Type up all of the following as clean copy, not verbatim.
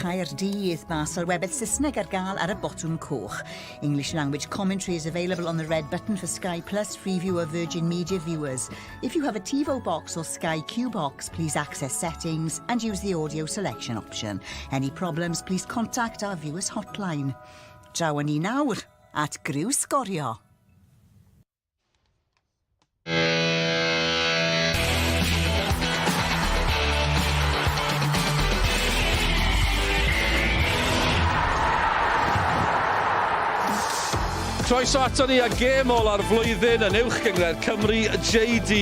Caerdydd. Mae sylwebeth Saesneg ar gael ar y botwm coch. English language commentary is available on the red button for Sky Plus Freeview or Virgin Media viewers. If you have a TiVo box or Sky Q box, please access settings and use the audio selection option. Any problems, please contact our viewers hotline. Draw ni nawr at Griw Sgorio. Croeso ato ni a gêm ôl ar flwyddyn yn uwch gyngred Cymru JD.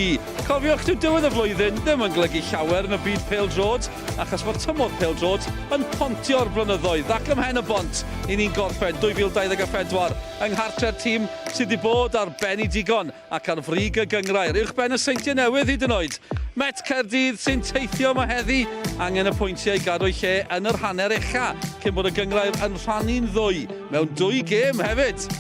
Cofiwch dyw diwedd y flwyddyn ddim yn golygu llawer yn y byd pêl-drod, achos mae tymor pêl-drod yn pontio'r blynyddoedd ac ym Pen-y-bont i ni'n gorffen 2024 yng nghartre'r tîm sydd wedi bod ar Pen-y-digon ac ar frig y gyngrair. Uwch ben y seintiau newydd hyd yn oed. Met Caerdydd sy'n teithio yma heddi angen y pwyntiau i gadw'i lle yn yr hanner ucha cyn bod y gyngrair yn rhannu'n ddwy mewn 2 gêm hefyd.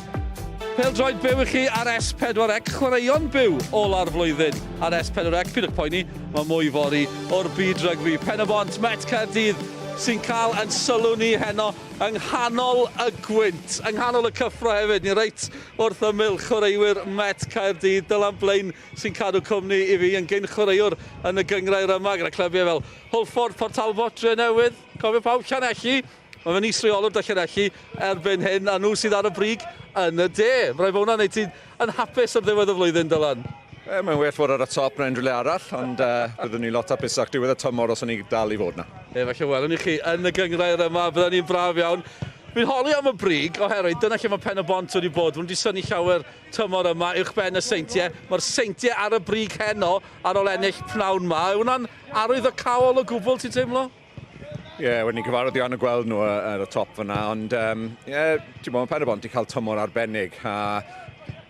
Pêl-droed byw i chi ar S4C, chwaraeon byw ôl ar flwyddyn ar S4C. Pidwch poeni, mae mwy fori o'r byd rygbi. Pen-y-bont, Met Caerdydd sy'n cael yn sylw ni heno yng nghanol y gwynt, yng nghanol y cyffro hefyd. Ni reit wrth ymyl chwaraewyr Met Caerdydd. Dylan Blaen sy'n cadw cwmni i fi yn gyn chwaraewr yn y gyngrair yma gyda clybiau fel Hwlffordd, Port Talbot, Drenewydd. Cofio pawb, Llanelli. Mae fe'n is-reolwr da Llanelli erbyn hyn, a nhw sydd ar y brig yn y de. Rai bod hwnna'n neud ti'n yn hapus ar ddiwedd y flwyddyn, Dylan? Mae'n well fod ar y top na unrhyw le arall, ond byddwn ni lot hapusach diwedd y tymor os o'n ni dal i fod na. Falle welwn ni chi yn y gyngrair yma, byddwn ni'n braf iawn. Fi'n holi am y brig, oherwydd dyna lle mae Pen-y-bont wedi bod. Wedi syni llawer tymor yma uwch ben y seintiau. Mae'r seintiau ar y brig heno ar ôl ennill pnawn yma. Yw hwnna'n arwydd o cawl o gwbl, ti'n teimlo? Wedi ni gyfarwydd iawn y gweld nhw ar y top fyna, ond ti'n bod, mae Pen-y-bont i cael tymor arbennig, a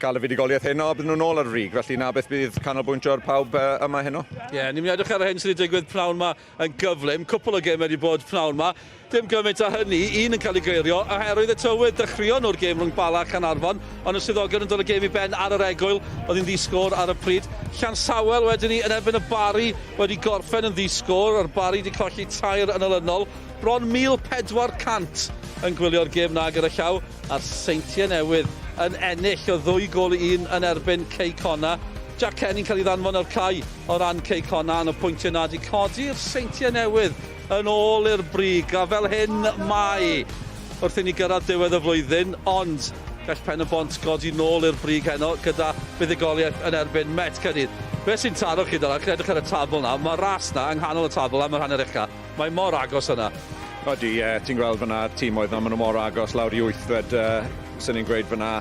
cael y fudigoliaeth heno, bydd nhw'n ôl ar y rig, felly na beth bydd canolbwyntio ar pawb yma heno. Ni'n mynd i edrych ar y hyn sydd wedi digwydd pnawn yma yn gyflym, cwpl o gêm wedi bod pnawn yma. Dim gymaint â hynny, un yn cael ei geirio, oherwydd y tywydd dechreuon o'r gêm rhwng Bala a Caernarfon, ond y swyddogion yn dod o gêm i ben ar yr egwyl, oedd hi'n ddisgwr ar y pryd. Llansawel wedyn ni yn erbyn y Bari wedi gorffen yn ddisgwr, a'r Bari wedi colli tair yn olynol. Bron 1400 yn gwylio'r gêm na gyda llaw, a'r seintiau newydd yn ennill o 2-1 yn erbyn Ceicona. Jack Kenny'n cael ei ddanfon ar cae o ran Ceicona, yn y pwyntiau na wedi codi'r seintiau newydd yn ôl i'r brig, a fel hyn mai wrth i ni gyrraedd diwedd y flwyddyn, ond gall Pen-y-bont godi nôl i'r brig heno gyda buddigoliaeth yn erbyn Met Caerdydd. Be sy'n taro chi dyna, credwch ar y tabl na, mae ras na yng nghanol y tabl am yr hanner ucha. Mae mor agos yna. Odi, ti'n gweld fyna tîmoedd na, maen nhw mor agos lawr i 8 sy'n ni'n gweud fyna.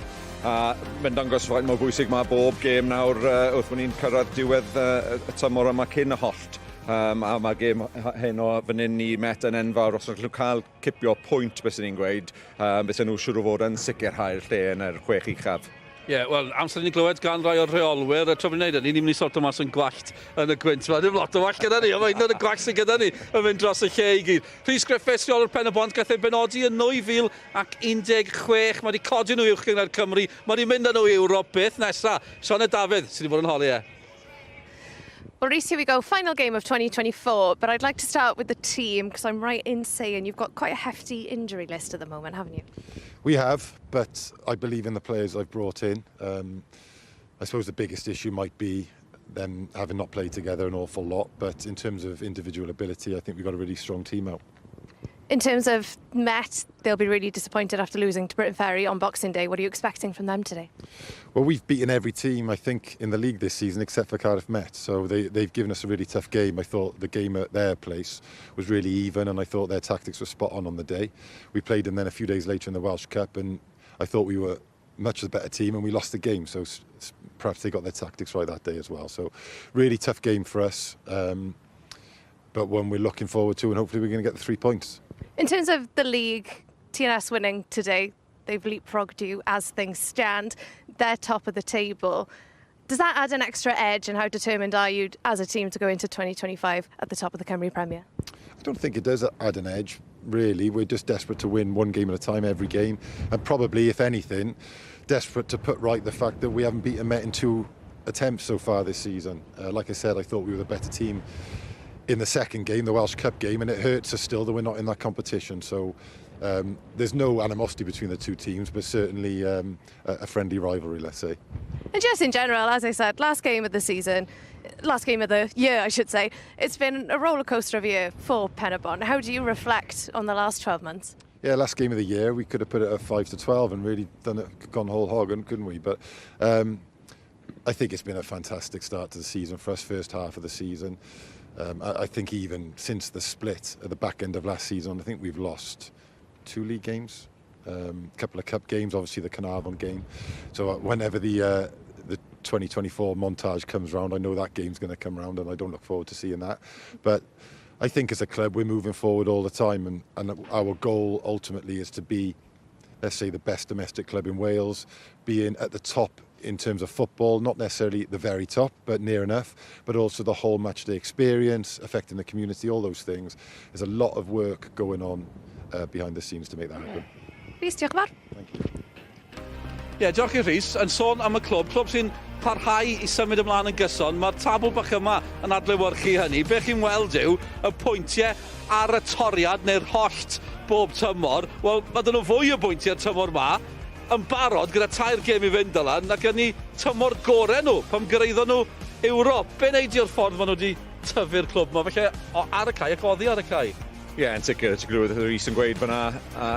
A mae'n dangos faint mor bwysig mae bob gêm nawr wrth bod ni'n cyrraedd diwedd y tymor yma cyn y hollt. A mae gêm heno fan hyn i Met yn enfawr, os ydych chi'n cael cipio pwynt beth sy'n ni'n gweud, beth nhw siŵr o fod yn sicrhau'r lle yn yr 6 uchaf. Wel, amser ni glywed gan rai o'r rheolwyr, tra bod ni'n neud, ni'n mynd i sorto mas yn gwallt yn y gwynt. Mae ddim lot o wall gyda ni, ond mae un o'r gwallt sy'n gyda ni yn mynd dros y lle i gyd. Rhys Griffiths, rheolwr Pen-y-bont, gaeth ei benodi yn 2016. Mae wedi codi nhw uwch gyngred Cymru. Mae wedi mynd â nhw i Ewrop. Beth nesa? Sioned Dafydd sydd wedi bod yn holi e. Well, Rhys, here we go. Final game of 2024, but I'd like to start with the team, because I'm right in saying you've got quite a hefty injury list at the moment, haven't you? We have, but I believe in the players I've brought in. I suppose the biggest issue might be them having not played together an awful lot, but in terms of individual ability, I think we've got a really strong team out. In terms of Met, they'll be really disappointed after losing to Bryntirion on Boxing Day. What are you expecting from them today? Well, we've beaten every team, I think, in the league this season, except for Cardiff Met. So they've given us a really tough game. I thought the game at their place was really even, and I thought their tactics were spot on the day. We played them then a few days later in the Welsh Cup, and I thought we were much the better team, and we lost the game. So perhaps they got their tactics right that day as well. So really tough game for us, but one we're looking forward to, and hopefully we're going to get the 3 points. In terms of the league, TNS winning today, they've leapfrogged you as things stand. They're top of the table. Does that add an extra edge, and how determined are you as a team to go into 2025 at the top of the Cymru Premier? I don't think it does add an edge, really. We're just desperate to win one game at a time, every game, and probably, if anything, desperate to put right the fact that we haven't beaten Met in 2 attempts so far this season. Like I said, I thought we were the better team in the second game, the Welsh Cup game, and it hurts us still that we're not in that competition. So there's no animosity between the two teams, but certainly a friendly rivalry, let's say. And just in general, as I said, last game of the year, I should say, it's been a roller coaster of a year for Pen-y-bont. How do you reflect on the last 12 months? Yeah, last game of the year, we could have put it at 5-12 and really gone whole hog, couldn't we? But I think it's been a fantastic start to the season for us, first half of the season. I think even since the split at the back end of last season, I think we've lost 2 league games, a couple of cup games, obviously the Cardiff game. So whenever the 2024 montage comes round, I know that game's going to come round, and I don't look forward to seeing that. But I think as a club, we're moving forward all the time, and our goal ultimately is to be, let's say, the best domestic club in Wales, being at the top in terms of football, not necessarily the very top, but near enough, but also the whole match day experience, affecting the community, all those things. There's a lot of work going on behind the scenes to make that happen. Rhys, diolch yn fawr. Thank you. Diolch i Rhys. Yn sôn am y clwb sy'n parhau i symud ymlaen yn gyson, mae'r tabl bach yma yn adlewyrchu hynny. Be chi'n weld yw y pwyntiau ar y toriad neu'r hollt bob tymor. Wel, mae dyn nhw fwy o bwyntiau'r tymor ma yn barod gyda 2 gêm i fynd ylan, ac yn ni tymor gorau nhw pam gyrraeddo nhw Ewrop. Be neidi'r ffordd maen nhw wedi tyfu'r clwb yma? Felly ar y cae ac oddi ar y cae. Ie, yn sicr, ti'n gwybod oedd Rhys yn gweud fyna,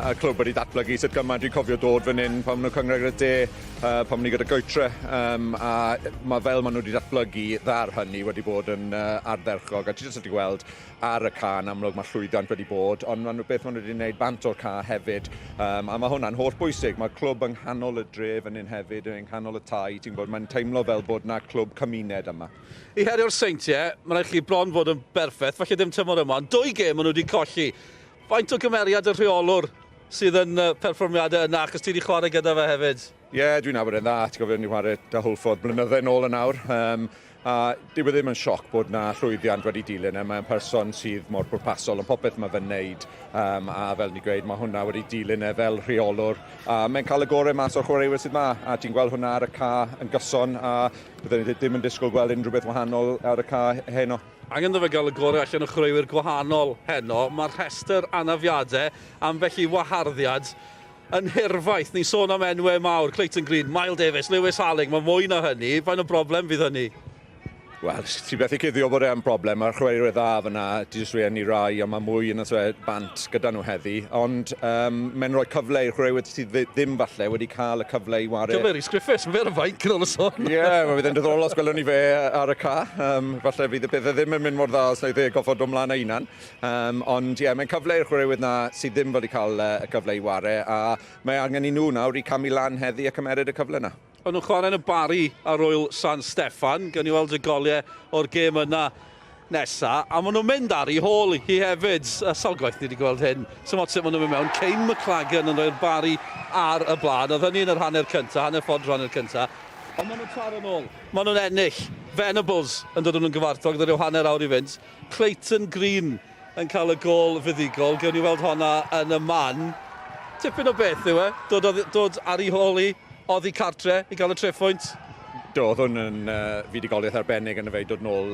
y clwb wedi datblygu sut gymaint. Dwi'n cofio dod fan hyn pam nhw'n cyngor gyda de, pam ni gyda Goetre, a mae fel maen nhw wedi datblygu ddar hynny wedi bod yn ardderchog, a ti jyst wedi gweld ar y ca yn amlwg mae llwyddiant wedi bod, ond maen nhw beth maen nhw wedi gwneud bant o'r ca hefyd, a mae hwnna'n holl bwysig. Mae'r clwb yng nghanol y dref yn un hefyd, yng nghanol y tai, ti'n gwybod, mae'n teimlo fel bod yna clwb cymuned yma. I herio'r seintiau, mae'n rhaid chi bron fod yn berffaith, falle ddim tymor yma, ond 2 gêm maen nhw wedi colli. Faint o gymeriad y rheolwr sydd yn perfformiadau yna, achos ti wedi chwarae gyda fe hefyd? Ie, dwi'n nabod yn dda, ti'n gofio ni chwarae dy Hwlffordd blynydde nôl yn awr. A dyw e ddim yn sioc bod na llwyddiant wedi dilyn. Mae'n person sydd mor bwrpasol yn popeth mae fe'n neud. A fel ni gweud, mae hwnna wedi dilyn fel rheolwr. Mae'n cael y gorau mas o'r chwaraewyr sydd ma. A ti'n gweld hwnna ar y ca yn gyson. A byddwn ni ddim yn disgwyl gweld unrhyw beth wahanol ar y ca heno. Angen dda fe gael y gorau allan o chwaraewyr gwahanol heno. Mae'r rhestr anafiadau am felly waharddiad yn hirfaith. Ni'n sôn am enwau mawr, Clayton Green, Miles Davis, Lewis Halling. Mae mwy na hynny. Faint o broblem fydd hynny? Wel, ti beth i cuddio bod e'n broblem. Mae'r chwaraewyr dda fyna, di jyst rhoi i rai, a mae mwy yn y bant gyda nhw heddi. Ond mae'n rhoi cyfle i'r chwaraewyr sydd ddim falle wedi cael y cyfle i wario. Cyfle Rhys Griffiths, mae'n faint gyda'r sôn. Ie, mae fydd yn diddorol os gwelwn ni fe ar y ca. Falle fydd y pethau ddim yn mynd mor dda os wneud e goffod ymlaen â unan. Ond ie, mae'n cyfle i'r chwaraewyr na sydd ddim wedi cael y cyfle i wario. A mae angen i nhw nawr i camu lan heddi a cymeryd y cyfle yna. O'n nhw'n chwarae yn y Bari ar ôl San Steffan, gan i weld y goliau o'r gêm yna nesa, a maen nhw'n mynd ar ei hôl hi hefyd. Sawl gwaith ni wedi gweld hyn. So sut maen nhw'n mynd mewn. Cain McLagan yn rhoi'r Bari ar y blaen. Oedd hynny yn yr hanner cyntaf, hanner ffordd hanner cyntaf. Ond maen nhw'n taro nôl. Maen nhw'n ennill. Venables yn dod yn gyfartal gyda rhyw hanner awr i fynd. Clayton Green yn cael y gol fuddigol. Gawn ni weld honna yn y man. Tipyn o beth yw e. Dod ar ei hôl hi. Oddi cartre i gael y treffoint? Oedd hwn yn fudigoliaeth arbennig yn y fe dod nôl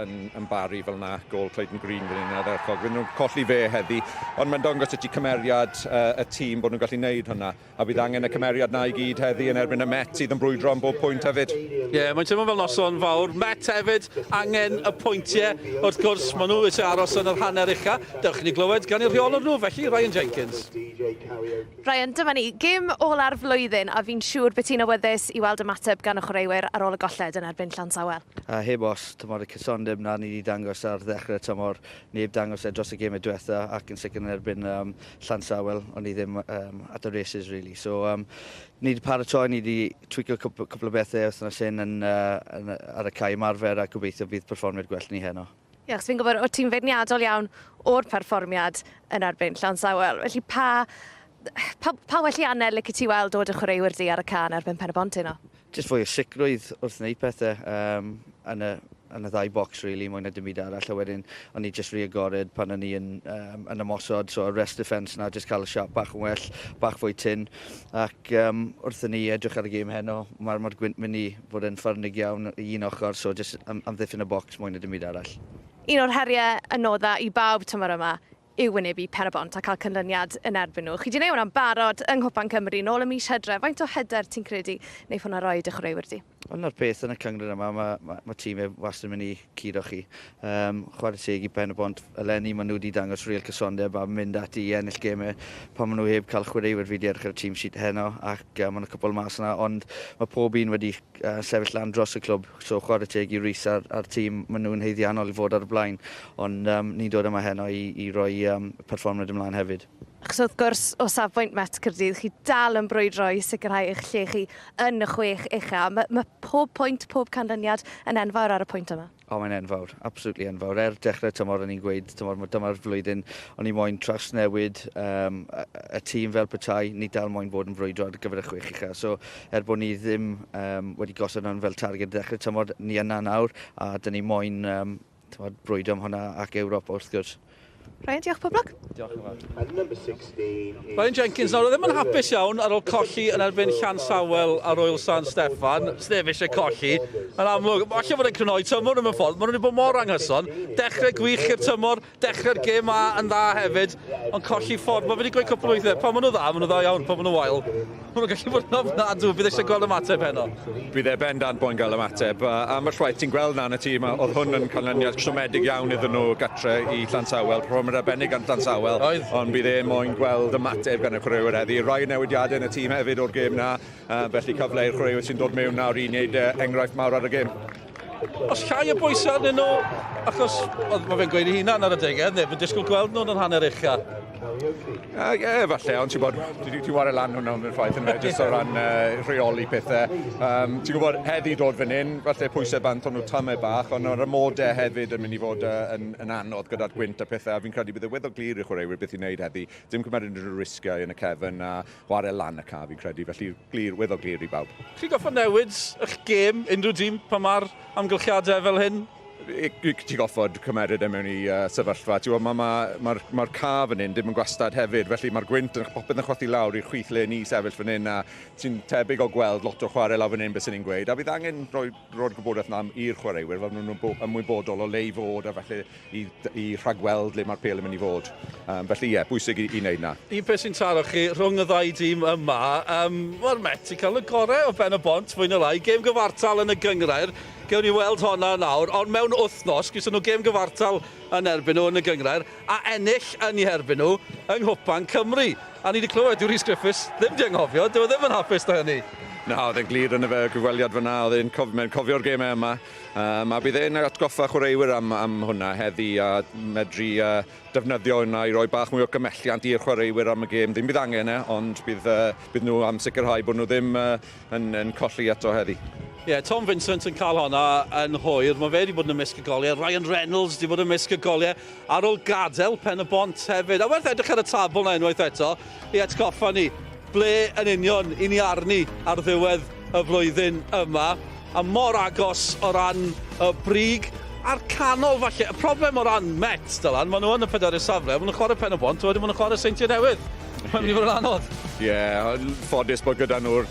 yn Bari fel yna, gol Clayton Green fan hyn ardderchog. Fydd nhw'n colli fe heddi, ond mae'n dangos ydy cymeriad y tîm bod nhw'n gallu gwneud hwnna. A bydd angen y cymeriad na i gyd heddi yn erbyn y Met sydd yn brwydro am bob pwynt hefyd. Ie, mae'n teimlo fel noson fawr. Met hefyd angen y pwyntiau. Wrth gwrs, maen nhw eisiau aros yn yr hanner ucha. Dewch ni glywed gan i'r rheolwr nhw, felly Ryan Jenkins. Ryan, dyma ni, gêm ola'r flwyddyn, a fi'n siŵr beth ti'n awyddus i weld ymateb gan y chwaraewyr ar ôl y golled yn erbyn Llansawel. Heb os, tymor y cysondeb na ni wedi dangos ar ddechrau tymor. Neb dangos dros y gemau diwetha ac yn sicr yn erbyn Llansawel, ond ni ddim at y races, really. So, ni wedi paratoi, ni wedi tweaker cwpl o bethau wythnos hyn ar y cae ymarfer a gobeithio bydd perfformiad gwell ni heno. Ie, achos fi'n gwybod o ti'n feirniadol iawn o'r perfformiad yn erbyn Llansawel. Felly pa well i anel licio ti weld dod y chwaraewyr di ar y can erbyn Pen-y-bont heno? Just fwy o sicrwydd wrth wneud pethau yn y ddau bocs, really, mwy na dim byd arall. A wedyn, o'n i just agored pan o'n i yn ymosod, so rest defence na, just cael y siap bach yn well, bach fwy tyn. Ac wrth ni edrych ar y gêm heno, mae'r gwynt mynd i fod yn ffyrnig iawn i un ochr, so just amddiffyn y bocs mwy na dim byd arall. Un o'r heriau anoddau i bawb tymor yma yw wynebu Pen-y-bont a cael canlyniad yn erbyn nhw. Chi wedi gwneud hwnna'n barod yng Nghwpan Cymru nôl y mis Hydref. Faint o hyder ti'n credu wneud hwnna roi y chwaraewyr di? Ond o'r peth yn y cyngor yma, mae tîmau wastad yn mynd i curo chi. Chwarae teg i Pen-y-bont, eleni maen nhw wedi dangos real cysondeb a mynd ati i ennill gemau pan maen nhw heb cael chwaraewyr fi di ar y tîm sheet heno ac maen nhw'n cwbl mas yna, ond mae pob un wedi sefyll lan dros y clwb, so chwarae teg i Rhys a'r tîm, maen nhw'n heiddiannol i fod ar y blaen, ond ni'n dod yma heno i roi perfformiad ymlaen hefyd. Achos wrth gwrs o safbwynt Met Caerdydd, chi dal yn brwydro i sicrhau eich lle chi yn y 6 ucha. Mae pob pwynt, pob canlyniad yn enfawr ar y pwynt yma. O, mae'n enfawr, absolutely enfawr. Dechrau tymor o'n i'n gweud, dyma'r flwyddyn, o'n i moyn trawsnewid y tîm fel petai, ni dal moyn bod yn brwydro ar gyfer y 6 ucha. So, bod ni ddim wedi gosod nhw'n fel targed dechrau tymor, ni yna nawr, a dyn ni moyn brwydro am hwnna ac Ewrop wrth gwrs. Ryan, diolch poblog. Diolch yn fawr. Ryan Jenkins nawr, ddim yn hapus iawn ar ôl colli yn erbyn Llansawel a Royal San Steffan. Sneb eisiau colli. Yn amlwg, falle fod e'n crynhoi tymor yn y ffordd. Maen nhw wedi bod mor anghyson. Dechrau gwych i'r tymor, dechrau'r gêm A yn dda hefyd, ond colli ffordd. Mae wedi gweud cwpl o weithiau, pan maen nhw dda iawn, pan maen nhw wael. Maen nhw'n gallu bod yn ofnadw, bydd eisiau gweld ymateb heno. Bydd e bendant bo'n gael ymateb. A mae'r rhaid ti'n gweld na yn y tîm, oedd hwn yn canlyniad siomedig iawn iddyn nhw gatre i Llansawel. Mae'n arbennig gan Llansawel, ond bydd e moyn gweld ymateb gan y chwaraewyr heddi. Rai newidiadau yn y tîm hefyd o'r gêm na, felly cyfle i'r chwaraewyr sy'n dod mewn nawr i wneud enghraifft mawr ar y gêm. Os llai y bwysau arnyn nhw, achos mae fe'n gweud i hunan ar y degau, neb yn disgwyl gweld nhw'n yr hanner ucha. Ie, falle, ond ti'n bod, ti'n wario lan hwnna yn ffaith yn fe, jyst o ran rheoli pethau. Ti'n gwybod, heddi dod fan hyn, falle pwysau bant o'n nhw tymau bach, ond o'r ymodau hefyd yn mynd i fod yn anodd gyda'r gwynt a pethau, a fi'n credu bydd y weddol glir i chwaraewyr beth i wneud heddi. Dim cymryd unrhyw risgau yn y cefn a wario lan y ca, fi'n credu, felly weddol glir i bawb. Chi'n goffa newid eich gêm unrhyw dîm pan mae'r amgylchiadau fel hyn? Ti'n goffod cymeryd mewn i sefyllfa. Mae'r ca fan hyn ddim yn gwastad hefyd, felly mae'r gwynt yn popeth yn chwathi lawr i'r chwith le ni sefyll fan hyn, a ti'n tebyg o gweld lot o chwarae lawr fan hyn beth sy'n ni'n gweud, a bydd angen roi'r gwybodaeth yna i'r chwaraewyr, fel nhw'n ymwybodol o le i fod, a felly i rhagweld le mae'r pel yn mynd i fod. Felly ie, bwysig i wneud na. Un peth sy'n taro chi rhwng y ddau dîm yma, mae'r Met i cael y gorau o Pen-y-bont, fwy na lai, gêm gyfartal yn y gyngrair. Gewn ni weld honna nawr, ond mewn wythnos, gyda nhw gêm gyfartal yn erbyn nhw yn y gyngrair, a ennill yn ei herbyn nhw yng Nghwpan Cymru. A ni wedi clywed yw Rhys Griffiths ddim di anghofio, dyw e ddim yn hapus da hynny. Na, oedd e'n glir yn y gyfweliad fyna, oedd e'n cofio'r gemau yma. A bydd e'n atgoffa chwaraewyr am hwnna heddi a medru defnyddio hwnna i roi bach mwy o gymelliant i'r chwaraewyr am y gêm. Ddim bydd angen ond bydd nhw am sicrhau bod nhw ddim yn colli eto heddi. Ie, Tom Vincent yn cael honna yn hwyr. Mae fe wedi bod yn ymysg y goliau. Ryan Reynolds wedi bod yn ymysg y goliau ar ôl gadael Pen-y-bont hefyd. A werth edrych ar y tabl na unwaith eto i atgoffa ni ble yn union i ni arni ar ddiwedd y flwyddyn yma. A mor agos o ran y brig a'r canol falle. Y problem o ran Met, Dylan, maen nhw yn y 4 safle. Maen nhw'n chwarae Pen-y-bont, wedyn maen nhw'n chwarae Seintiau Newydd. Mae'n mynd i fod yn anodd. Ie, ffodus bod gyda nhw'r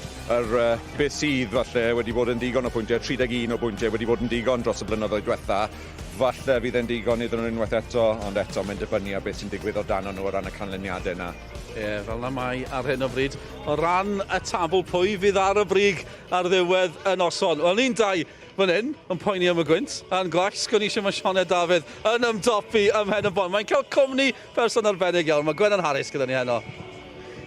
beth sydd falle wedi bod yn digon o bwyntiau, 31 o bwyntiau wedi bod yn digon dros y blynyddoedd diwetha. Falle fydd e'n digon iddyn nhw unwaith eto, ond eto mae'n dibynnu a beth sy'n digwydd o dan nhw o ran y canlyniadau yna. Ie, fel na mai ar hyn o bryd. O ran y tabl, pwy fydd ar y brig ar ddiwedd y noson? Wel, ni'n dau fan hyn, yn poeni am y gwynt, a'n glas, gwni eisiau mae Sioned Dafydd yn ymdopi ym Pen-y-bont. Mae'n cael cwmni person arbennig iawn. Mae Gwenan Harris gyda ni heno.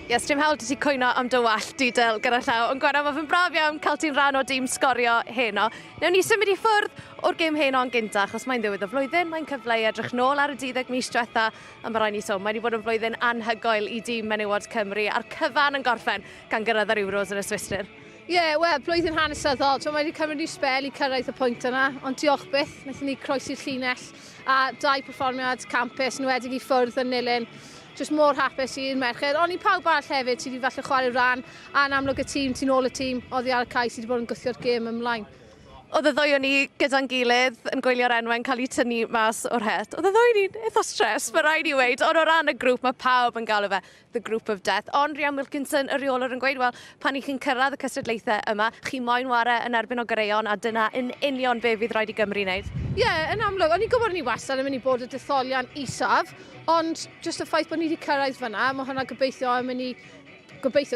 Yes, dim hawl ti cwyno am dy wall didel gyda llaw, ond Gwenan, mae fe'n braf iawn cael ti'n rhan o dîm sgorio heno. Newn ni symud i ffwrdd o'r gêm heno yn gynta, achos mae'n ddiwedd y flwyddyn, mae'n cyfle i edrych nôl ar y 12 mis diwetha, a mae rai ni sôn, mae wedi bod yn flwyddyn anhygoel i dîm menywod Cymru, a'r cyfan yn gorffen gan gyrraedd yr Euros yn y Swistir. Ie, wel, blwyddyn hanesyddol, mae wedi cymryd i spel i cyrraedd y pwynt yna, ond diolch byth, wnaethon ni croesi'r llinell a 2 perfformiad campus yn wedig i ffwrdd yn nilyn. Just mor hapus i'r merched, ond i pawb arall hefyd sydd wedi falle chwarae ran, a'n amlwg y tîm, tu nôl y tîm, oddi ar y cae sydd wedi bod yn gwythio'r gêm ymlaen. Oedd y ddwy o'n ni gyda'n gilydd yn gwylio'r enwau'n cael eu tynnu mas o'r het. Oedd y ddwy ni'n eitha stres, mae rhaid i weid, ond o ran y grŵp mae pawb yn galw fe the group of death. Ond Rhian Wilkinson, y reolwr, yn gweud, wel, pan i chi'n cyrraedd y cystadlaethau yma, chi moyn ware yn erbyn o Gareon, a dyna yn union be fydd rhaid i Gymru wneud. Ie, yn amlwg, o'n i'n gwybod ni wastad yn mynd i bod y detholian isaf, ond jyst y ffaith bod ni wedi cyrraedd fyna, mae hwnna gobeithio yn mynd i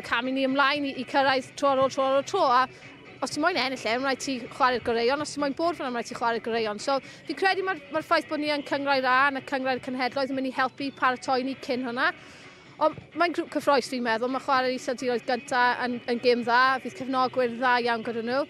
camu ni ymlaen i cyrraedd tro ar ôl tro, a os ti'n moyn ennill mae'n rhaid ti chwarae'r Gareon, os ti'n moyn bod fyna, mae'n rhaid ti chwarae'r Gareon. So, fi credu mae'r ffaith bod ni yn cyngrau'r A yn y cyngrau'r cenhedloedd yn mynd i helpu paratoi ni cyn hwnna. Ond mae'n grŵp cyffroes fi'n meddwl, mae chwarae'r iseldiroedd gyntaf yn gêm dda, fydd cefnogwyr dda iawn gyda nhw.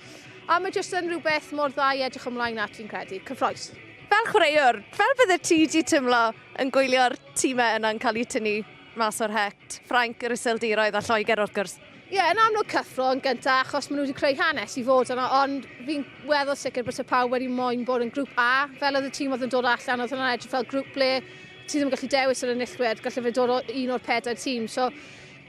A mae jyst yn rhywbeth mor dda i edrych ymlaen at fi'n credu, cyffroes. Fel chwaraewr, fel bydde ti di tymlo yn gwylio'r tîmau yna'n cael eu tynnu mas o'r het, Ffrainc, yr iseldiroedd a Lloegr wrth gwrs? Ie, yn amlwg cyffro yn gyntaf achos maen nhw wedi creu hanes i fod yna, ond fi'n weddol sicr bod y pawb wedi moyn bod yn grŵp A, fel oedd y tîm oedd yn dod allan, oedd yna'n edrych fel grŵp ble ti ddim yn gallu dewis yr enillwyr, gallai fe dod o un o'r 4 tîm. So,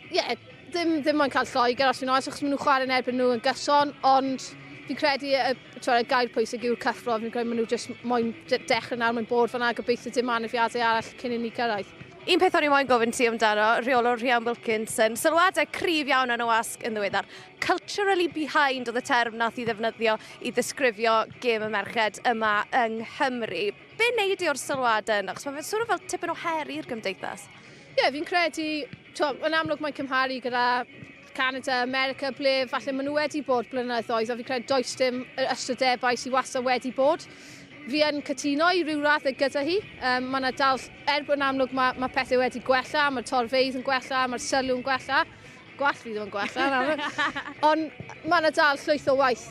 ie, ddim moyn cael Lloegr os fi'n oes, achos maen nhw chwarae'n erbyn nhw yn gyson, ond fi'n credu y gair pwysig yw'r cyffro, fi'n credu maen nhw jyst moyn dechrau nawr mewn bod fyna, gobeithio dim anafiadau arall cyn i ni cyrraedd. Un peth o'n i moyn gofyn ti amdano, reolwr Rhian Wilkinson, sylwadau cryf iawn yn y wasg yn ddiweddar. Culturally behind oedd y term nath i ddefnyddio i ddisgrifio gêm y merched yma yng Nghymru. Be wneud i o'r sylwadau yna? Achos mae fe'n sôn fel tipyn o her i'r gymdeithas. Ie, fi'n credu, yn amlwg mae'n cymharu gyda Canada, America, ble falle maen nhw wedi bod blynyddoedd, a fi'n credu does dim ystradebau sydd wastad wedi bod. Fi yn cytuno i ryw radd gyda hi. Mae yna dal, yn amlwg mae pethau wedi gwella, mae'r torfeidd yn gwella, mae'r sylw yn gwella. Gwall fi ddim yn gwella. Ond mae yna dal llwyth o waith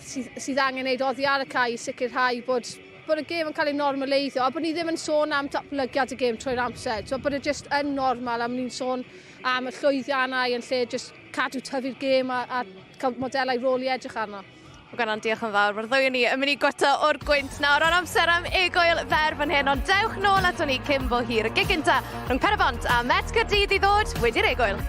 sydd angen wneud oddi ar y cae i sicrhau bod y gêm yn cael ei normaleiddio, a bod ni ddim yn sôn am datblygiad y gêm trwy'r amser. So bod e jyst yn normal, a ni'n sôn am y llwyddiannau yn lle jyst cadw tyfu'r gêm a cael modelau rôl i edrych arno. Mae gan diolch yn fawr. Mae'r ddwy o ni yn mynd i gweta o'r gwynt nawr. O'n amser am egoel fer fan hyn, ond dewch nôl ato ni cyn bo hir. Y gig gynta rhwng Pen-y-bont a Met Caerdydd i ddod wedi'r egoel.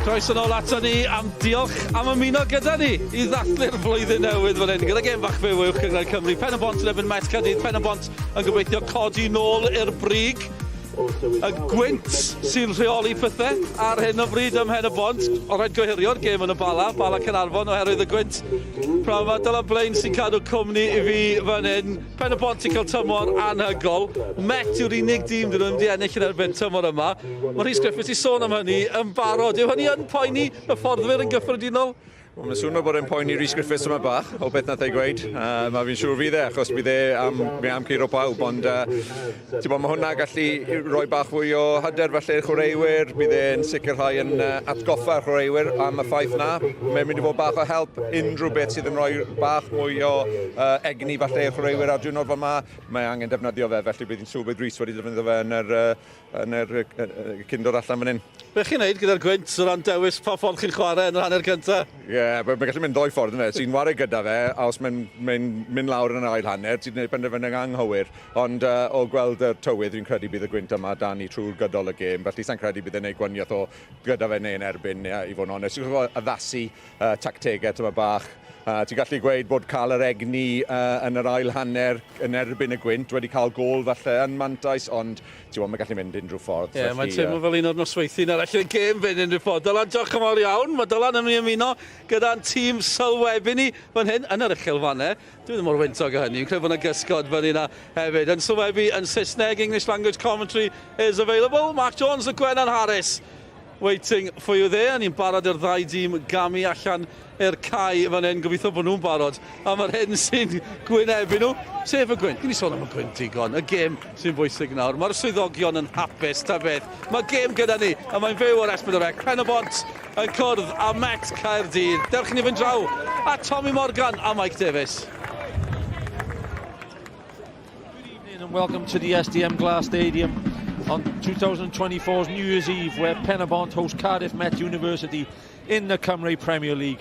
Croeso nôl ato ni am diolch am ymuno gyda ni i ddathlu'r flwyddyn newydd fan hyn. Gyda gem bach fe uwch gyda'r Cymru. Pen-y-bont yn ebyn Met Caerdydd. Pen-y-bont yn gobeithio codi nôl i'r brig. Y gwynt sy'n rheoli pethau ar hyn o bryd ym Pen-y-bont. O rhaid gohirio'r gem yn y Bala Caernarfon oherwydd y gwynt. Praw mae Dylan Blaine sy'n cadw cwmni i fi fan hyn. Pen-y-bont i cael tymor anhygol. Met yw'r unig dîm dyn nhw'n di ennill yn erbyn tymor yma. Mae Rhys Griffiths i sôn am hynny yn barod. Yw hynny yn poeni y fforddwyr yn gyffredinol? Mae'n swnio bod e'n poeni Rhys Griffiths yma bach, o beth nath ei gweud. Mae fi'n siŵr fydd achos bydd am curo pawb, ond mae hwnna gallu rhoi bach fwy o hyder falle'r chwaraewyr, bydd e'n sicrhau yn atgoffa'r chwaraewyr am y ffaith na. Mae'n mynd i fod bach o help unrhyw beth sydd yn rhoi bach mwy o egni falle'r chwaraewyr ar diwrnod fel yma. Mae angen defnyddio fe, felly bydd hi'n siŵr bydd Rhys wedi defnyddio fe yn yr cyndor allan fan hyn. Be chi'n neud gyda'r gwynt o ran dewis pa ffordd chi'n chwarae yn yr hanner cyntaf? Ie, mae'n gallu mynd doi ffordd yn fe. Ti'n wario gyda fe, a os mae'n mynd lawr yn yr ail hanner, ti'n gwneud penderfynu anghywir. Ond o gweld y tywydd, dwi'n credu bydd y gwynt yma dan ni trwy'r gydol y gêm. Felly sa'n credu bydd e'n gwneud gwaniaeth o gyda fe neu'n erbyn i fod yn onest. Ti'n gwybod addasu tactegau yma bach. Ti'n gallu gweud bod cael yr egni yn yr ail hanner yn erbyn y gwynt wedi cael gol falle yn mantais, ond mae'n gallu mynd unrhyw ffordd. Ie, mae'n teimlo fel un o'r nosweithio arall yn y gêm fynd unrhyw ffordd. Dylan, diolch yn fawr iawn. Mae Dylan yn mynd i ymuno gyda'n tîm sylwebu ni fan hyn yn yr uchelfannau. Dwi ddim mor wyntog o hynny. Yn credu bod yna gysgod fan hynna hefyd. Yn sylwebu yn Saesneg, English language commentary is available. Mark Jones a Gwennan Harris waiting for you there. Ni'n barod i'r ddau dîm gamu allan i'r cae fan hyn, gobeithio bod nhw'n barod am yr hyn sy'n gwynebu nhw. Sef y gwynt, gyn i sôn am y gwynt digon, y gêm sy'n bwysig nawr. Mae'r swyddogion yn hapus ta beth. Mae gêm gyda ni, a mae'n fyw o'r Pen-y-bont. Pen-y-bont yn cwrdd a Met Caerdydd. Dewch ni fynd draw a Tommy Morgan a Mike Davies. Good evening and welcome to the SDM Glass Stadium on 2024's New Year's Eve, where Pen-y-bont hosts Cardiff Met University in the Cymru Premier League.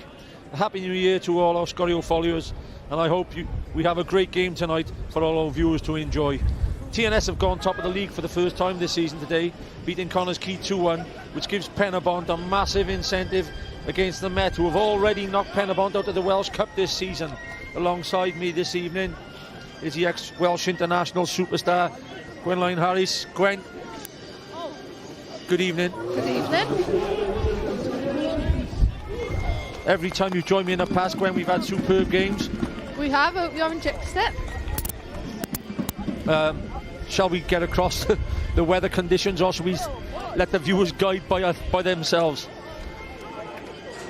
A Happy New Year to all our Scorio followers, and I hope we have a great game tonight for all our viewers to enjoy. TNS have gone top of the league for the first time this season today, beating Connors Key 2-1, which gives Pen-y-bont a massive incentive against the Met, who have already knocked Pen-y-bont out of the Welsh Cup this season. Alongside me this evening is the ex-Welsh international superstar Gwennan Harris. Gwen, good evening. Good evening. Every time you join me in the past, Gwen, we've had superb games. We haven't jinxed it. Shall we get across the weather conditions, or shall we let the viewers guide by themselves?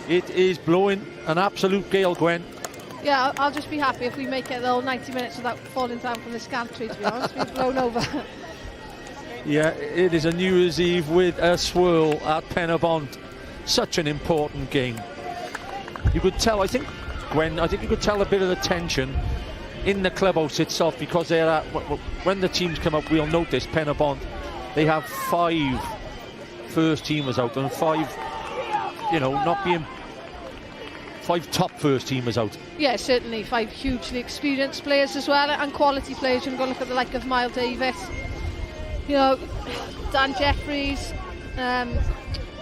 It is blowing an absolute gale, Gwen. Yeah, I'll just be happy if we make it the whole 90 minutes without falling down from the scantry, to be honest. We've blown over. Yeah, it is a New Year's Eve with a swirl at Pen-y-bont. Such an important game. You could tell, I think, Gwen, you could tell a bit of the tension in the clubhouse itself, because they're at, when the teams come up, we'll notice Pen-y-bont, they have 5 first teamers out, and 5, not being 5 top first teamers out. Yeah, certainly 5 hugely experienced players as well, and quality players. You can go look at the like of Miles Davis, Dan Jeffries,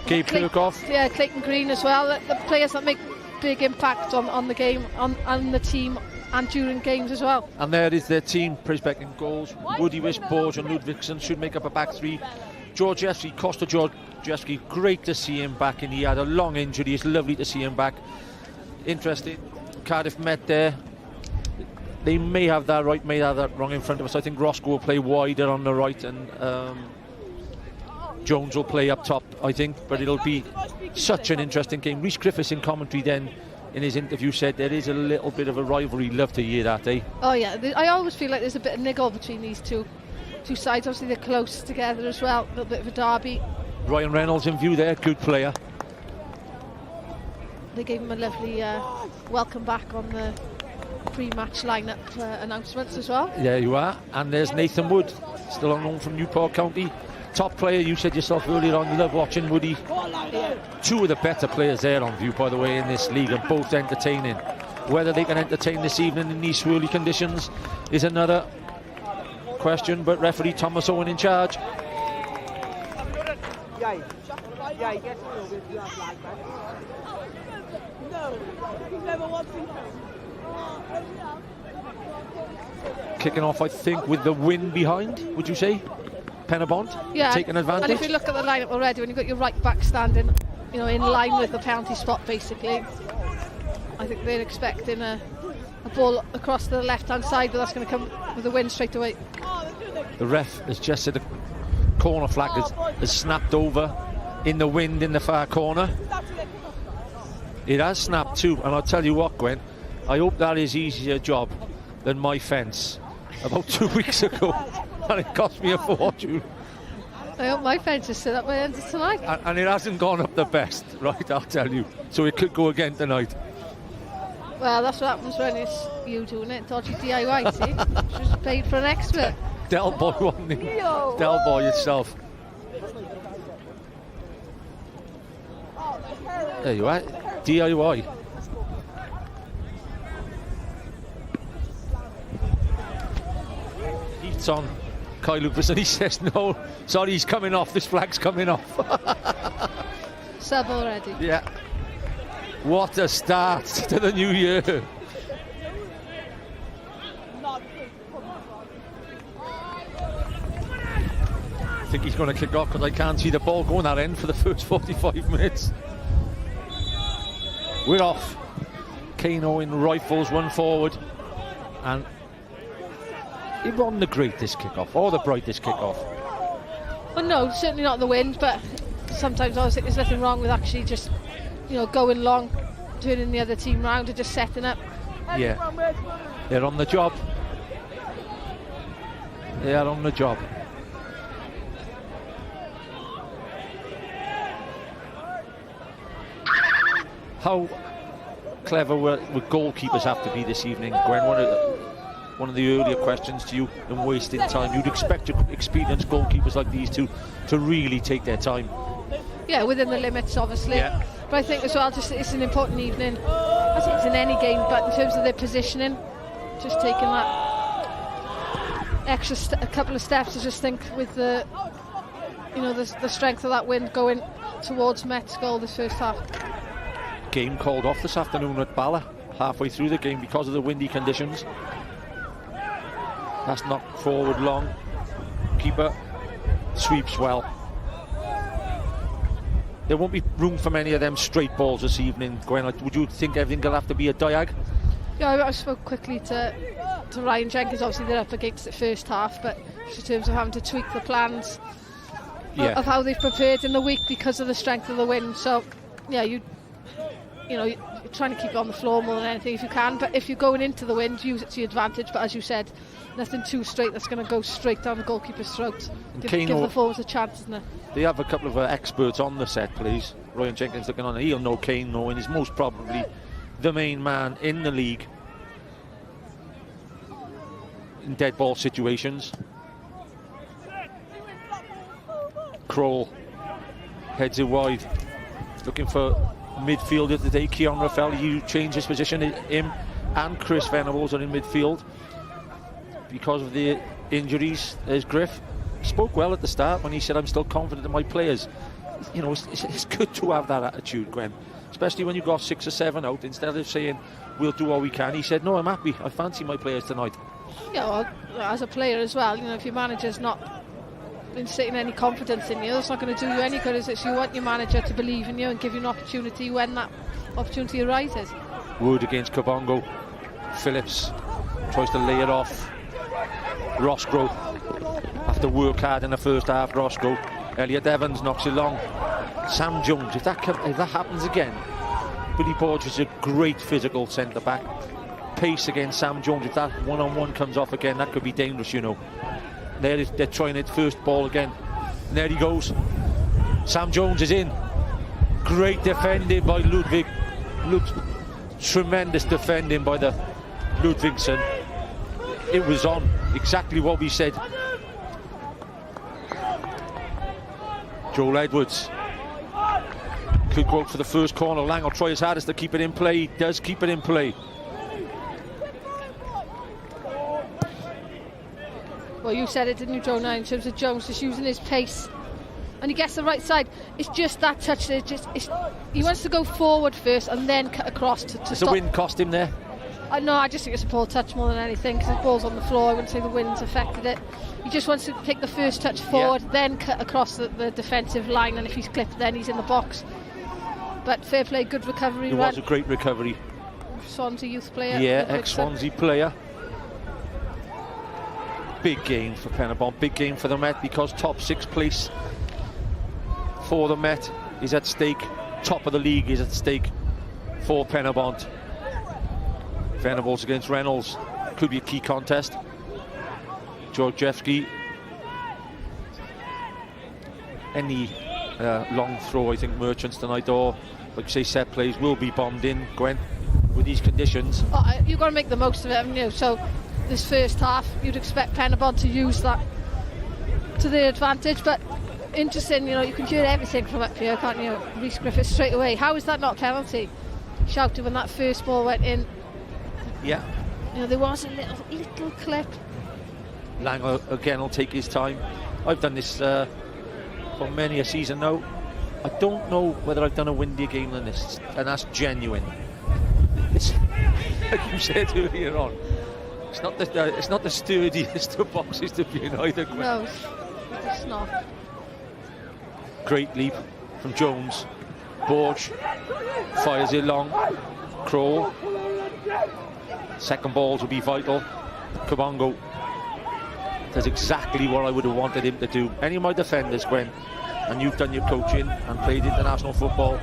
Gabe Kirkhoff. Yeah, Clayton Green as well. The players that make big impact on the game, on the team, and during games as well. And there is their team. Prisbeck in goals. Woody Wish, Borge and Ludvigsen should make up a back 3. Georgievski, Costa Georgievski, great to see him back, and he had a long injury. It's lovely to see him back. Interesting. Cardiff Met there. They may have that right, may have that wrong in front of us. I think Roscoe will play wider on the right, and Jones will play up top, I think. But it'll be such an interesting game. Rhys Griffiths in commentary then, in his interview, said there is a little bit of a rivalry. Love to hear that, eh? Oh yeah, I always feel like there's a bit of niggle between these two sides. Obviously they're close together as well, a little bit of a derby. Ryan Reynolds in view there, good player. They gave him a lovely welcome back on the pre-match lineup announcements as well. There you are. And there's Nathan Wood, still on loan from Newport County. Top player, you said yourself earlier on, you love watching Woody. 2 of the better players there on view, by the way, in this league, and both entertaining. Whether they can entertain this evening in these swirly conditions is another question, but referee Thomas Owen in charge. Yeah, he gets a little bit like that. No, he never wants to. Kicking off, I think, with the wind behind, would you say? Pen-y-bont taking advantage. And if you look at the lineup already, when you've got your right back standing, in line with the penalty spot, basically, I think they're expecting a ball across the left-hand side, but that's going to come with the wind straight away. The ref has just said the corner flag has snapped over in the wind in the far corner. It has snapped too, and I'll tell you what, Gwen, I hope that is easier job than my fence about 2 weeks ago, and it cost me a fortune. I hope my fence is still up my end tonight. And it hasn't gone up the best, right, I'll tell you. So it could go again tonight. Well, that's what happens when it's you doing it. Dodgy DIY, see? Just paid for an expert. Del Boy wasn't it? Del Boy itself. There you are, DIY. Heat's on Kyle Lucas and he says no, sorry, he's coming off, this flag's coming off. Sub already. Yeah. What a start to the new year. I think he's going to kick off because I can't see the ball going that end for the first 45 minutes. We're off. Kane Owen rifles one forward, and it wasn't the greatest kick-off or the brightest kick-off. Well, no, certainly not the wind, but sometimes I think there's nothing wrong with actually just, going long, turning the other team round and just setting up. Yeah, they're on the job. They are on the job. How clever would goalkeepers have to be this evening, Gwen? One of the earlier questions to you, and wasting time. You'd expect your experienced goalkeepers like these to really take their time. Yeah, within the limits, obviously. Yeah. But I think as well, just it's an important evening. I think it's in any game, but in terms of their positioning, just taking that extra a couple of steps. I just think with the strength of that wind going towards Met's goal this first half. Game called off this afternoon at Bala, halfway through the game because of the windy conditions. That's knocked forward long. Keeper sweeps well. There won't be room for many of them straight balls this evening, Gwen. Would you think everything will have to be a diag? Yeah, I spoke quickly to Ryan Jenkins. Obviously they're up against it first half, but in terms of having to tweak the plans of how they've prepared in the week because of the strength of the wind. So yeah, you're trying to keep it on the floor more than anything if you can, but if you're going into the wind, use it to your advantage. But as you said, nothing too straight that's going to go straight down the goalkeeper's throat. Give the forwards a chance, isn't it? They have a couple of experts on the set, please. Ryan Jenkins looking on, he'll know Kane Owen is most probably the main man in the league in dead ball situations. Kroll heads it wide, looking for midfielder today. Keon Rafael, you changed his position. Him and Chris Venables are in midfield because of the injuries. There's Griff. Spoke well at the start when he said, I'm still confident in my players. It's good to have that attitude, Gwen, especially when you've got 6 or 7 out. Instead of saying we'll do all we can, he said, no, I'm happy, I fancy my players tonight. Yeah, well, as a player as well, if your manager's not instilling any confidence in you, that's not going to do you any good, is it? So you want your manager to believe in you and give you an opportunity when that opportunity arises. Wood against Kabongo. Phillips tries to lay it off. Roscoe, after work hard in the first half, Roscoe. Elliot Evans knocks it long. Sam Jones, if that happens again, Billy Porge is a great physical centre-back. Pace against Sam Jones, if that one-on-one comes off again, that could be dangerous, They're trying it, first ball again. And there he goes. Sam Jones is in. Great defending by Ludwig. Tremendous defending by the Ludvigsen. It was on, exactly what we said. Joel Edwards could go out for the first corner. Lang will try his hardest to keep it in play. He does keep it in play. Well, you said it, didn't you, Joe, now, in terms of Jones just using his pace and he gets the right side. It's just that touch. He wants to go forward first and then cut across to Does stop. the wind cost him there? No, I just think it's a poor touch more than anything, because the ball's on the floor. I wouldn't say the wind's affected it. He just wants to take the first touch forward, then cut across the defensive line, and if he's clipped, then he's in the box. But fair play, good recovery. It was a great recovery. Swansea youth player. Yeah, ex-Swansea player. Big game for Pen-y-bont, big game for the Met, because top 6 place for the Met is at stake. Top of the league is at stake for Pen-y-bont. Venables against Reynolds could be a key contest. Georgievski. Any long throw, I think Merchants tonight, or like you say, set plays will be bombed in, Gwen, with these conditions. You've got to make the most of it, haven't you? So this first half, you'd expect Pen-y-bont to use that to their advantage, but interesting, you can hear everything from up here, can't you? Rhys Griffiths straight away. How is that not a penalty? Shouted when that first ball went in. Yeah. There was a little clip. Lang again will take his time. I've done this for many a season now. I don't know whether I've done a windier game than this, and that's genuine. It's, like you said earlier on, it's not the sturdiest of boxes to be in either. Gwen. No, it's not. Great leap from Jones. Borge fires it long. Crow. Second balls will be vital. Kabongo does exactly what I would have wanted him to do. Any of my defenders, Gwen, and you've done your coaching and played international football,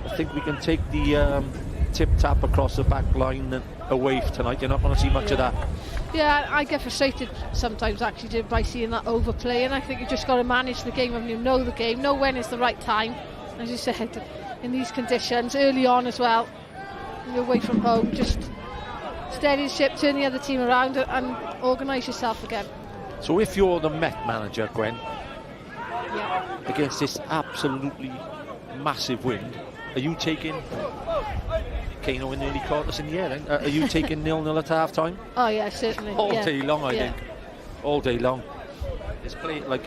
I think we can take the tip-tap across the back line and away tonight. You're not going to see much of that. Yeah, I get frustrated sometimes actually by seeing that overplay, and I think you just got to manage the game and you know the game, know when is the right time, as you said, in these conditions, early on as well. You're away from home, just steady the ship, turn the other team around and organise yourself again. So if you're the Met manager, Gwen, against this absolutely massive wind, are you taking Kano in nearly caught us in the air then? Are you taking 0-0 at half time? Oh yeah, certainly. All day long, I think. All day long. It's play like,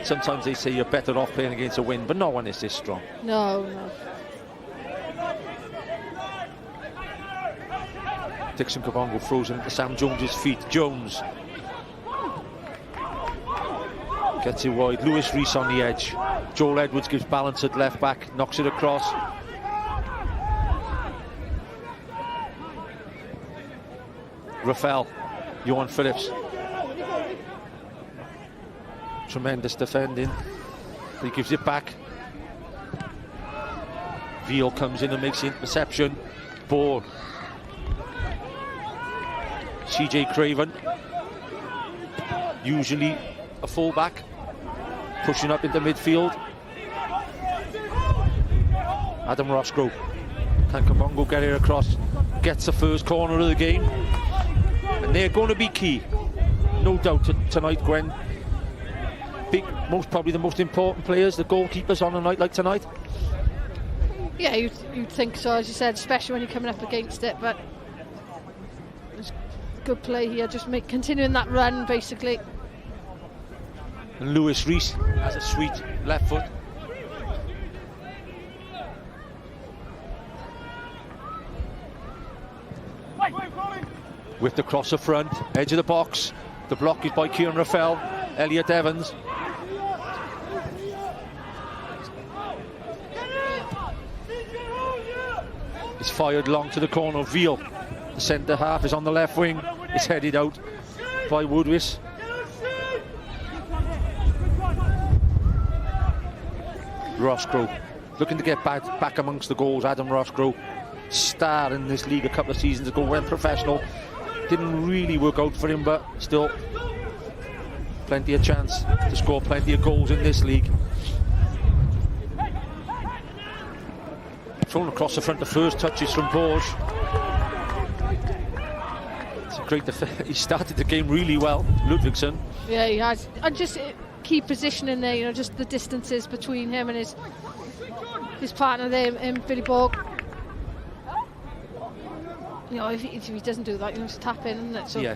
sometimes they say you're better off playing against a wind, but no one is this strong. No. Dixon Kabongo throws it into Sam Jones's feet. Jones gets it wide. Lewis Rees on the edge. Joel Edwards gives balance at left back, knocks it across. Rafael, Johan Phillips. Tremendous defending. He gives it back. Veal comes in and makes the interception. Ball. CJ Craven, usually a fullback, pushing up into midfield. Adam Roscoe. Can Kabongo get it across? Gets the first corner of the game. And they're going to be key, no doubt, tonight, Gwen. Most probably the most important players, the goalkeepers on a night like tonight. Yeah, you'd think so, as you said, especially when you're coming up against it, but good play here, just continuing that run basically. And Lewis Rees has a sweet left foot. With the crosser front, edge of the box. The block is by Kieran Rafael. Elliot Evans. It's fired long to the corner. Veal, the centre half, is on the left wing. It's headed out by Woodwis. Roscoe looking to get back amongst the goals. Adam Roscoe, star in this league a couple of seasons ago, went professional. Didn't really work out for him, but still plenty of chance to score plenty of goals in this league. Thrown across the front, the first touches from Borge. It's a great he started the game really well, Ludvigsen. Yeah, he has. And just key positioning there, just the distances between him and his partner there, Billy Borg. If he doesn't do that, just tap in, isn't it? So yeah,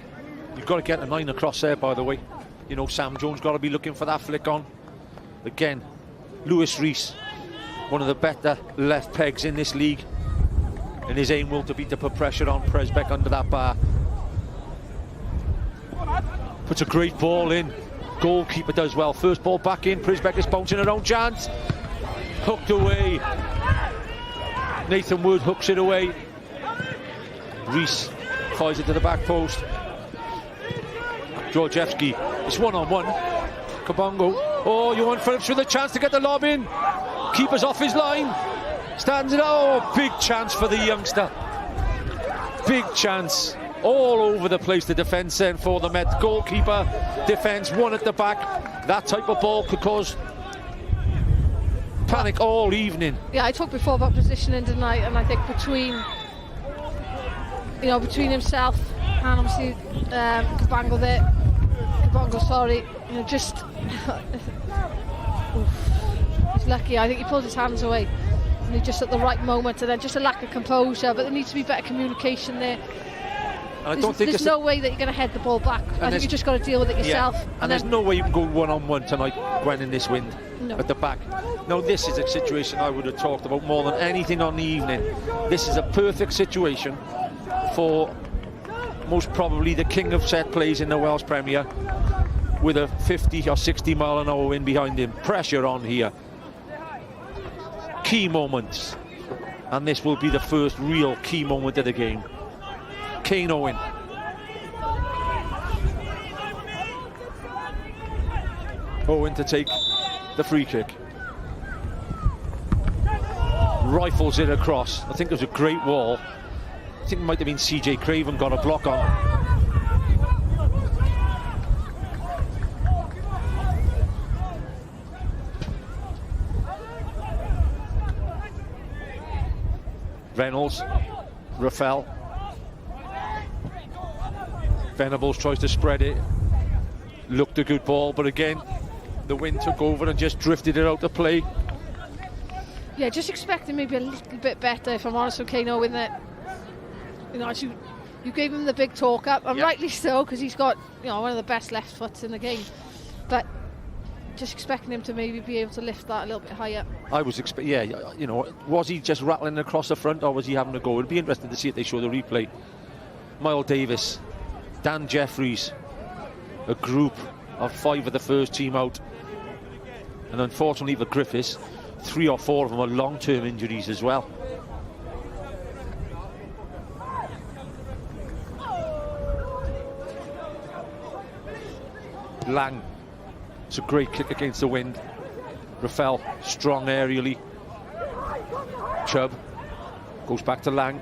you've got to get a 9 across there, by the way. Sam Jones got to be looking for that flick on. Again, Lewis Rees, one of the better left pegs in this league, and his aim will to be to put pressure on Presbeck under that bar. Puts a great ball in. Goalkeeper does well. First ball back in. Presbeck is bouncing around. Chance. Hooked away. Nathan Wood hooks it away. Rees fires it to the back post. Georgievski. It's one-on-one. Kabongo. Oh, Johan Phillips with a chance to get the lob in. Keeper's off his line. Stands it. Oh, big chance for the youngster. Big chance. All over the place, the defence then for the Met. Goalkeeper, defence, one at the back. That type of ball could cause panic all evening. Yeah, I talked before about positioning tonight, and I think between himself and obviously Kabongo, sorry, just he's lucky. I think he pulled his hands away, and he just at the right moment, and then just a lack of composure. But there needs to be better communication there. I don't think there's no way that you're going to head the ball back. I think you just got to deal with it yourself. Yeah. And there's no way you can go one-on-one tonight, Gwen, in this wind at the back. No, this is a situation I would have talked about more than anything on the evening. This is a perfect situation for most probably the king of set plays in the Welsh Premier, with a 50 or 60 mile an hour wind behind him. Pressure on here. Key moments. And this will be the first real key moment of the game. Kane Owen. Owen to take the free kick. Rifles it across. I think there's a great wall. I think it might have been CJ Craven got a block on. Reynolds, Rafael. Venables tries to spread it. Looked a good ball, but again, the wind took over and just drifted it out to play. Yeah, just expecting maybe a little bit better, if I'm honest with Kano, in that, you gave him the big talk up, and rightly so, because he's got, one of the best left foots in the game. But just expecting him to maybe be able to lift that a little bit higher. I was expecting, was he just rattling across the front, or was he having a go? It'd be interesting to see if they show the replay. Miles Davis, Dan Jeffries, a group of 5 of the first team out, and unfortunately for Griffiths, 3 or 4 of them are long-term injuries as well. Lang, it's a great kick against the wind. Rafael, strong aerially. Chubb goes back to Lang.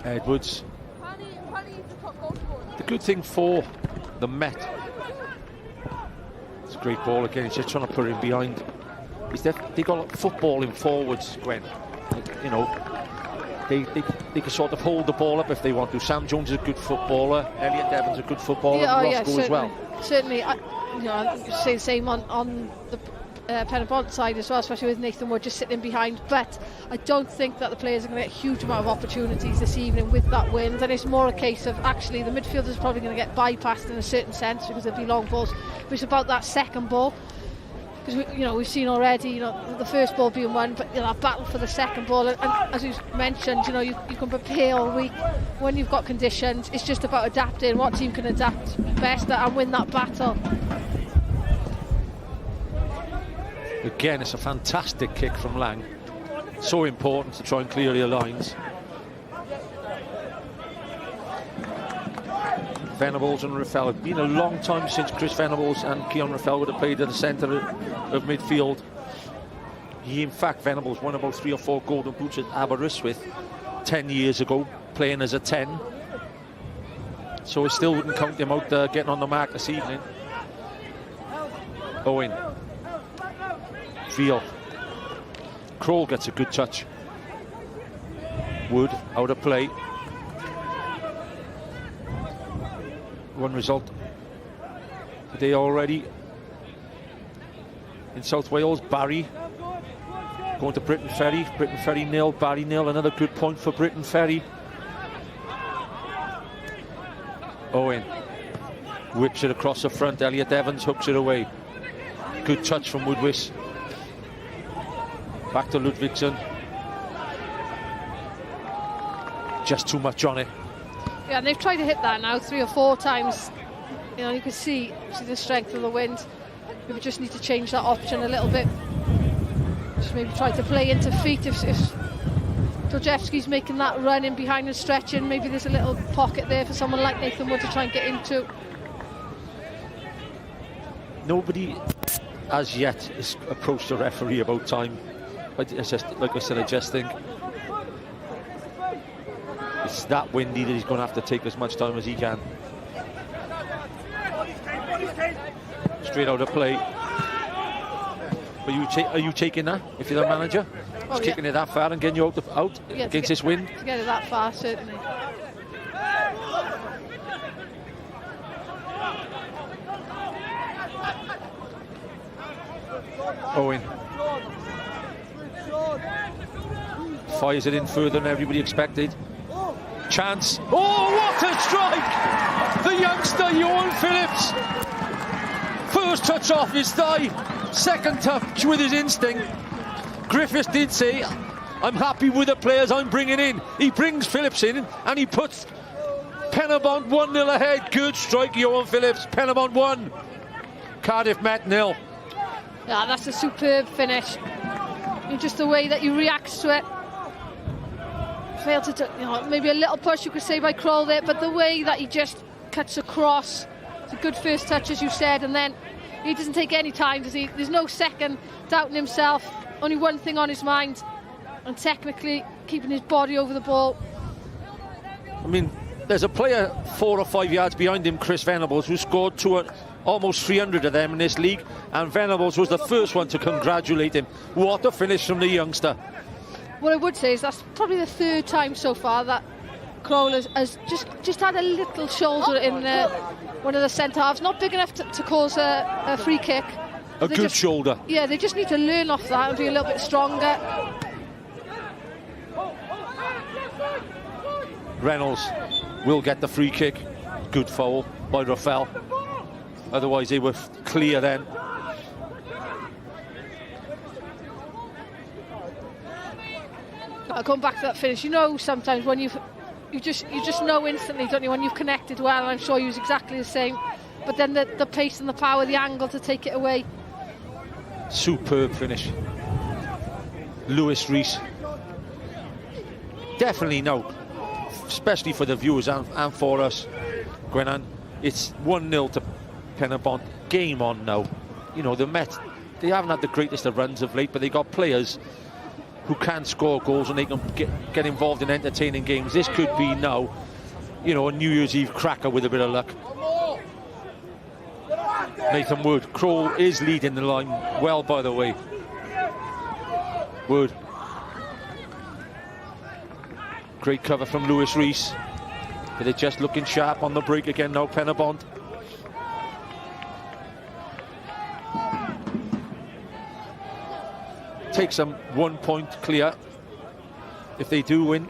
Edwards. The good thing for the Met, it's a great ball again, he's just trying to put it in behind. They got footballing forwards, Gwen. They can sort of hold the ball up if they want to. Sam Jones is a good footballer, Elliot Evans a good footballer, and Roscoe as well. Certainly, I say the same on the Pen-y-bont side as well, especially with Nathan Wood just sitting behind. But I don't think that the players are going to get a huge amount of opportunities this evening with that wind, and it's more a case of actually the midfielders are probably going to get bypassed in a certain sense because there'll be long balls, but it's about that second ball. Because we've seen already, the first ball being won, but that battle for the second ball, and as we've mentioned, you can prepare all week when you've got conditions. It's just about adapting. What team can adapt best and win that battle? Again, it's a fantastic kick from Lang. So important to try and clear the lines. Venables and Rafael. It's been a long time since Chris Venables and Keon Rafael would have played at the centre of midfield. He, in fact, Venables won about 3 or 4 golden boots at Aberystwyth 10 years ago, playing as a 10. So I still wouldn't count him out getting on the mark this evening. Owen. Veal. Kroll gets a good touch. Wood out of play. One result today already in South Wales. Barry going to Britton Ferry. Britton Ferry 0, Barry 0. Another good point for Britton Ferry. Owen. Whips it across the front. Elliot Evans hooks it away. Good touch from Woodwiss. Back to Ludvigsson. Just too much on it. Yeah, and they've tried to hit that now 3 or 4 times. You know, you can see the strength of the wind. We just need to change that option a little bit. Just maybe try to play into feet if Dojewski's making that run in behind and stretching. Maybe there's a little pocket there for someone like Nathan Wood to try and get into. Nobody as yet has approached the referee about time. It's just, like I said, I just think it's that windy that he's going to have to take as much time as he can. Straight out of play. Are you taking that if you're the manager? Just kicking it that far and getting you out against this wind? To get it that far, certainly. Owen fires it in further than everybody expected. Chance. Oh, what a strike! The youngster, Johan Phillips. First touch off his thigh, second touch with his instinct. Griffiths did say, I'm happy with the players I'm bringing in. He brings Phillips in and he puts Pen-y-bont 1-0 ahead. Good strike, Johan Phillips. Pen-y-bont 1. Cardiff Met 0. Yeah, that's a superb finish. Just the way that he reacts to it. Failed to, maybe a little push, you could say, by Kroll there, but the way that he just cuts across. It's a good first touch, as you said, and then he doesn't take any time, does he? There's no second doubting himself. Only one thing on his mind, and technically keeping his body over the ball. I mean, there's a player 4 or 5 yards behind him, Chris Venables, who scored almost 300 of them in this league, and Venables was the first one to congratulate him. What a finish from the youngster. What I would say is that's probably the 3rd time so far that Kroll has just had a little shoulder in one of the centre-halves. Not big enough to cause a free kick. A good shoulder. Yeah, they just need to learn off that and be a little bit stronger. Reynolds will get the free kick. Good foul by Rafael. Otherwise they were clear then. Going back to that finish, sometimes when you just know instantly, don't you, when you've connected well, and I'm sure he was exactly the same, but then the pace and the power, the angle to take it away. Superb finish. Lewis Rees. Definitely no, especially for the viewers and for us, Gwenan, it's 1-0 to Pen-y-bont. Game on now. The Met, they haven't had the greatest of runs of late, but they got players who can score goals and they can get involved in entertaining games. This could be now, a New Year's Eve cracker with a bit of luck. Nathan Wood. Kroll is leading the line well, by the way. Wood. Great cover from Lewis Rees. But they're just looking sharp on the break again now, Pen-y-bont. Takes them 1 point clear if they do win.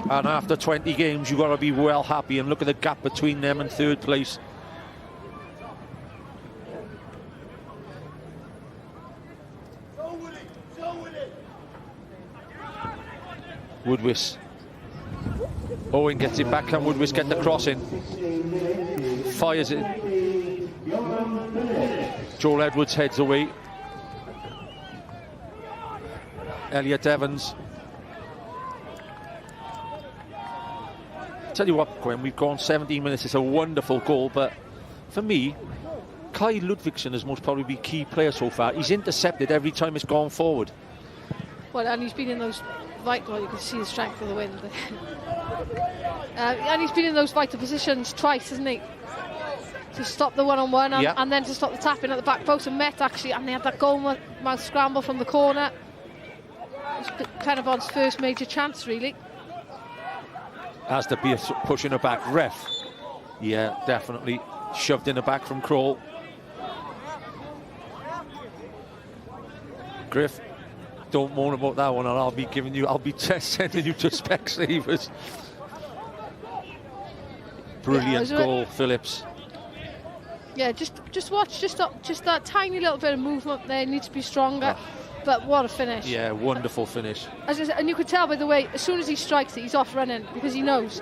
And after 20 games, you've got to be well happy, and look at the gap between them and 3rd place. Woodwiss. Owen gets it back. Can Woodwiss get the cross in? Fires it. Joel Edwards heads away. Elliot Evans. Tell you what, Gwen, we've gone 17 minutes. It's a wonderful goal, but for me, Kai Ludvigsson has most probably been key player so far. He's intercepted every time it's gone forward. Well, and he's been in those vital, you can see the strength of the wind. And he's been in those vital positions twice, hasn't he? To stop the one-on-one and then to stop the tapping at the back post. And Met actually, and they had that goal-mouth scramble from the corner. It's Pen-y-bont's first major chance, really. Has to be a push in the back. Ref. Yeah, definitely. Shoved in the back from Kroll. Griff, don't moan about that one, and I'll be sending you to Specsavers. Brilliant goal, Phillips. Yeah, just watch, just that tiny little bit of movement there needs to be stronger. But what a finish. Yeah, wonderful finish. As I said, and you could tell by the way, as soon as he strikes it, he's off running because he knows.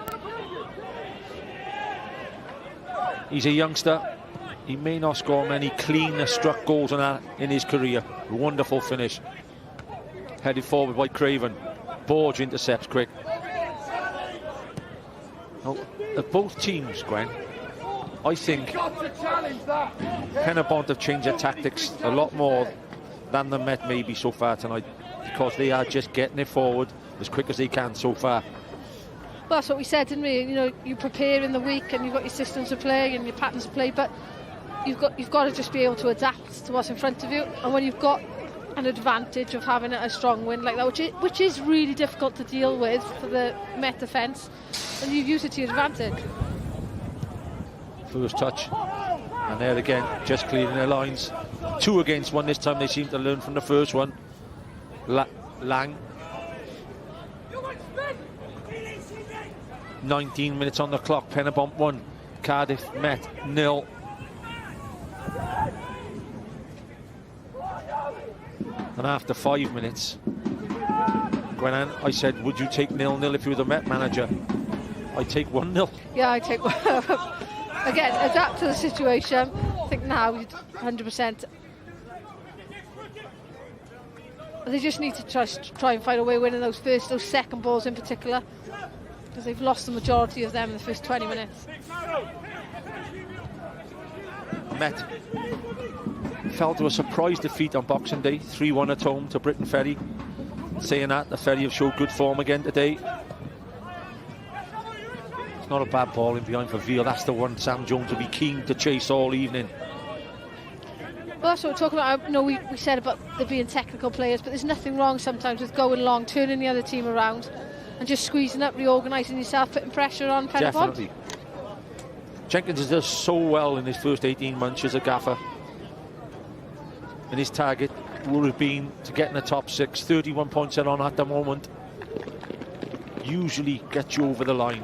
He's a youngster. He may not score many clean struck goals on that in his career. Wonderful finish. Headed forward by Craven. Borge intercepts quick. Now, of both teams, Gwen, I think Pen-y-bont have changed their tactics a lot more than the Met maybe so far tonight, because they are just getting it forward as quick as they can so far. Well, that's what we said, didn't we? You know, you prepare in the week and you've got your systems of play and your patterns of play, but you've got to just be able to adapt to what's in front of you. And when you've got an advantage of having a strong wind like that, which is really difficult to deal with for the Met defence, and you use it to your advantage. First touch, and there again, just clearing their lines. 2 against 1 this time. They seem to learn from the first one. Lang. 19 minutes on the clock. Pen-y-bont 1, Cardiff Met 0. And after 5 minutes, Gwenan, I said, would you take 0-0 if you were the Met manager? I'd take 1-0. Yeah, I'd take again, adapt to the situation. I think now 100%. They just need to try and find a way of winning those second balls in particular, because they've lost the majority of them in the first 20 minutes. Met fell to a surprise defeat on Boxing Day, 3-1 at home to Britain Ferry. Saying that, the Ferry have showed good form again today. It's not a bad ball in behind for Veal. That's the one Sam Jones will be keen to chase all evening. Well, that's what we're talking about. No, we said about there being technical players, but there's nothing wrong sometimes with going long, turning the other team around and just squeezing up, reorganising yourself, putting pressure on Pen-y-bont. Definitely. Jenkins has done so well in his first 18 months as a gaffer, and his target would have been to get in the top 6. 31 points they're on at the moment. Usually gets you over the line.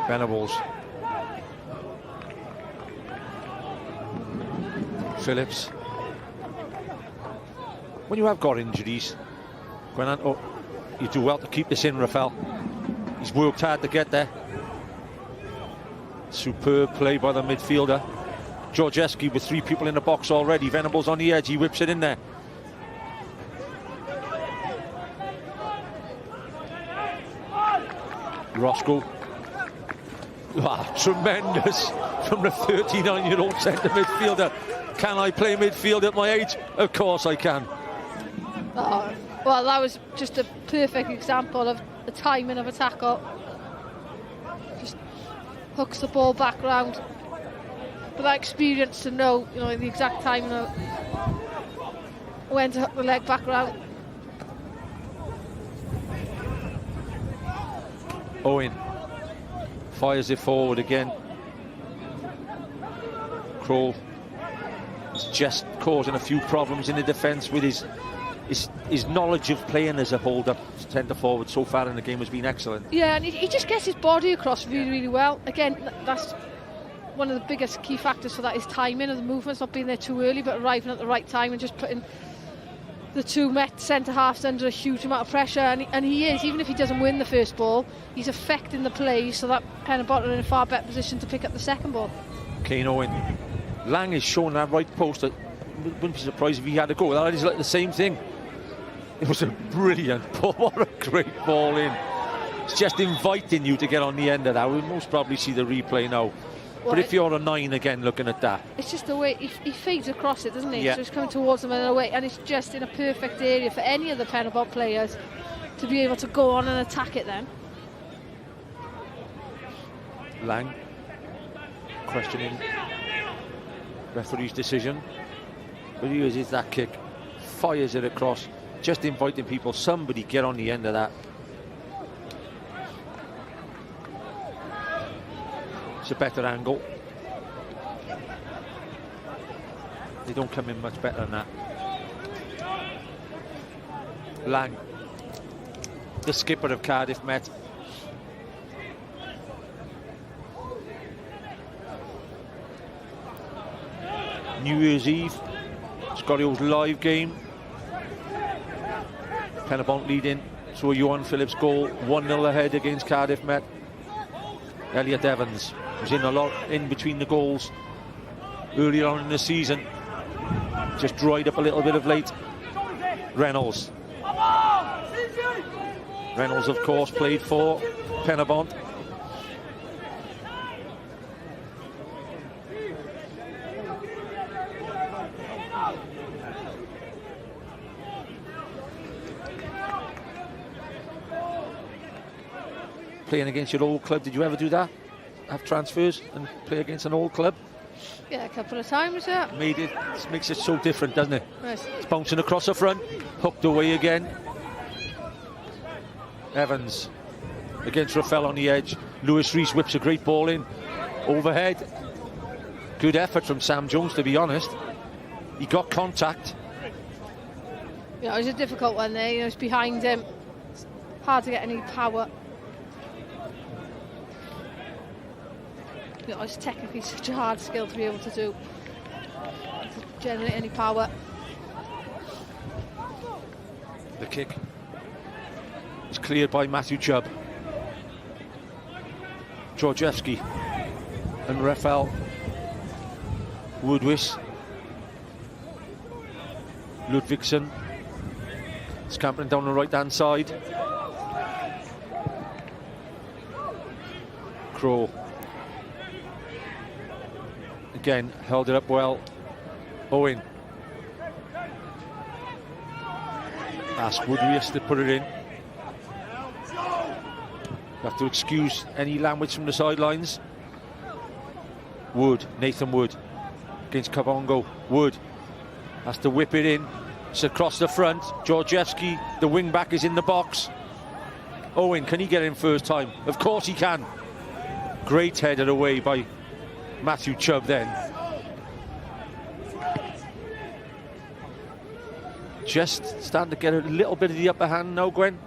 Venables. Phillips. When you have got injuries, Gwenan, you do well to keep this in, Rafael. He's worked hard to get there. Superb play by the midfielder. Georgescu with 3 people in the box already. Venables on the edge, he whips it in there. Roscoe. Wow, tremendous from the 39-year-old centre midfielder. Can I play midfield at my age? Of course I can. Oh, well, that was just a perfect example of the timing of a tackle. Just hooks the ball back round. But that experience to know, the exact timing of when to hook the leg back round. Owen fires it forward again. Kroll is just causing a few problems in the defence with his knowledge of playing as a hold-up centre forward so far in the game has been excellent. Yeah, and he just gets his body across really, really well. Again, that's one of the biggest key factors for that is timing of the movements, not being there too early but arriving at the right time and just putting the 2 Met centre-halves under a huge amount of pressure, and he is, even if he doesn't win the first ball, he's affecting the play so that Pen-y-bont are in a far better position to pick up the second ball. Kane Owen. Lang is showing that right post. I wouldn't be surprised if he had to go. That is like the same thing. It was a brilliant ball. What a great ball in. It's just inviting you to get on the end of that. We'll most probably see the replay now. But if you're a 9 again looking at that, it's just the way he fades across it, doesn't he? Yeah. So he's coming towards them in a way, and it's just in a perfect area for any of the Pen-y-bont players to be able to go on and attack it then. Lang questioning referee's decision, but he uses that kick, fires it across, just inviting people, somebody get on the end of that. It's a better angle. They don't come in much better than that. Lang the skipper of Cardiff Met. New Year's Eve, Scorio's live game. Pen-y-bont leading through a Johan Phillips goal, 1-0 ahead against Cardiff Met. Elliot Evans was in a lot in between the goals earlier on in the season. Just dried up a little bit of late. Reynolds, of course, played for Pen-y-bont. Playing against your old club, did you ever do that? Have transfers and play against an old club? Yeah, a couple of times, yeah. Makes it so different, doesn't it? Right. It's bouncing across the front, hooked away again. Evans against Rafael on the edge. Lewis Rees whips a great ball in. Overhead. Good effort from Sam Jones, to be honest. He got contact. Yeah, it was a difficult one there. You know, it's behind him. It's hard to get any power. You know, it's technically such a hard skill to be able to do. To generate any power. The kick is cleared by Matthew Chubb. Georgievski and Rafael Woodwiss. Ludvigsen scampering down the right hand side. Crow again held it up well. Owen asked Woodwiss to put it in. You have to excuse any language from the sidelines. Nathan Wood against Kabongo. Wood has to whip it in. It's across the front. Georgievski, the wing back, is in the box. Owen, can he get in first time? Of course he can. Great headed away by Matthew Chubb then. Just starting to get a little bit of the upper hand now, Gwen.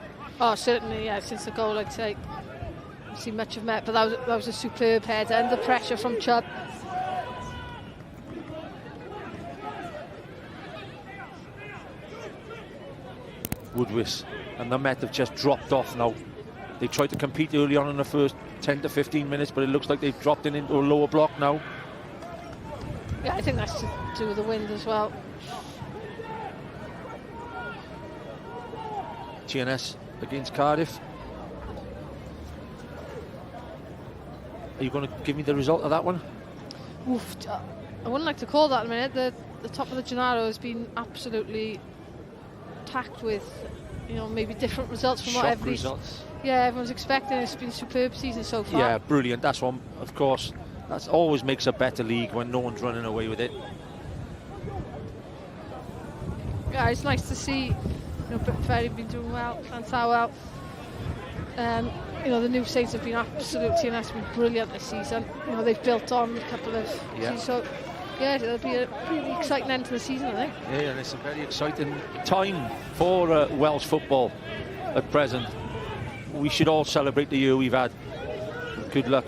Oh, certainly, yeah, since the goal, I'd say. I've seen much of Met, but that was a superb header, and the pressure from Chubb. Woodwiss and the Met have just dropped off now. They tried to compete early on in the first 10 to 15 minutes, but it looks like they've dropped into a lower block now. Yeah, I think that's to do with the wind as well. TNS against Cardiff. Are you going to give me the result of that one? Oof, I wouldn't like to call that in a minute. The top of the Gennaro has been absolutely tacked with, you know, maybe different results from what everyone's expecting. It's been a superb season so far. Yeah, brilliant. That's one, of course. That always makes a better league when no one's running away with it. Yeah, it's nice to see, you know, Bryntirion been doing well, Llanthawel. You know, the new Saints have been absolutely been brilliant this season. You know, they've built on a couple of seasons, so yeah, it'll be a really exciting end to the season, I think. Yeah, and it's a very exciting time for Welsh football at present. We should all celebrate the year we've had. Good luck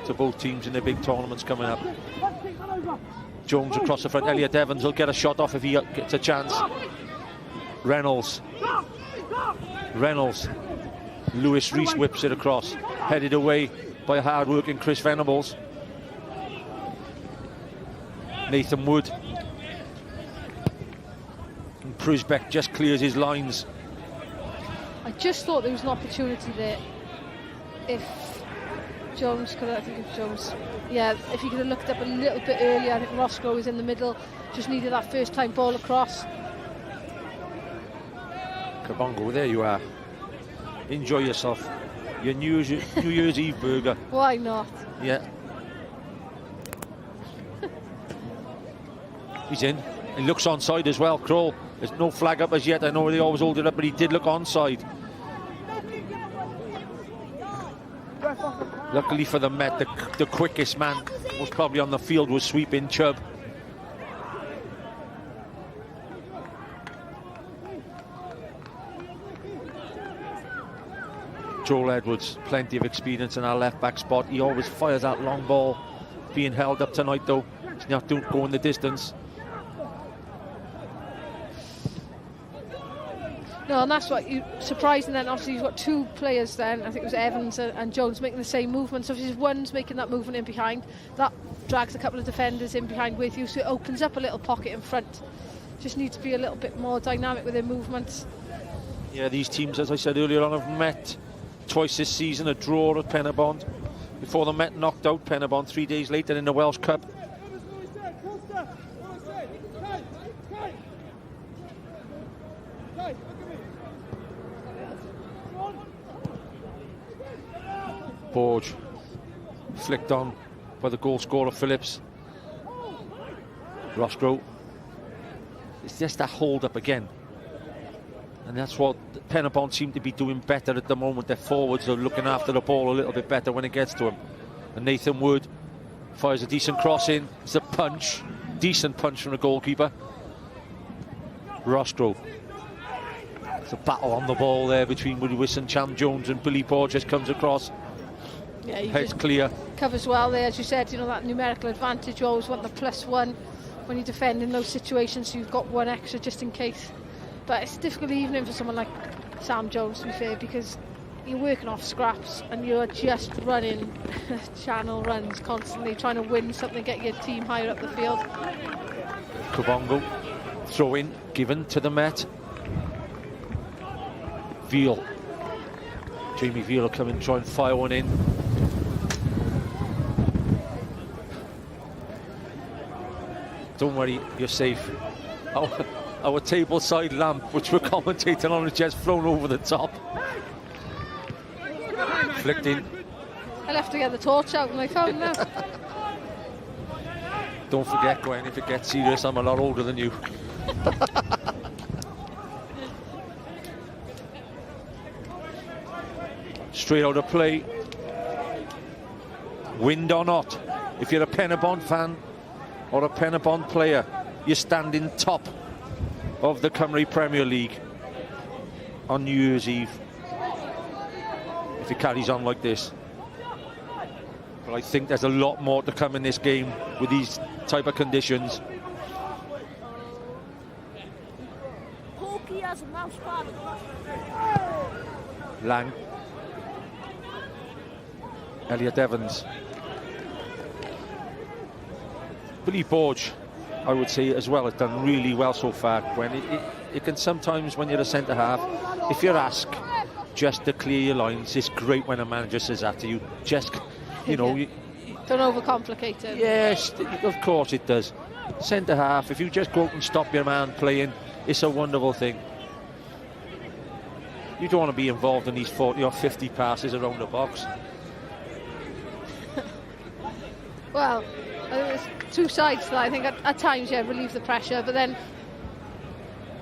to both teams in the big tournaments coming up. Jones across the front. Elliot Evans will get a shot off if he gets a chance. Reynolds. Lewis Rees whips it across. Headed away by hard-working Chris Venables. Nathan Wood. And Prusbeck just clears his lines. I just thought there was an opportunity there. If Jones could have, if he could have looked up a little bit earlier. I think Roscoe was in the middle, just needed that first time ball across. Kabongo, there you are. Enjoy yourself. Your New Year's Eve burger. Why not? Yeah. He's in. He looks onside as well, Kroll. There's no flag up as yet. I know they always hold it up, but he did look onside. Luckily for the Met, the quickest man was probably on the field was sweeping Chubb. Joel Edwards, plenty of experience in our left-back spot. He always fires that long ball. Being held up tonight, though. He's not going the distance. No, and that's what you surprising. Then obviously you've got two players. Then I think it was Evans and Jones making the same movement. So if one's making that movement in behind, that drags a couple of defenders in behind with you. So it opens up a little pocket in front. Just need to be a little bit more dynamic with their movements. Yeah, these teams, as I said earlier on, have met twice this season. A draw at Pen-y-bont. Before the Met knocked out Pen-y-bont 3 days later in the Welsh Cup. Borge flicked on by the goal scorer Phillips. Roscoe. It's just that hold up again. And that's what Pen-y-bont seem to be doing better at the moment. Their forwards are looking after the ball a little bit better when it gets to them. And Nathan Wood fires a decent cross in. It's a punch. Decent punch from the goalkeeper. Roscoe. It's a battle on the ball there between Woody Wilson, Cham Jones and Billy Borges comes across. Yeah, Heads clear. Covers well there, as you said. You know, that numerical advantage. You always want the +1 when you defend in those situations. So you've got one extra just in case. But it's a difficult evening for someone like Sam Jones, to be fair, because you're working off scraps and you're just running channel runs constantly, trying to win something, get your team higher up the field. Kavongo, throw in, given to the Met. Veal. Jamie Veal will come and try and fire one in. Don't worry, you're safe. Our table side lamp, which we're commentating on, is just thrown over the top. Flicked in. I'll have to get the torch out on my phone now. Don't forget, Gwen, if it gets serious, I'm a lot older than you. Straight out of play. Wind or not, if you're a Pen-y-bont fan or a Pen-y-bont player, you're standing top of the Cymru Premier League on New Year's Eve if it carries on like this. But I think there's a lot more to come in this game with these type of conditions. Lang. Elliot Evans. Billy Borge, I would say as well, has done really well so far. When it can sometimes, when you're a centre half, if you're asked just to clear your lines, it's great when a manager says that to you. Just, you know, don't overcomplicate it. Yes, of course it does. Centre half, if you just go out and stop your man playing, it's a wonderful thing. You don't want to be involved in these 40 or 50 passes around the box. Well, there's two sides to that. I think at times, yeah, relieve the pressure, but then,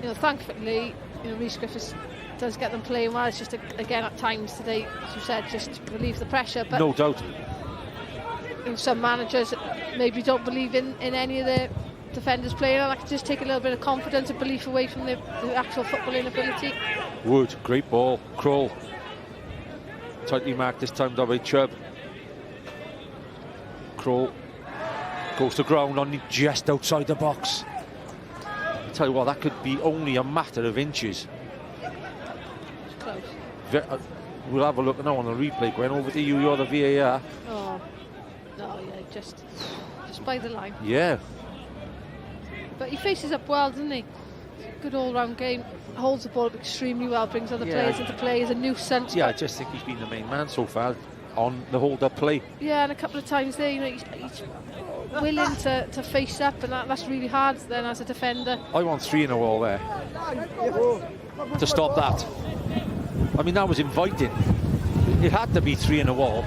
you know, thankfully, you know, Rhys Griffiths does get them playing well. It's just, again, at times today, as you said, just relieve the pressure. But no doubt. You know, some managers maybe don't believe in any of the defenders playing, and that can just take a little bit of confidence and belief away from the actual footballing ability. Wood, great ball. Kroll. Tightly marked this time by Chubb. Kroll goes to ground on just outside the box. I tell you what, that could be only a matter of inches. It's close. We'll have a look now on the replay. Going over to you, you're the VAR. Oh, no, yeah, just by the line. Yeah. But he faces up well, doesn't he? Good all-round game. Holds the ball up extremely well, brings other players into play, is a nuisance. Yeah, I just think he's been the main man so far on the hold-up play. Yeah, and a couple of times there, you know, he's willing to face up, and that's really hard then as a defender. I want 3 in a wall there to stop that. I mean, that was inviting. It had to be 3 in a wall.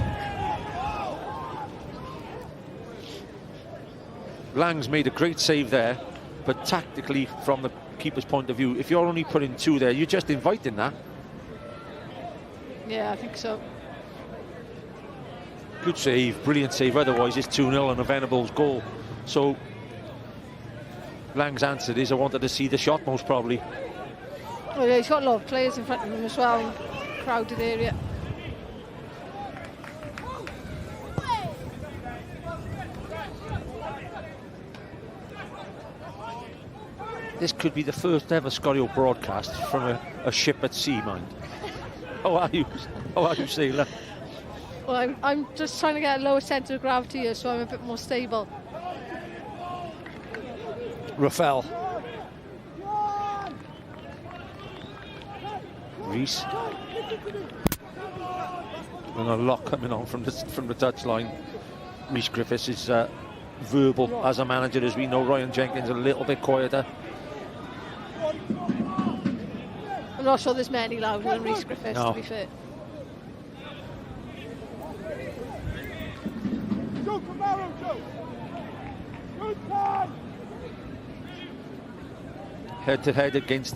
Lang's made a great save there, but tactically, from the keeper's point of view, if you're only putting 2 there, you're just inviting that. Yeah, I think so. Good save, brilliant save. Otherwise, it's 2-0 and a Venables goal. So Lang's answer is, I wanted to see the shot most probably. Well, yeah, he's got a lot of players in front of him as well, in crowded area. this could be the first ever Scorio broadcast from a ship at sea, mind. How are you? How are you, sailor? Well, I'm just trying to get a lower centre of gravity here, so I'm a bit more stable. Rafael. Reese. And a lot coming on from the touchline. Reese Griffiths is verbal as a manager, as we know. Ryan Jenkins a little bit quieter. I'm not sure there's many louder than Reese Griffiths, to be fair. Head-to-head against,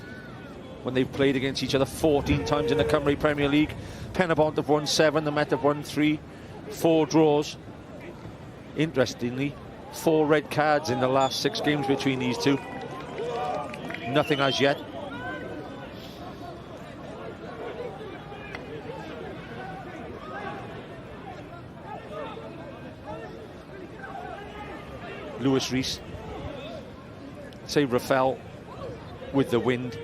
when they've played against each other 14 times in the Cymru Premier League. Pen-y-bont have won 7, the Met have won 3, 4 draws. Interestingly, 4 red cards in the last 6 games between these two. Nothing as yet. Lewis Reese. Say Rafael with the wind,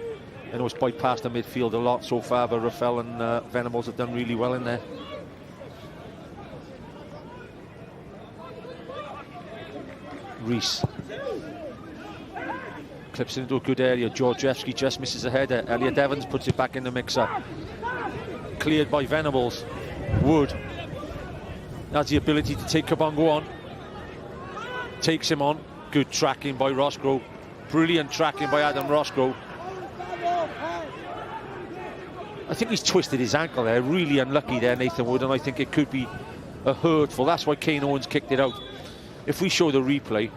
and it was bypassed the midfield a lot so far, but Rafael and Venables have done really well in there. Reese clips into a good area. Georgievski just misses a header. Elliot Evans puts it back in the mixer. Cleared by Venables. Wood has the ability to take Kabongo on. Takes him on. Good tracking by Roscoe. Brilliant tracking by Adam Roscoe. I think he's twisted his ankle there. Really unlucky there, Nathan Wood, and I think it could be a hurtful. That's why Kane Owens kicked it out. If we show the replay,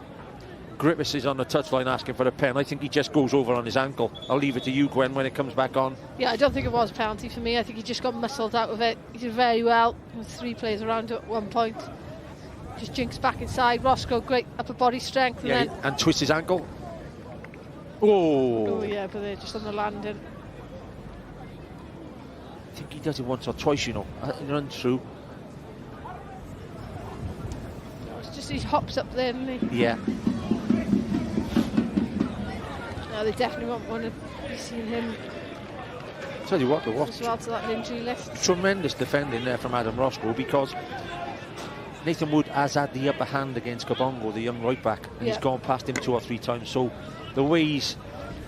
Griffiths is on the touchline asking for a pen. I think he just goes over on his ankle. I'll leave it to you, Gwen, when it comes back on. Yeah, I don't think it was a penalty for me. I think he just got muscled out of it. He did very well with 3 players around at one point. Just jinks back inside. Roscoe, great upper body strength. And twists his ankle. Oh yeah, but they're just on the landing. I think he does it once or twice, you know. He runs through. It's just he hops up there, doesn't he? Yeah. No, they definitely won't want to be seeing him. Tell you what, they watch. As well to that injury list. Tremendous defending there from Adam Roscoe, because Nathan Wood has had the upper hand against Kabongo, the young right back, and he's gone past him 2 or 3 times. So the way he's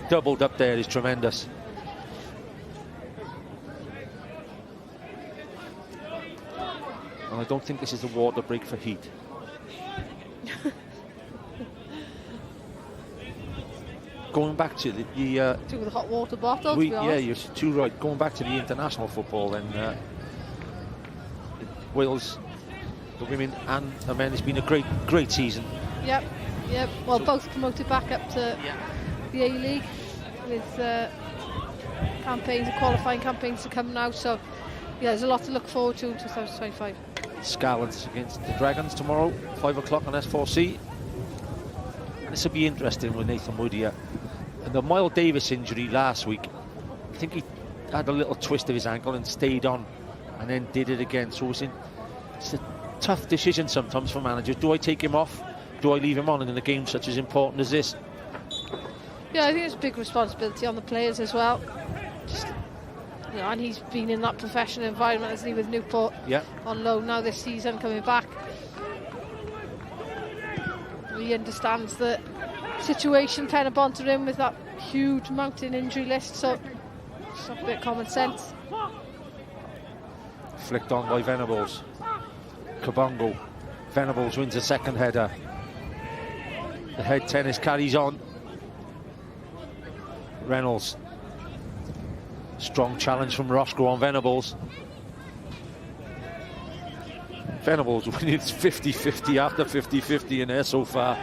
doubled up there is tremendous. And I don't think this is a water break for heat. Going back to the to the hot water bottle. Yeah, you're too right. Going back to the international football, then Wales, the women and the men, it's been a great season. Yep. Well, both promoted back up to the A-League with campaigns, qualifying campaigns to come now. So yeah, there's a lot to look forward to in 2025. Scarlets against the Dragons tomorrow, 5 o'clock on S4C. This will be interesting with Nathan Wood here. And the Miles Davis injury last week, I think he had a little twist of his ankle and stayed on, and then did it again. So it's a tough decision sometimes for managers. Do I take him off? Do I leave him on in a game such as important as this? Yeah, I think it's a big responsibility on the players as well. And he's been in that professional environment, hasn't he, with Newport on loan now this season, coming back. He understands the situation Pen-y-bont are in with that huge mountain injury list, so it's a bit of common sense. Flicked on by Venables. Kabongo. Venables wins a second header. The head tennis carries on. Reynolds. Strong challenge from Roscoe on Venables. Venables winning 50-50 after 50-50 in there so far.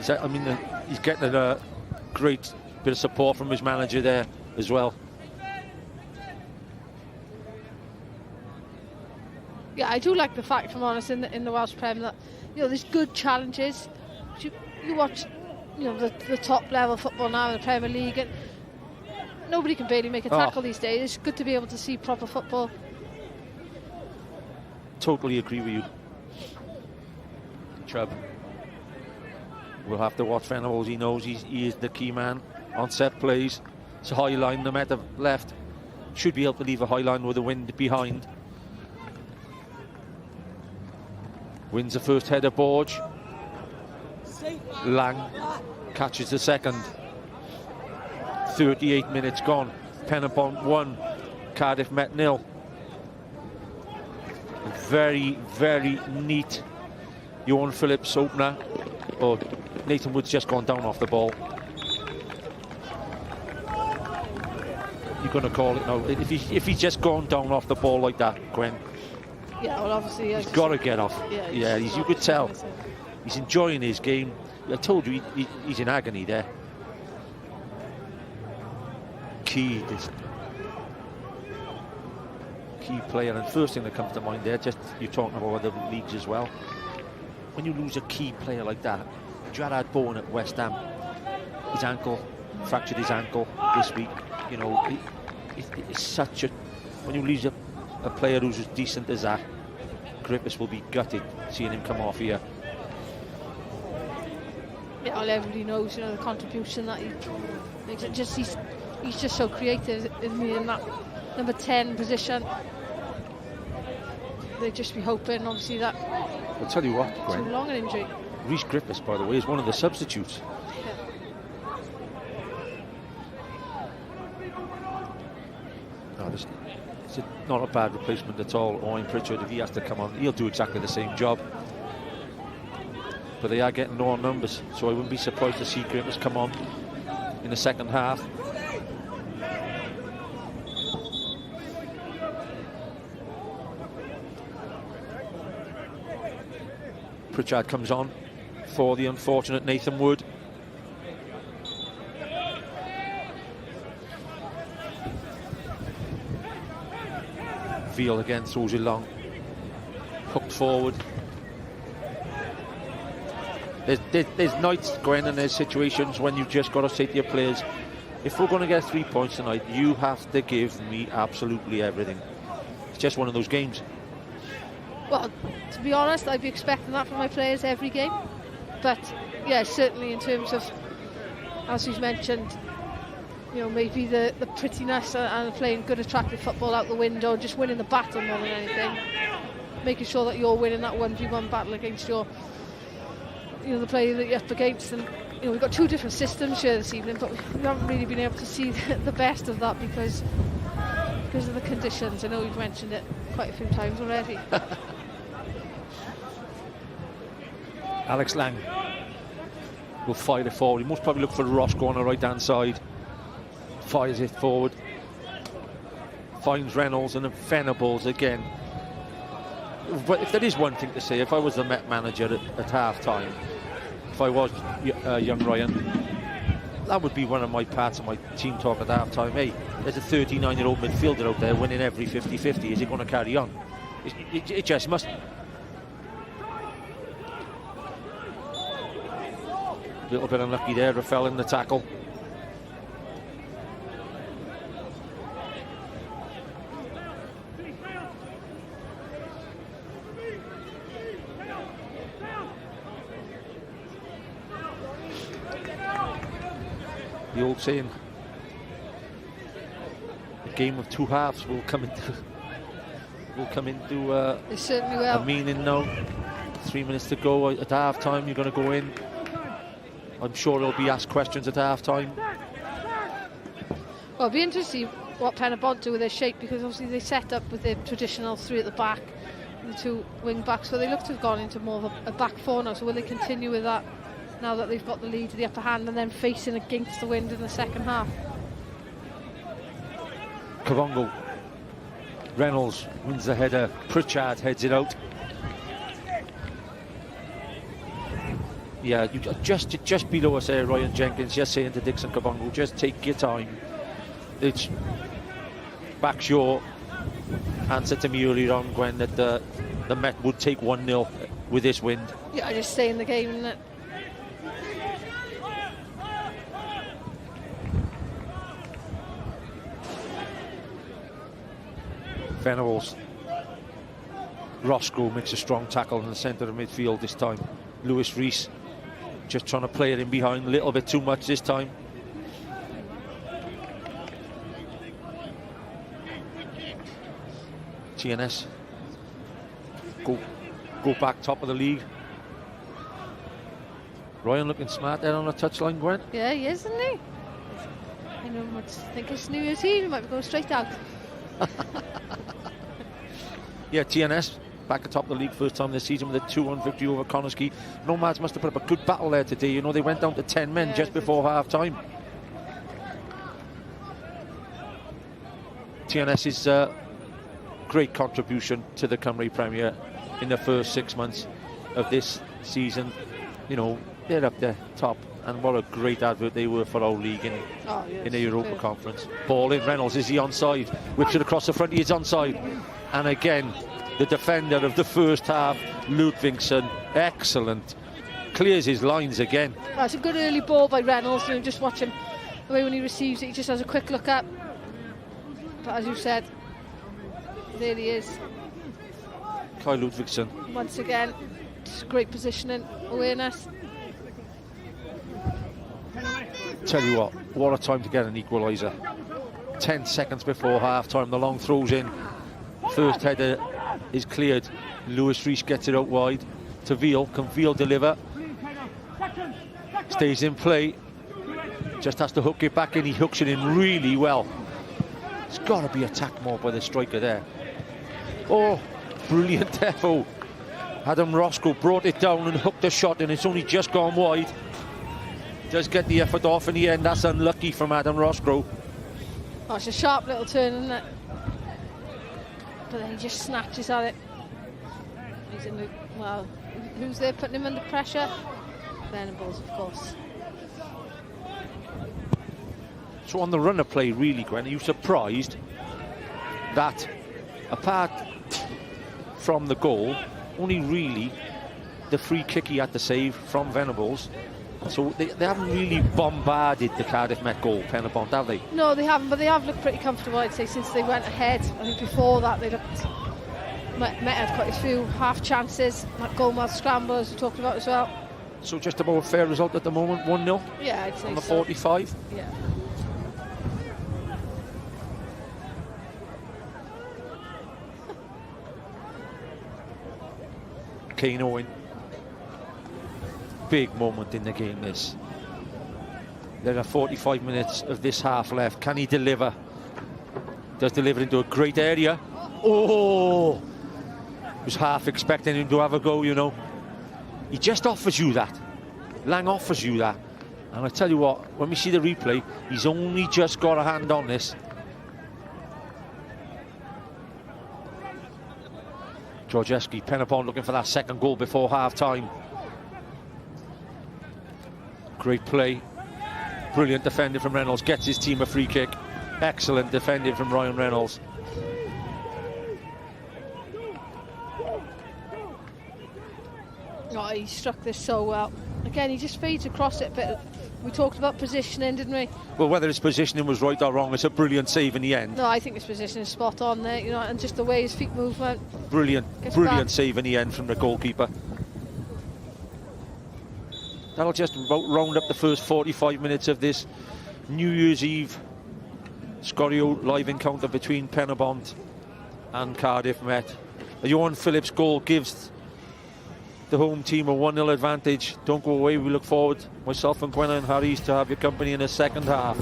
I mean, he's getting a great bit of support from his manager there as well. Yeah, I do like the fact, if I'm honest, in the Welsh Prem that there's good challenges. You watch the top level football now in the Premier League, and nobody can barely make a tackle these days. It's good to be able to see proper football. Totally agree with you. Chubb. We'll have to watch Venables. He knows he is the key man on set plays. It's a high line the Met have left. Should be able to leave a high line with the wind behind. Wins the first header, Borge. Lang catches the second. 38 minutes gone. Pen-y-bont 1, Cardiff Met 0. Very, very neat Johan Phillips opener. Oh, Nathan Wood's just gone down off the ball. You're going to call it now. If he's just gone down off the ball like that, Gwen. Yeah, well, obviously he's got to get off. Yeah, you could tell. He's enjoying his game. I told you he's in agony there. Key player, and first thing that comes to mind there, just you're talking about other leagues as well. When you lose a key player like that, Gerard Bowen at West Ham, his ankle, fractured his ankle this week. You know, it's such a, when you lose a player who's as decent as that, Griffiths will be gutted seeing him come off here. Yeah, well, everybody knows, you know, the contribution that he makes. He's just so creative, isn't he, in that number 10 position. They'd just be hoping, obviously, that. I'll tell you what, Gwen. Too long an injury. Rhys Griffiths, by the way, is one of the substitutes. No, it's not a bad replacement at all. Owen Pritchard, if he has to come on, he'll do exactly the same job. But they are getting lower numbers, so I wouldn't be surprised to see Griffiths come on in the second half. Pritchard comes on for the unfortunate Nathan Wood. Veal again throws it long, hooked forward. There's nights, Gwen, and there's situations when you've just got to say to your players, if we're going to get 3 points tonight, you have to give me absolutely everything. It's just one of those games. Well, to be honest, I'd be expecting that from my players every game. But yeah, certainly in terms of, as you've mentioned, you know, maybe the prettiness and playing good, attractive football out the window, just winning the battle more than anything, making sure that you're winning that 1v1 battle against your, you know, the player that you're up against. And you know, we've got 2 different systems here this evening, but we haven't really been able to see the best of that because of the conditions. I know we've mentioned it quite a few times already. Alex Lang will fire it forward. He most probably look for Roscoe on the right hand side. Fires it forward. Finds Reynolds and then Venables again. But if there is one thing to say, if I was the Met manager at half time, if I was young Ryan, that would be one of my parts of my team talk at half time. Hey, there's a 39-year-old midfielder out there winning every 50-50. Is it going to carry on? It just must. A little bit unlucky there, Rafael in the tackle. The old saying, a game of 2 halves will come into They certainly will. a meaning now. 3 minutes to go at half time. You're going to go in. I'm sure they'll be asked questions at half time. Well, it'll be interesting to see what Pen-y-bont do with their shape, because obviously they set up with their traditional 3 at the back and the 2 wing backs, but they look to have gone into more of a back 4 now. So will they continue with that now that they've got the lead to the upper hand and then facing against the wind in the second half? Kavongo. Reynolds wins the header. Pritchard heads it out. Yeah, you just below us there, Ryan Jenkins, just saying to Dixon Kavongo, just take your time. It's Backshaw answered to me earlier on, Gwen, that the Met would take 1-0 with this wind. Yeah, just stay in the game, isn't it? Venables. Roscoe makes a strong tackle in the centre of midfield this time. Lewis Rees Just trying to play it in behind a little bit too much this time. TNS go back top of the league. Ryan looking smart there on the touchline, Gwen. Yeah, he is, isn't he? I know what to think it's New Year's Eve, he might be going straight out. Yeah, TNS back atop the league first time this season with a 2-1 victory over Connasky. Nomads must have put up a good battle there today. You know, they went down to 10 men just before half time. TNS's great contribution to the Cymru Premier in the first 6 months of this season. You know, they're up there top, and what a great advert they were for our league in the Europa Conference. Ball in, Reynolds, is he onside? Whips it across the front, he is onside. And again, the defender of the first half, Ludvigsson, excellent. Clears his lines again. That's a good early ball by Reynolds, and just watch him the way when he receives it, he just has a quick look up. But as you said, there he is. Kai Ludvigsson. Once again, just great positioning, awareness. Tell you what a time to get an equaliser. 10 seconds before half-time, the long throws in. First header is cleared. Lewis Rees gets it out wide to Veal. Can Veal deliver? Stays in play. Just has to hook it back in. He hooks it in really well. It's got to be attacked more by the striker there. Oh, brilliant effort. Adam Roscoe brought it down and hooked the shot, and it's only just gone wide. Does get the effort off in the end. That's unlucky from Adam Roscoe. Oh, it's a sharp little turn, isn't it? But then he just snatches at it. He's in the, well, who's there putting him under pressure? Venables, of course. So on the runner play, really, Gwen, are you surprised that apart from the goal, only really the free kick he had to save from Venables? So they haven't really bombarded the Cardiff Met goal, Pen-y-bont, have they? No, they haven't, but they have looked pretty comfortable, I'd say, since they went ahead. I think before that they looked... Met had quite a few half chances. That goalmouth scramble, as we talked about as well. So just about a fair result at the moment, 1-0? Yeah, I'd say on the so. 45? Yeah. Kane Owen. Big moment in the game, this. There are 45 minutes of this half left. Can he deliver? Does deliver into a great area. Oh! Was half expecting him to have a go, you know. He just offers you that. Lang offers you that. And I tell you what, when we see the replay, he's only just got a hand on this. Georgescu, Pen-y-bont looking for that second goal before half-time. Great play. Brilliant defending from Reynolds. Gets his team a free kick. Excellent defending from Ryan Reynolds. Oh, he struck this so well. Again, he just fades across it a bit. We talked about positioning, didn't we? Well, whether his positioning was right or wrong, it's a brilliant save in the end. No, I think his position is spot on there, you know, and just the way his feet movement. Brilliant save in the end from the goalkeeper. That'll just about round up the first 45 minutes of this New Year's Eve Scorio live encounter between Pen-y-bont and Cardiff Met. A Johan Phillips goal gives the home team a 1-0 advantage. Don't go away, we look forward, myself and Gwenna and Harris, to have your company in the second half.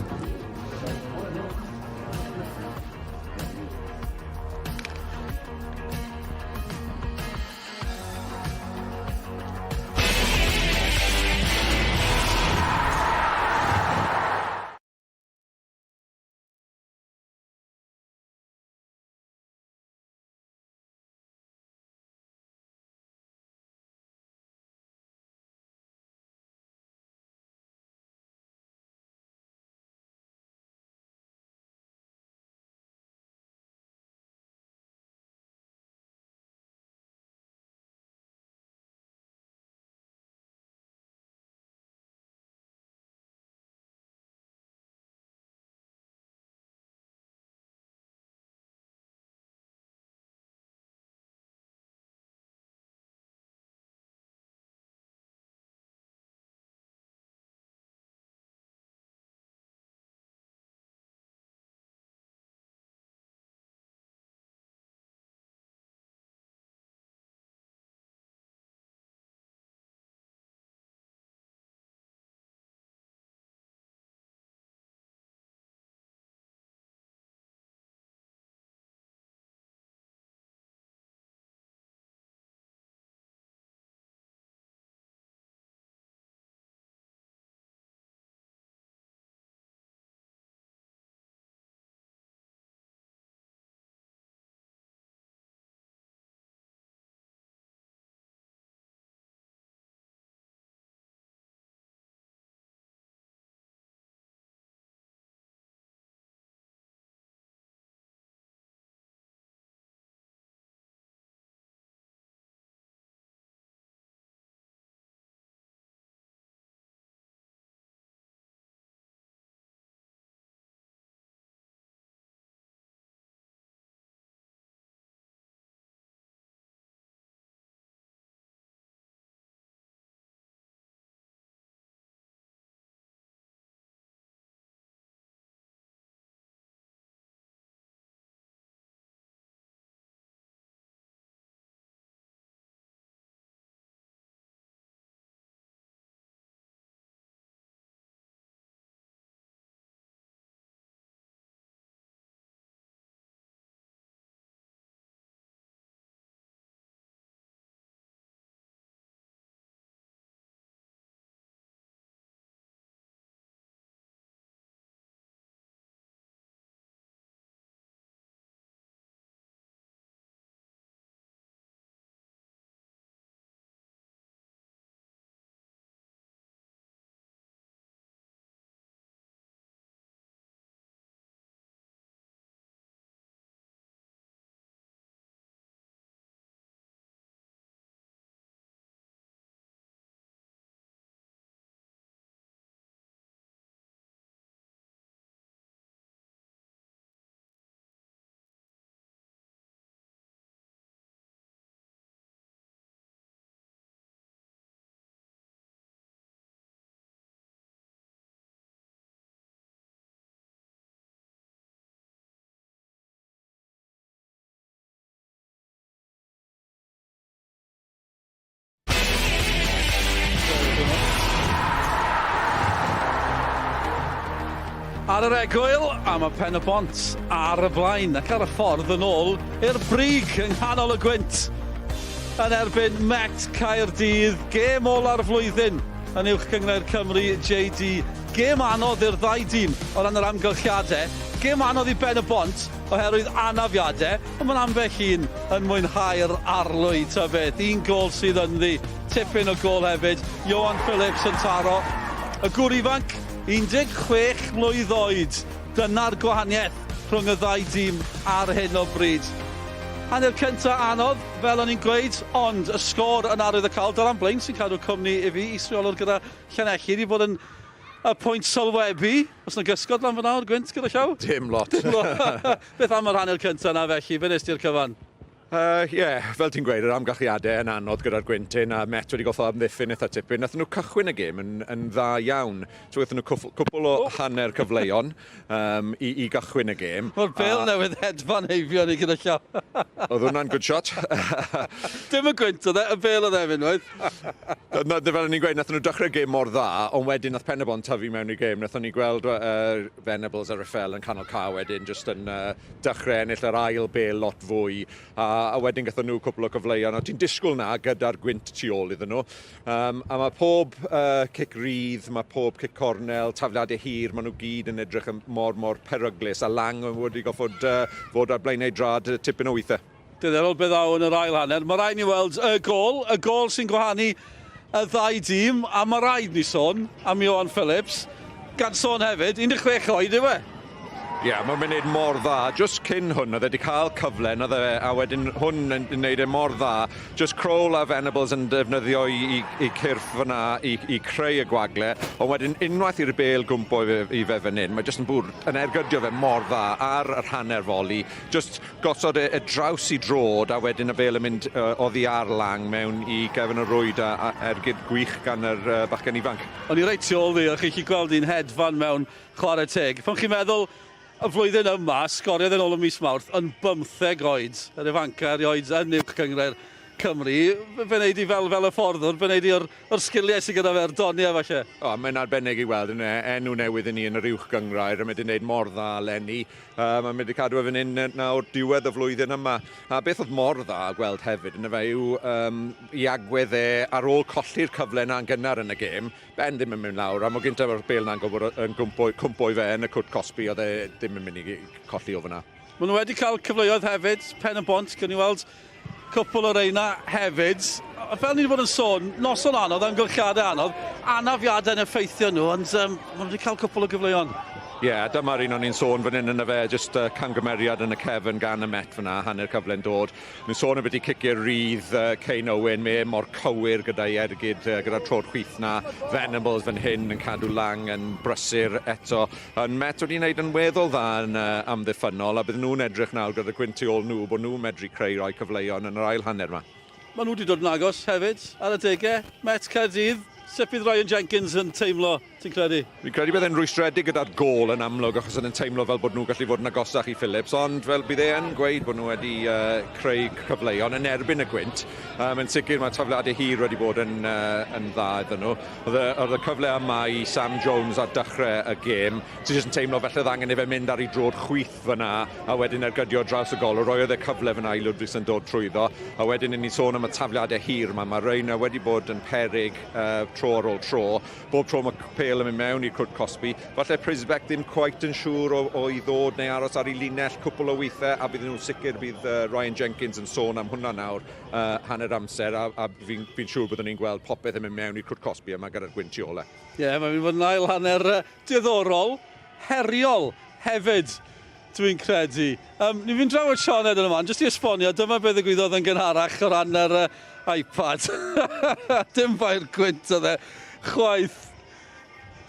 Ar yr egwyl, a mae Pen-y-bont ar y blaen ac ar y ffordd yn ôl i'r brig yng nghanol y gwynt. Yn erbyn Met Caerdydd, gêm ola'r flwyddyn yn uwch gyngor Cymru JD. Gêm anodd i'r ddau dîm o ran yr amgylchiadau. Gêm anodd i Pen-y-bont oherwydd anafiadau, ond mae'n ambell un yn mwynhau'r arlwyd ta beth. Un gol sydd yn ddi, tipyn o gol hefyd. Johan Phillips yn taro. Y gŵr ifanc, 16 mlwydd oed. Dyna'r gwahaniaeth rhwng y ddau dîm ar hyn o bryd. Hanner cyntaf anodd, fel o'n i'n gweud, ond y sgôr yn arwydd y cael. Dylan Blaine sy'n cadw cwmni i fi, israelwr gyda Llanelli, i fod yn y pwynt sylwebu. Os yna gysgod lan fyna o'r gwynt gyda llaw? Dim lot. Beth am yr hanner cyntaf na felly, fe nes ti'r cyfan? Fel ti'n gweud, yr amgylchiadau yn anodd gyda'r gwyntyn a Met wedi goffa amddiffyn eitha tipyn. Nathon nhw cychwyn y gêm yn dda iawn. So gathon nhw cwpl o hanner cyfleon i gychwyn y gêm. Mae'r bel newydd hedfan heifio ni gyda llaw. Oedd hwnna'n good shot. Dim y gwynt oedd e, y bel oedd efyn, oedd? Fel o'n i'n gweud, nathon nhw dechrau gêm mor dda, ond wedyn nath Pen-y-bont tyfu mewn i gêm. Nathon ni gweld Venables a Rafael yn canol ca wedyn, just yn dechrau ennill yr ail bel lot fwy. A wedyn gathon nhw cwpl o cyfleon, a ti'n disgwyl na gyda'r gwynt tu ôl iddyn nhw. A mae pob cic rydd, mae pob cic cornel, tafliadau hir, maen nhw gyd yn edrych yn mor peryglus, a Lang wedi goffod fod ar blaenau drad tipyn o weithiau. Diddorol beth awn yr ail hanner. Mae rhaid ni weld y gol sy'n gwahanu y ddau dîm, a mae rhaid ni sôn am Johan Phillips. Gan sôn hefyd, 16 oed yw e. Ie, mae'n mynd mor dda. Just cyn hwn, oedd wedi cael cyfle, a wedyn hwn yn gwneud e mor dda. Just Crowell a Venables yn defnyddio i cyrff fyna i creu y gwagle, ond wedyn unwaith i'r bel gwmpo i fe fan hyn. Mae just yn bwr yn ergydio fe mor dda ar yr hanner foli. Just gosod y draws i drod, a wedyn y bel yn mynd oddi ar Lang mewn i gefn y rwyd a ergyd gwych gan yr bachgen ifanc. O'n i reit tu ôl ddi, a chi gweld un hedfan mewn chwarae teg. Pan chi'n meddwl, y flwyddyn yma, sgoriodd yn ôl y mis Mawrth yn 15 oed. Yr ifancar oed yn uwch gyngor Cymru. Fe wneud i fel y fforddwr, fe wneud i o'r sgiliau sydd gyda fe'r doniau falle. Mae'n arbennig i weld, enw newydd i ni yn yr uwch gyngrair, a mae wedi gwneud mor dda lenni. Mae'n wedi cadw efo'n un nawr diwedd y flwyddyn yma. A beth oedd mor dda gweld hefyd, yna fe yw i agwedd ar ôl colli'r cyfle na'n gynnar yn y gêm, Ben ddim yn mynd lawr, a mae gyntaf o'r bel na'n gwybod yn cwmpo i fe yn y cwrt Cosby, oedd e ddim yn mynd i colli o fyna. Maen nhw wedi cael cyfleoedd hefyd, Pen-y-bont, gan i weld cwpl o reina hefyd. Fel ni wedi bod yn sôn, noson anodd, amgylchiadau anodd, anafiadau yn effeithio nhw, ond maen wedi cael cwpl o gyfleoedd. Ie, dyma'r un o'n i'n sôn fan hyn yn y fe, just camgymeriad yn y cefn gan y Met fyna, hanner cyfle'n dod. Ni'n sôn am beth i cicio'r rydd Cain Owen, mae mor cywir gyda'i ergyd, gyda'r tro'r chwith na. Venables fan hyn yn cadw Lang yn brysur eto. Yn Met wedi wneud yn weddol dda yn amddiffynol, a bydd nhw'n edrych nawr gyda'r gwynt tu ôl nhw, bod nhw'n medru creu rhoi cyfleon yn yr ail hanner yma. Maen nhw wedi dod yn agos hefyd ar y degau. Met Caerdydd, sut bydd Ryan Jenkins yn teimlo, ti'n credu? Fi'n credu bydd e'n rwystredig gyda'r gol yn amlwg, achos yn teimlo fel bod nhw'n gallu fod yn agosach i Phillips, ond fel bydd e'n gweud bod nhw wedi creu cyfleon yn erbyn y gwynt. Yn sicr mae tafliadau hir wedi bod yn dda iddyn nhw. Oedd y cyfle yma i Sam Jones ar dechrau y gêm, sy'n jyst yn teimlo felly ddangen i fe mynd ar ei drod chwith fyna, a wedyn ergydio draws y gol. Roedd y cyfle fyna i Ludwig yn dod trwyddo, a wedyn ni'n sôn am y tafliadau hir yma. Mae reina wedi bod yn peryg tro ar ôl tro. Bob tro mae pel yn mynd mewn i'r cwrt Cosby. Falle Prisbeck ddim cweit yn siŵr o i ddod neu aros ar ei linell cwpl o weithiau, a bydd nhw'n sicr bydd Ryan Jenkins yn sôn am hwnna nawr hanner amser, a fi'n siŵr byddwn ni'n gweld popeth yn mynd mewn i'r cwrt Cosby yma gyda'r gwynt tu ôl. Ie, mae'n mynd fod yn ail hanner diddorol, heriol hefyd, dwi'n credu. Ni fi'n drafod Sioned yn yma, jyst i esbonio, dyma beth y gwyddoedd yn gynharach o ran yr iPad. Dim fair gwynt oedd e, chwaith.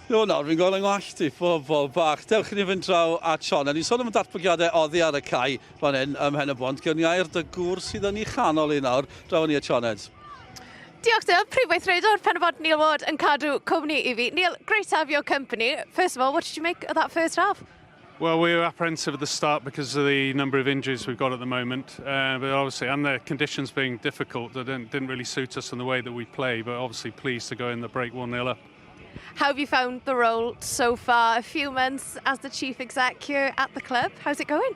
No, nawr, fi'n gweld yng ngwallt i, pobl bach. Dewch ni fynd draw at Sioned. Ni'n sôn am y datblygiadau oddi ar y cae fan hyn ym Pen-y-bont. Gewn ni air dy gŵr sydd yn ei chanol i nawr, draw ni at Sioned. Diolch Dale, Prif Weithredwr Pen-y-bont Neil Ward yn cadw cwmni i fi. Neil, great to have your company. First of all, what did you make of that first half? Well, we were apprehensive at the start because of the number of injuries we've got at the moment, but obviously, and the conditions being difficult, that didn't really suit us in the way that we play, but obviously pleased to go in the break 1-0 up. How have you found the role so far? A few months as the chief exec here at the club. How's it going?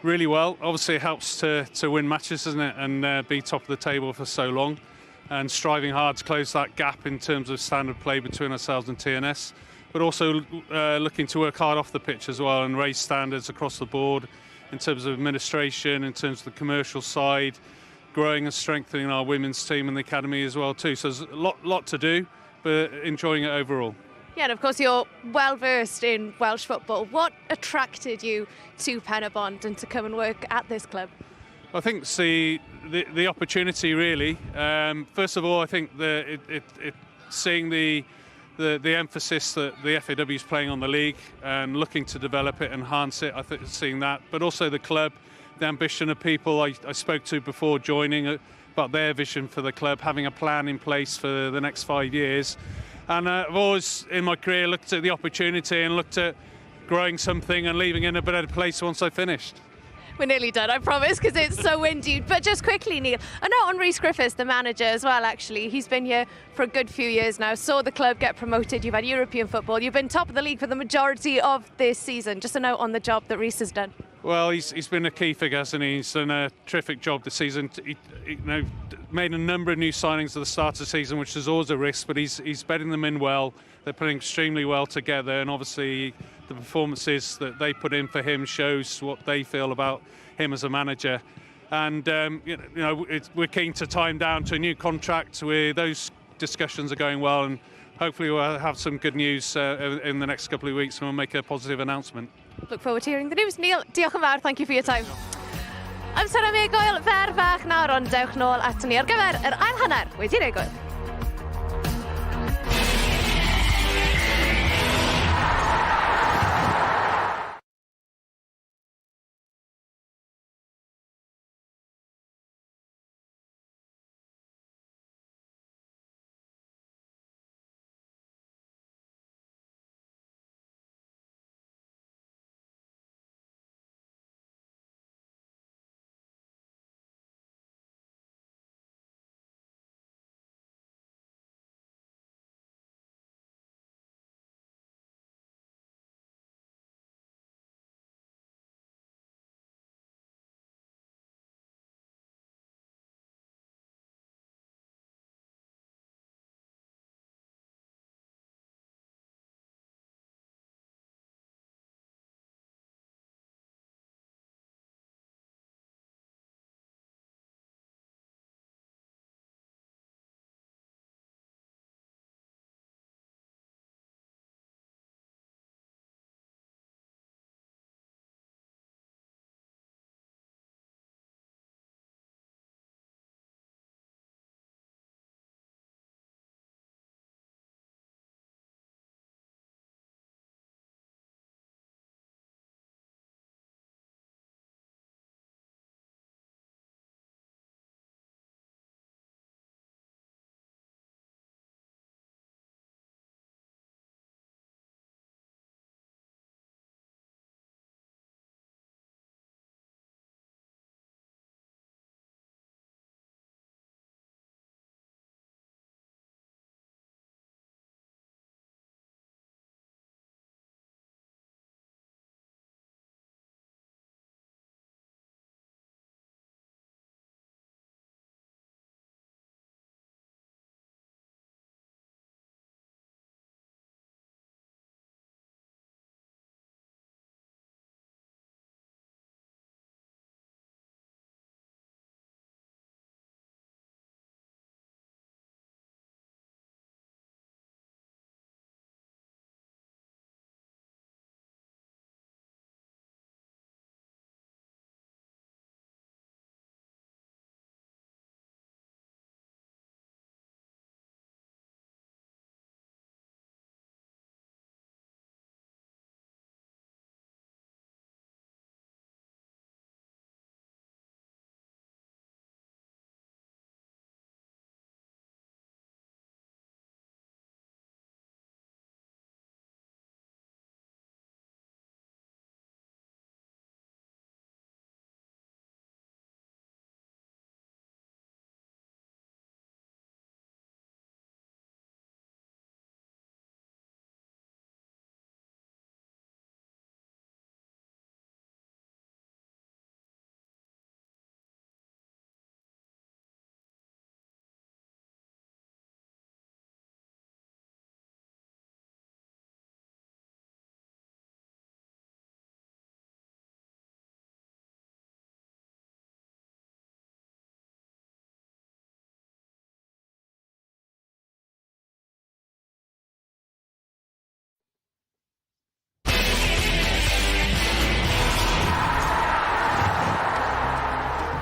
Really well. Obviously, it helps to win matches, doesn't it, and be top of the table for so long, and striving hard to close that gap in terms of standard play between ourselves and TNS, but also looking to work hard off the pitch as well and raise standards across the board in terms of administration, in terms of the commercial side, growing and strengthening our women's team and the academy as well too. So there's a lot to do, but enjoying it overall. Yeah, and of course you're well versed in Welsh football. What attracted you to Pen-y-bont and to come and work at this club? I think it's the opportunity really. First of all, I think seeing the emphasis that the FAW is playing on the league and looking to develop it, enhance it. I think seeing that, but also the club, the ambition of people I spoke to before joining about their vision for the club, having a plan in place for the next 5 years. And I've always, in my career, looked at the opportunity and looked at growing something and leaving in a better place once I finished. We're nearly done, I promise, because it's so windy. But just quickly, Neil, a note on Rhys Griffiths, the manager as well, actually. He's been here for a good few years now, saw the club get promoted. You've had European football. You've been top of the league for the majority of this season. Just a note on the job that Rhys has done. Well, he's been a key figure, hasn't he? He's done a terrific job this season. He made a number of new signings at the start of the season, which is always a risk, but he's bedding them in well. They're putting extremely well together, and obviously the performances that they put in for him shows what they feel about him as a manager. And we're keen to tie him down to a new contract where those discussions are going well, and hopefully we'll have some good news in the next couple of weeks and we'll make a positive announcement. Look forward to hearing the news. Neil, diolch yn fawr, thank you for your time. Amser am egoel fer fach nawr, ond dewch nôl at ni ar gyfer yr ail hanner wedi'r egoel.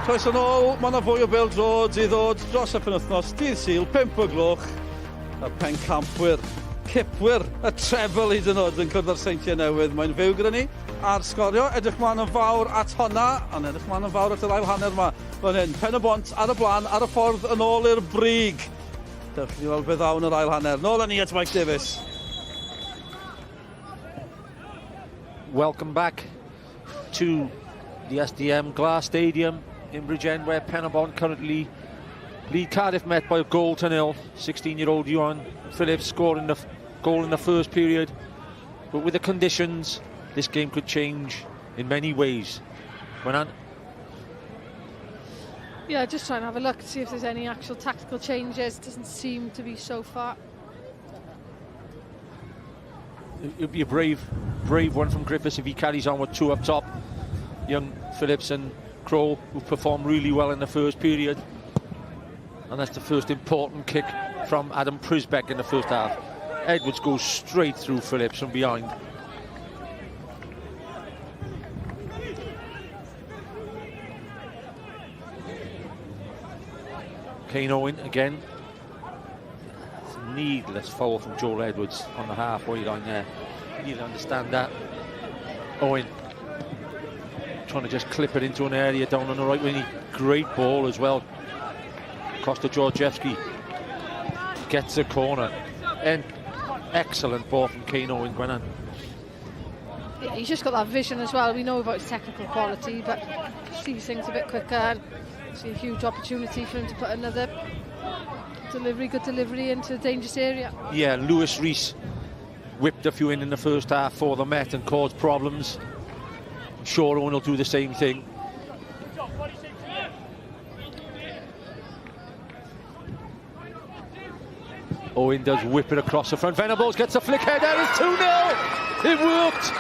Croes yn ôl, mae yna fwy o bêl-droed i ddod dros y penwythnos, dydd Sul, 5 o gloch. A pencampwyr, cipwyr, y treble hyd yn oed yn cwrdd â'r seintiau newydd. Mae'n fyw gyda ni ar sgorio, edrych mlaen yn fawr at honna, a'n edrych mlaen yn fawr at yr ail hanner yma. Fan hyn, Pen-y-bont ar y blaen, ar y ffordd yn ôl i'r brig. Dewch ni weld beth awn yr ail hanner. Nôl â ni at Mike Davies. Welcome back to the SDM Glass Stadium in Bridgend, where Pen-y-bont currently lead Cardiff Met by a goal to 0. 16-year-old Johan Phillips scoring the goal in the first period. But with the conditions, this game could change in many ways. Gwenan? Yeah, just trying to have a look to see if there's any actual tactical changes. Doesn't seem to be so far. It'd be a brave one from Griffiths if he carries on with 2 up top. Young Phillips and Crow, who performed really well in the first period. And that's the first important kick from Adam Prisbeck in the first half. Edwards goes straight through Phillips from behind. Kane Owen again. It's a needless foul from Joel Edwards on the halfway line there. You need to understand that. Owen trying to just clip it into an area down on the right wing. Great ball as well. Across to Georgievski. Gets a corner. And excellent ball from Kane Owen, Gwenan. Yeah, he's just got that vision as well. We know about his technical quality, but sees things a bit quicker. And see a huge opportunity for him to put another good delivery into a dangerous area. Yeah, Lewis Rees whipped a few in the first half for the Met and caused problems. I'm sure Owen will do the same thing. Owen does whip it across the front. Venables gets a flick header. It's 2-0. It worked.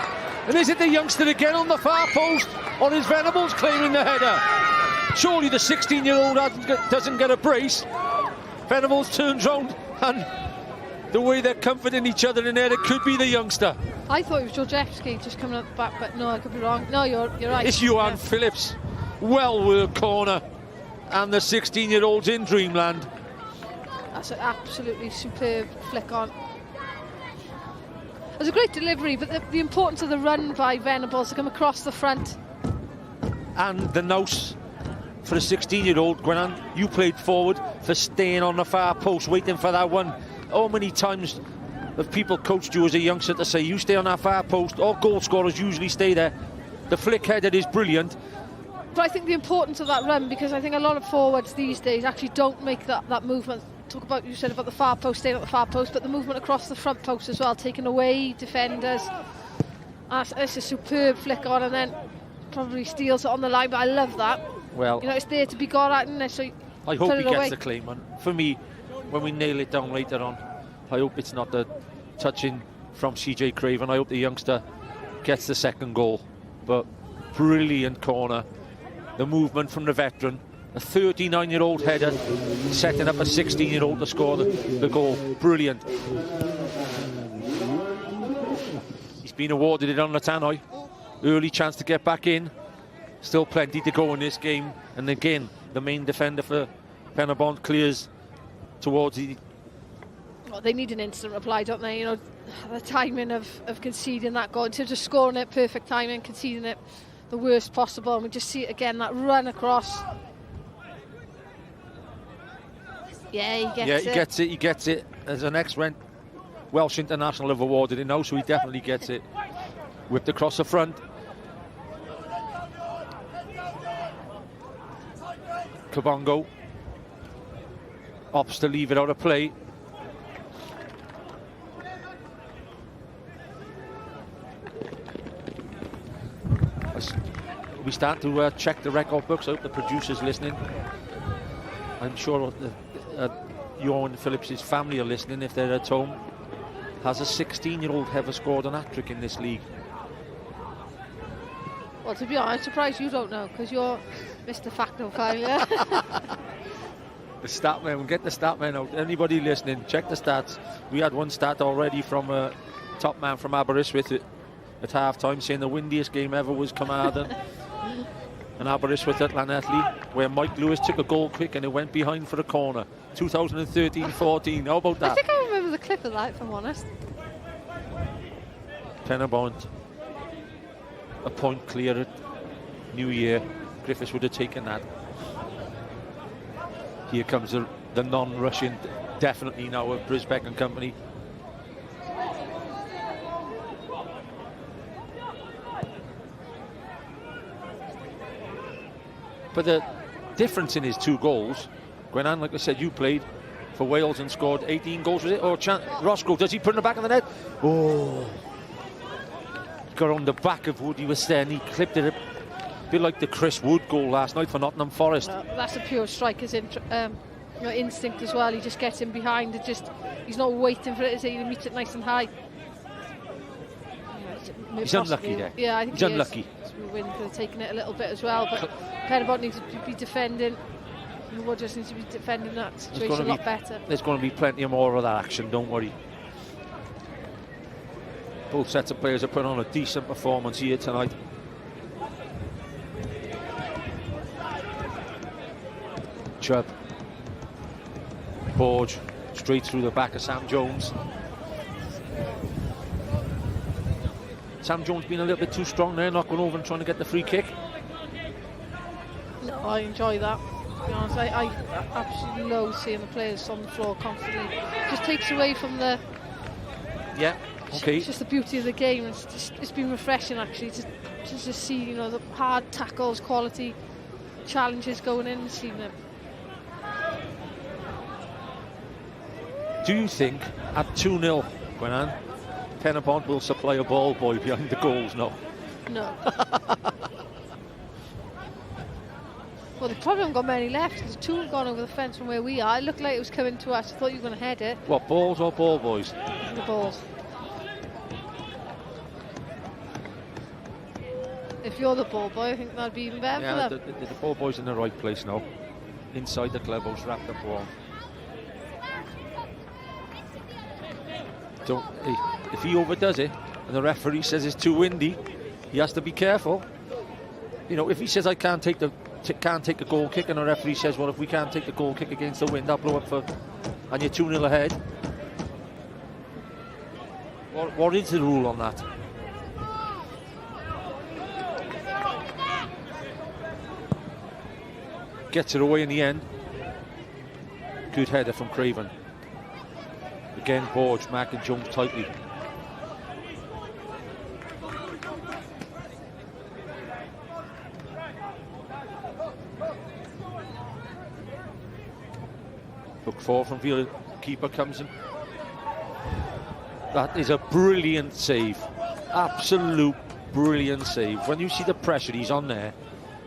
And is it the youngster again on the far post, or is Venables claiming the header? Surely the 16-year-old doesn't get a brace. Venables turns round, and the way they're comforting each other in there, it could be the youngster. I thought it was Georgievski just coming up the back, but no, I could be wrong. No, you're right. It's Johan Phillips. Well-worked corner. And the 16-year-old's in dreamland. That's an absolutely superb flick on. It was a great delivery, but the importance of the run by Venables to come across the front. And the nous for a 16-year-old, Gwenan, you played forward for staying on the far post, waiting for that one. How many times have people coached you as a youngster to say, you stay on that far post? All goal scorers usually stay there. The flick header is brilliant. But I think the importance of that run, because I think a lot of forwards these days actually don't make that movement. Talk about, you said about the far post, staying at the far post, but the movement across the front post as well, taking away defenders. It's a superb flick on, and then probably steals it on the line, but I love that. Well, you know, it's there to be got at, and so I hope he gets the claim. And for me, when we nail it down later on, I hope it's not the touching from CJ Craven. I hope the youngster gets the second goal. But brilliant corner. The movement from the veteran. A 39-year-old header setting up a 16-year-old to score the goal. Brilliant. He's been awarded it on the tannoy. Early chance to get back in. Still plenty to go in this game. And again, the main defender for Pen-y-bont clears towards the... Well, they need an instant reply, don't they? You know, the timing of conceding that goal, in terms of scoring it, perfect timing, conceding it the worst possible. And we just see it again, that run across. Yeah, he gets it. He gets it. As an ex-Welsh international have awarded it now, so he definitely gets it. Whipped across the front. Kabongo opts to leave it out of play. We start to check the record books. I hope the producer's listening. I'm sure Johan Phillips' family are listening if they're at home. Has a 16-year-old ever scored an hat-trick in this league? Well, to be honest, I'm surprised you don't know, because you're Mr. Factophile, yeah? The stat man, we'll get the stat man out. Anybody listening, check the stats. We had one stat already from a top man from Aberystwyth at half-time saying the windiest game ever was Carmarthen. and Aberystwyth at Llanelli, where Mike Lewis took a goal kick and it went behind for a corner. 2013-14. How about that? I think I remember the clip of that, if I'm honest. Pen-y-bont, a point clear at New Year. Griffiths would have taken that. Here comes the non-Russian, definitely now of Brisbeck and company. But the difference in his 2 goals, Gwenan, like I said, you played for Wales and scored 18 goals, was it? Or Roscoe, does he put in the back of the net? Oh, got on the back of Woody was there and he clipped it a bit like the Chris Wood goal last night for Nottingham Forest. That's a pure striker's instinct as well. He just gets in behind it, he's not waiting for it, he meets it nice and high. He's unlucky there. Yeah, I think he's unlucky. We win could have taken it a little bit as well, but Pen-y-bont needs to be defending. Wood just needs to be defending that situation a lot better. There's going to be plenty more of that action, don't worry. Both sets of players are putting on a decent performance here tonight. Chubb, Borge, straight through the back of Sam Jones. Sam Jones being a little bit too strong there, not going over and trying to get the free kick. No, I enjoy that. To be honest, I absolutely loathe seeing the players on the floor constantly. It just takes away from the. Yeah. Okay. It's just the beauty of the game. It's been refreshing actually to just see the hard tackles, quality challenges going in this evening. Do you think at 2-0, Gwenan, Pen-y-bont will supply a ball boy behind the goals? No. No. Well, they probably haven't got many left. There's 2 have gone over the fence from where we are. It looked like it was coming to us. I thought you were going to head it. What, balls or ball boys? The balls. If you're the ball boy, I think that'd be even better for them. The ball boy's in the right place now. Inside the clubhouse, wrapped up warm. If he overdoes it and the referee says it's too windy, he has to be careful. If he says I can't take a goal kick and the referee says, well, if we can't take the goal kick against the wind, I'll blow up for, and you're 2-0 ahead. What is the rule on that? Gets it away in the end. Good header from Craven. Again, Borge, Mack and Jones tightly. Hook 4 from Vila. Keeper comes in. That is a brilliant save. Absolute brilliant save. When you see the pressure he's on there,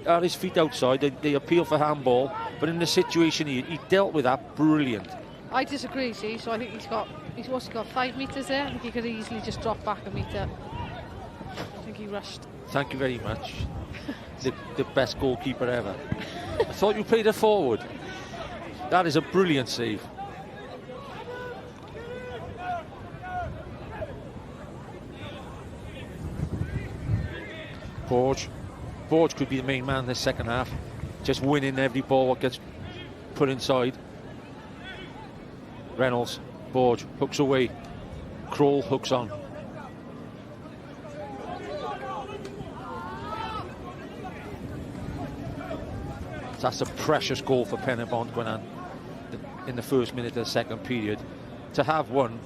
at his feet outside, they appeal for handball, but in the situation he dealt with that brilliant. I disagree, see, so I think he's got 5 metres there. I think he could easily just drop back a metre. I think he rushed. Thank you very much. the best goalkeeper ever. I thought you played it forward. That is a brilliant save. Borge could be the main man this second half, just winning every ball that gets put inside. Reynolds, Borge hooks away, Kroll hooks on. That's a precious goal for Pen-y-bont, Gwenan, in the first minute of the second period. To have one,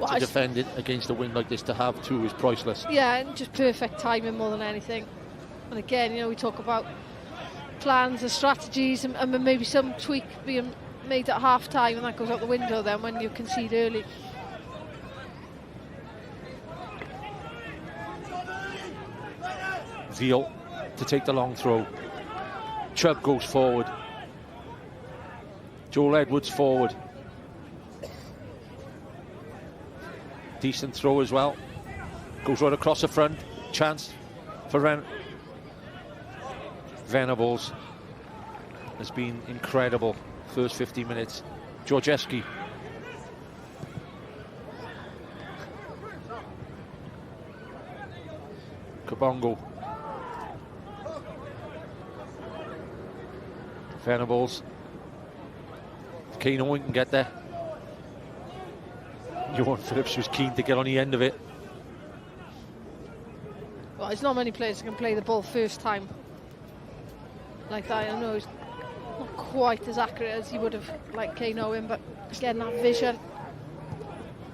to defend it against a wind like this, to have 2 is priceless. Yeah, and just perfect timing more than anything. And again, we talk about plans and strategies and maybe some tweak being made at half time, and that goes out the window then when you concede early. Veal to take the long throw. Chubb goes forward. Joel Edwards forward. Decent throw as well. Goes right across the front. Chance for Venables. Has been incredible first 15 minutes. Georgievski. Kabongo. Venables. Keen Owen can get there. Johan Phillips was keen to get on the end of it. Well, there's not many players who can play the ball first time like that. I know he's not quite as accurate as he would have like Kane Owen, but he's getting that vision.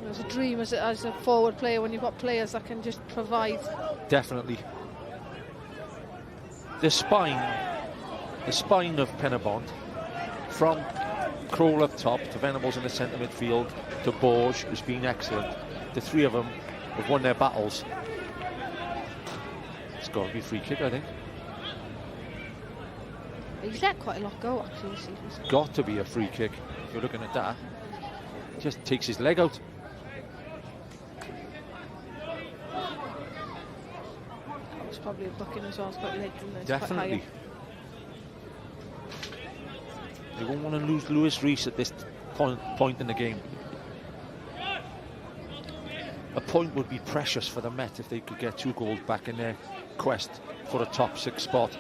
It's a dream as a forward player when you've got players that can just provide. Definitely. The spine of Pen-y-bont, from Kroll up top to Venables in the centre midfield to Borge, has been excellent. The three of them have won their battles. It's got to be a free kick, I think. He's let quite a lot go, actually, this season. It's got to be a free kick. If you're looking at that, just takes his leg out. It's probably a booking as well. It's quite late, isn't it? It's Definitely. They won't want to lose Lewis Rees at this point in the game. A point would be precious for the Met if they could get 2 goals back in their quest for a top 6 spot.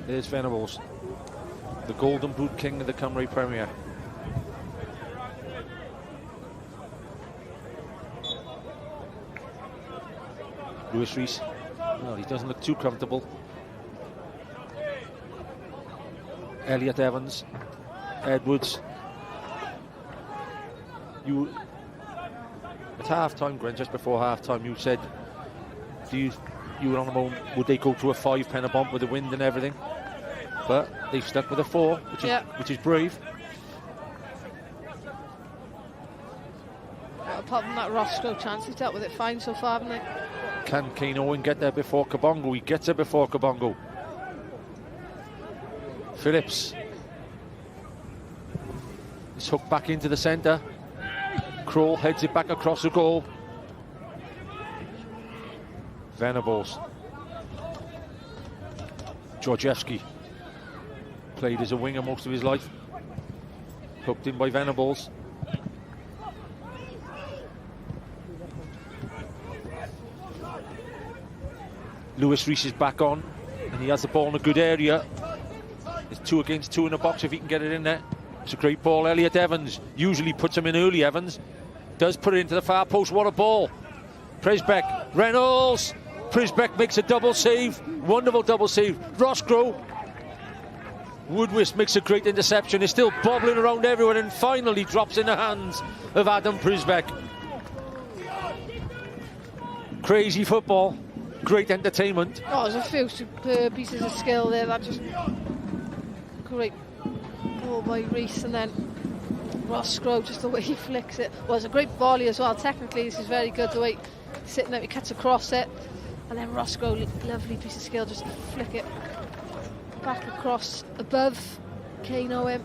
There's Venables, the Golden Boot King of the Cymru Premier. Lewis Rees, well, he doesn't look too comfortable. Elliot Evans, Edwards. You, at half-time, Gren, just before half-time, you said, you were on the moment, would they go to a 5 Pen-y-bont with the wind and everything? But they've stuck with a 4, which is brave. Well, apart from that Roscoe chance, he's dealt with it fine so far, haven't they? Can Kane Owen get there before Kabongo? He gets it before Kabongo. Phillips. It's hooked back into the centre. Kroll heads it back across the goal. Venables. Georgievski. Played as a winger most of his life. Hooked in by Venables. Lewis Rees is back on, and he has the ball in a good area. It's 2 against 2 in the box if he can get it in there. It's a great ball. Elliot Evans usually puts him in early. Evans does put it into the far post. What a ball. Prisbeck, Reynolds. Prisbeck makes a double save. Wonderful double save. Roscoe. Woodwist makes a great interception. He's still bobbling around everyone and finally drops in the hands of Adam Prisbeck. Crazy football. Great entertainment. Oh, there's a few superb pieces of skill there. That just great ball by Rees, and then Roscoe, just the way he flicks it. Well, it's a great volley as well. Technically, this is very good. The way he's sitting there, he cuts across it, and then Roscoe, lovely piece of skill, just flick it back across above Kane Owen.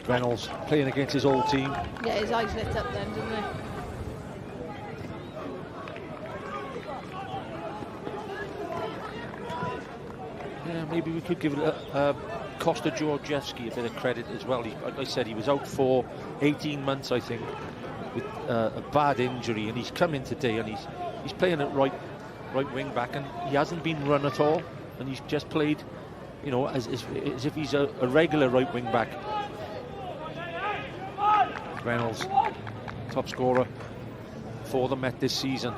Reynolds playing against his old team. Yeah, his eyes lit up then, didn't they? Yeah, maybe we could give Costa Georgievski a bit of credit as well. Like I said, he was out for 18 months, I think, with a bad injury, and he's come in today and he's playing at right wing back, and he hasn't been run at all, and he's just played, you know, as if he's a regular right wing back. Reynolds, top scorer for the Met this season.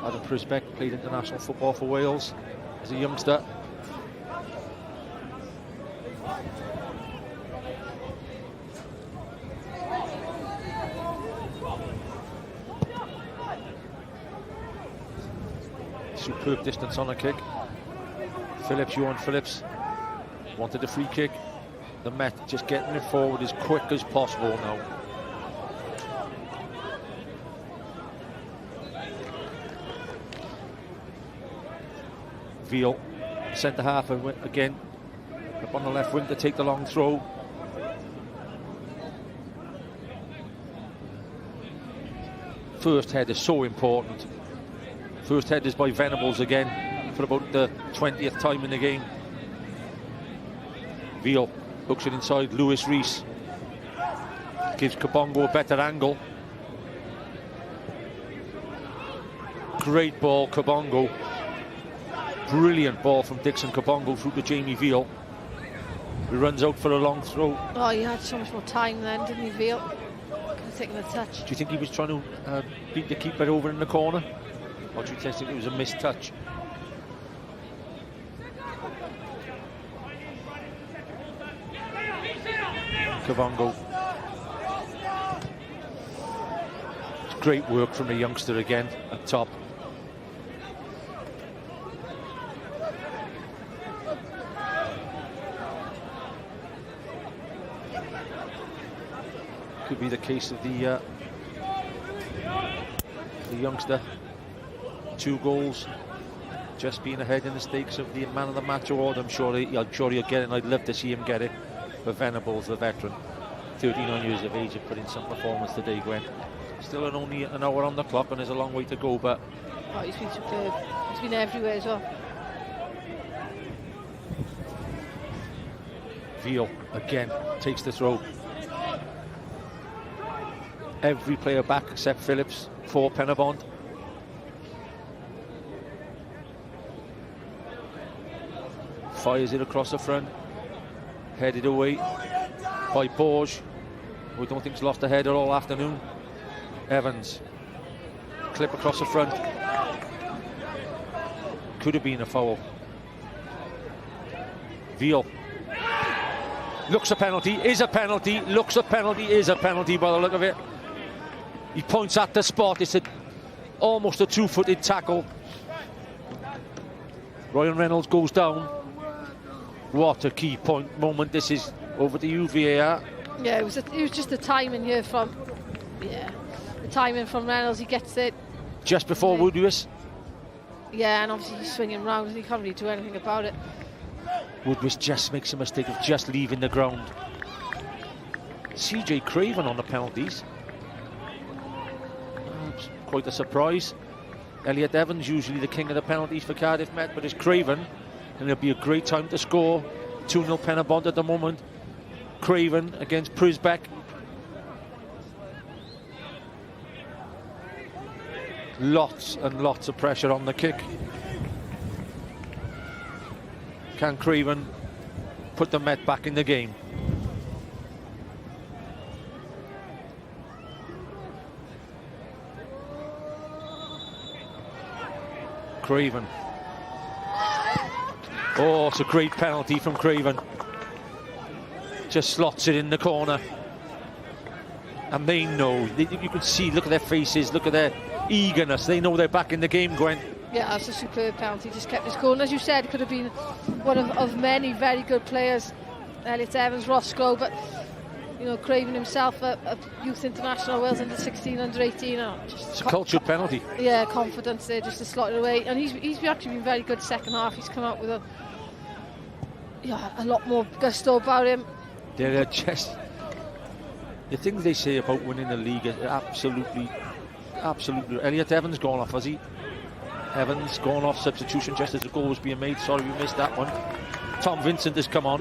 Adam Prisbeck played international football for Wales as a youngster. Superb distance on a kick. Johan Phillips wanted a free kick. The Met just getting it forward as quick as possible now. Veal, centre half again, up on the left wing to take the long throw. first head is so important. First head is by Venables again for about the 20th time in the game. Veal hooks it inside. Lewis Rees gives Kabongo a better angle. Great ball, Kabongo. Brilliant ball from Dixon Kabongo through to Jamie Veal. He runs out for a long throw. Oh, he had so much more time then, didn't he, Veal? Could have taken a touch. Do you think he was trying to beat the keeper over in the corner? Or do you think it was a missed touch? Kabongo. Great work from the youngster again at top. Could be the case of the youngster. 2 goals, just being ahead in the stakes of the man of the match award. I'm sure he'll get it, and I'd love to see him get it. But Venables, the veteran, 39 years of age, have put in some performance today, Gwen. Still only an hour on the clock, and there's a long way to go, but... Oh, he's been superb. He's been everywhere as well. Veal, again, takes the throw. Every player back except Phillips for Pen-y-bont. Fires it across the front. Headed away by Borges, who I don't think's lost a header all afternoon. Evans. Clip across the front. Could have been a foul. Veal. Looks a penalty, is a penalty, looks a penalty, is a penalty by the look of it. He points at the spot. It's almost a 2-footed tackle. Ryan Reynolds goes down. What a key point moment this is. Over to you, VAR. Yeah, it was just the timing here from... Yeah, the timing from Reynolds. He gets it. Just before Woodward. Yeah, and obviously he's swinging round and he can't really do anything about it. Woodward just makes a mistake of just leaving the ground. CJ Craven on the penalties. Quite a surprise. Elliot Evans, usually the king of the penalties for Cardiff Met, but it's Craven, and it'll be a great time to score. 2-0 Pen-y-bont at the moment. Craven against Prisbeck. Lots and lots of pressure on the kick. Can Craven put the Met back in the game? Craven. Oh, it's a great penalty from Craven. Just slots it in the corner. And they know, you can see, look at their faces, look at their eagerness. They know they're back in the game, Gwen. Yeah, that's a superb penalty. Just kept his goal. And as you said, could have been one of many very good players. Elliot Evans, Roscoe, but you know, Craven himself, a youth international, Wales under 16, under 18. It's a cultured penalty. Yeah, confidence there just to slot it away. And he's actually been very good second half. He's come out with a lot more gusto about him. They're just... The things they say about winning the league is absolutely... Elliot Evans gone off, has he? Evans gone off substitution just as the goal was being made. Sorry, we missed that one. Tom Vincent has come on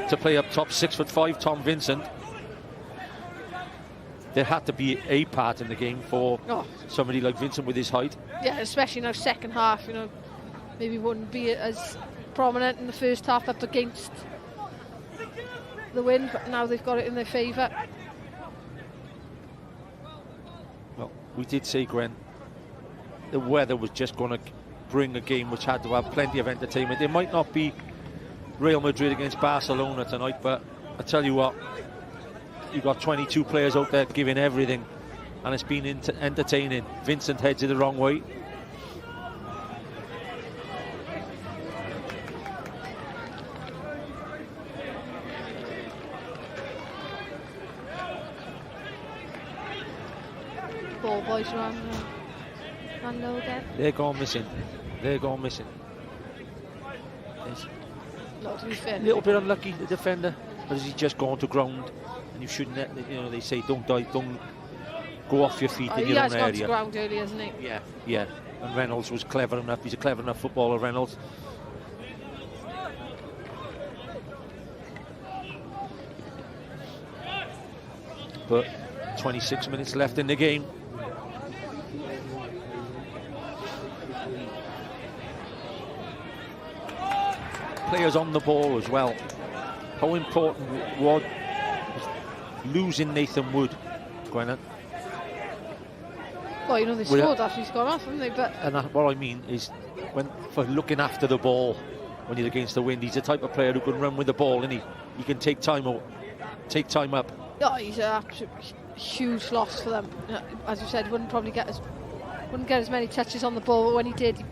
to play up top. 6'5", Tom Vincent. There had to be a part in the game for somebody like Vincent with his height. Yeah, especially now second half, you know, maybe wouldn't be as prominent in the first half up against the win, but now they've got it in their favour. Well, we did say, Gwen, the weather was just going to bring a game which had to have plenty of entertainment. It might not be Real Madrid against Barcelona tonight, but I tell you what, you've got 22 players out there giving everything, and it's been entertaining. Vincent heads it the wrong way. Ball boys ran low again. They're gone missing. They're gone missing. Not to be fair. A little bit unlucky, the defender, but has he just gone to ground? And you shouldn't, you know, they say don't go off your feet in He your has own gone to area. ground early, hasn't he? Yeah, yeah. And Reynolds was clever enough. He's a clever enough footballer, Reynolds. But 26 minutes left in the game. Players on the ball as well. How important was losing Nathan Wood, Gwennon? Well, you know, they scored after he's gone off, haven't they? But And what I mean is, for looking after the ball when you're against the wind, he's the type of player who can run with the ball, and he can take time out, take time up. yeah, he's an absolute huge loss for them. As you said, wouldn't get as many touches on the ball, but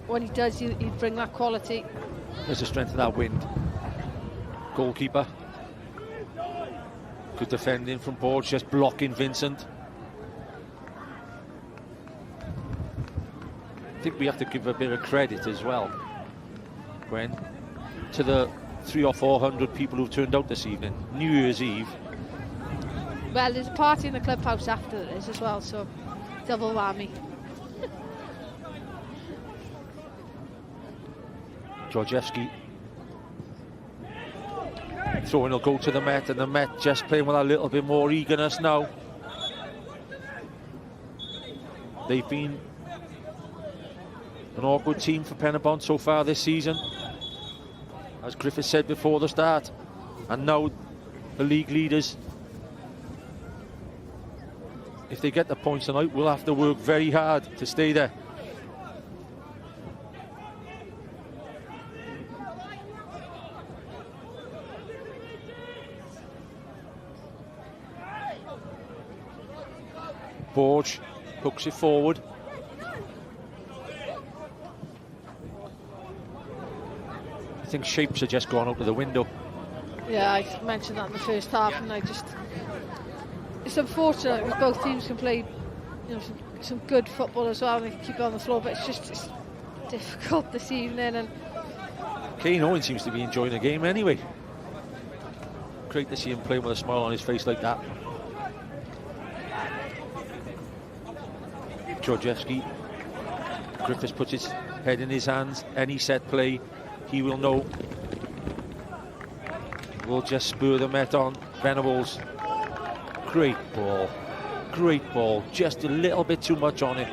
when he does, he'd bring that quality. There's the strength of that wind. Goalkeeper. Good defending from Borge, just blocking Vincent. I think we have to give a bit of credit as well, Gwen, to the 300 or 400 people who've turned out this evening. New Year's Eve. Well, there's a party in the clubhouse after this as well, so double whammy. Georgievski throwing will go to the Met, and the Met just playing with a little bit more eagerness now. They've been an awkward team for Pen-y-bont so far this season, as Griffith said before the start, and now the league leaders, if they get the points tonight, will have to work very hard to stay there. Borge hooks it forward. I think shapes are just gone out of the window. Yeah, I mentioned that in the first half, and it's unfortunate because both teams can play, you know, some good football as well, and they can keep it on the floor, but it's difficult this evening. And Kane Owen seems to be enjoying the game anyway. Great to see him playing with a smile on his face like that. Georgievski. Griffiths puts his head in his hands. Any set play, he will know. Will just spur the Met on. Venables. Great ball. Great ball. Just a little bit too much on it.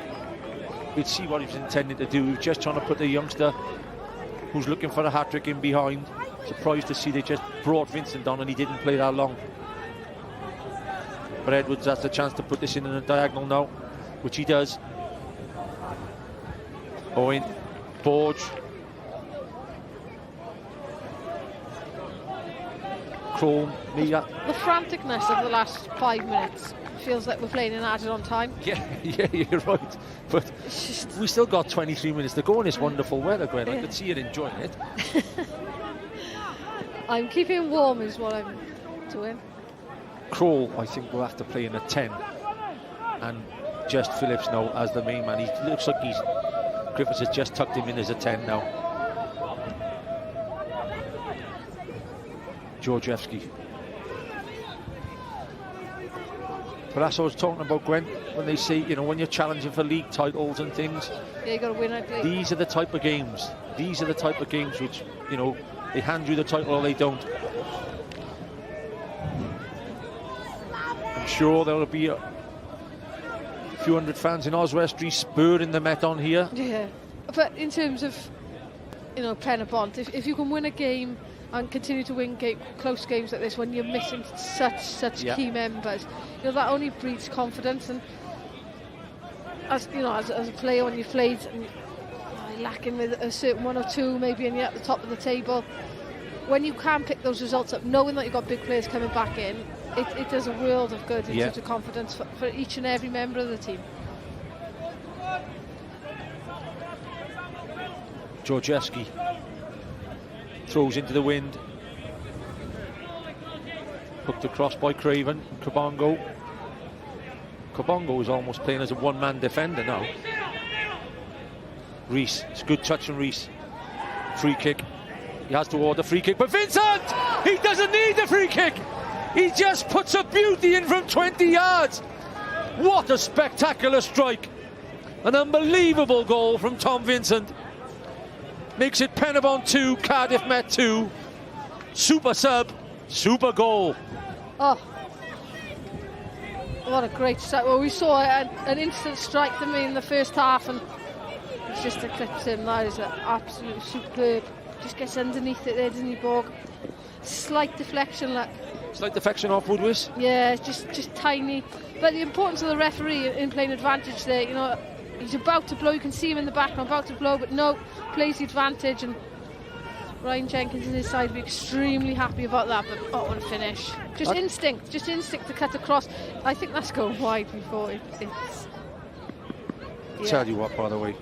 We'd see what he was intending to do. He was just trying to put the youngster who's looking for a hat-trick in behind. Surprised to see they just brought Vincent on and he didn't play that long. But Edwards has the chance to put this in a diagonal now, which he does. Owen, Borge, Chrome, Mia. the franticness of the last 5 minutes feels like we're playing in added on time. Yeah, you're right. But we still got 23 minutes to go in this wonderful weather, Gwen. I could see you enjoying it. I'm keeping warm is what I'm doing. Kroll, I think, will have to play in a 10. And just Phillips now as the main man. He looks like Griffiths has just tucked him in as a 10 now. Georgievski. But that's what I was talking about, Gwen, when they say, you know, when you're challenging for league titles and things. Yeah, you got to win at least. These are the type of games. These are the type of games which, you know, they hand you the title or they don't. I'm sure there will be a few hundred fans in Oswestry spurring the Met on here. Yeah, but in terms of, you know, Pen-y-bont, if you can win a game and continue to win close games like this when you're missing such key members, you know, that only breeds confidence. And as you know, as a player, when you've played and you're lacking with a certain one or two maybe, and you're at the top of the table, when you can pick those results up, knowing that you've got big players coming back in, it does a world of good in terms of confidence for each and every member of the team. Georgievski throws into the wind. Hooked across by Craven. Kabongo. Kabongo is almost playing as a one-man defender now. Reese, it's a good touch from Reese. Free kick. He has to order free kick, but Vincent! He doesn't need the free kick! He just puts a beauty in from 20 yards! What a spectacular strike. An unbelievable goal from Tom Vincent. Makes it Pen-y-bont 2, Cardiff Met 2. Super sub, super goal. Oh, what a great strike. Well, we saw an instant strike to me in the first half, and it's just eclipsed him. That is absolutely superb. Just gets underneath it there, doesn't he, Borg? Slight deflection, like. Slight deflection off Woodwis. Yeah, just tiny. But the importance of the referee in playing advantage there, you know, he's about to blow, you can see him in the background, about to blow, but no, plays the advantage, and Ryan Jenkins and his side will be extremely happy about that. But oh, what a finish. Just instinct to cut across. I think that's going wide before it's... Yeah. Tell you what, by the way,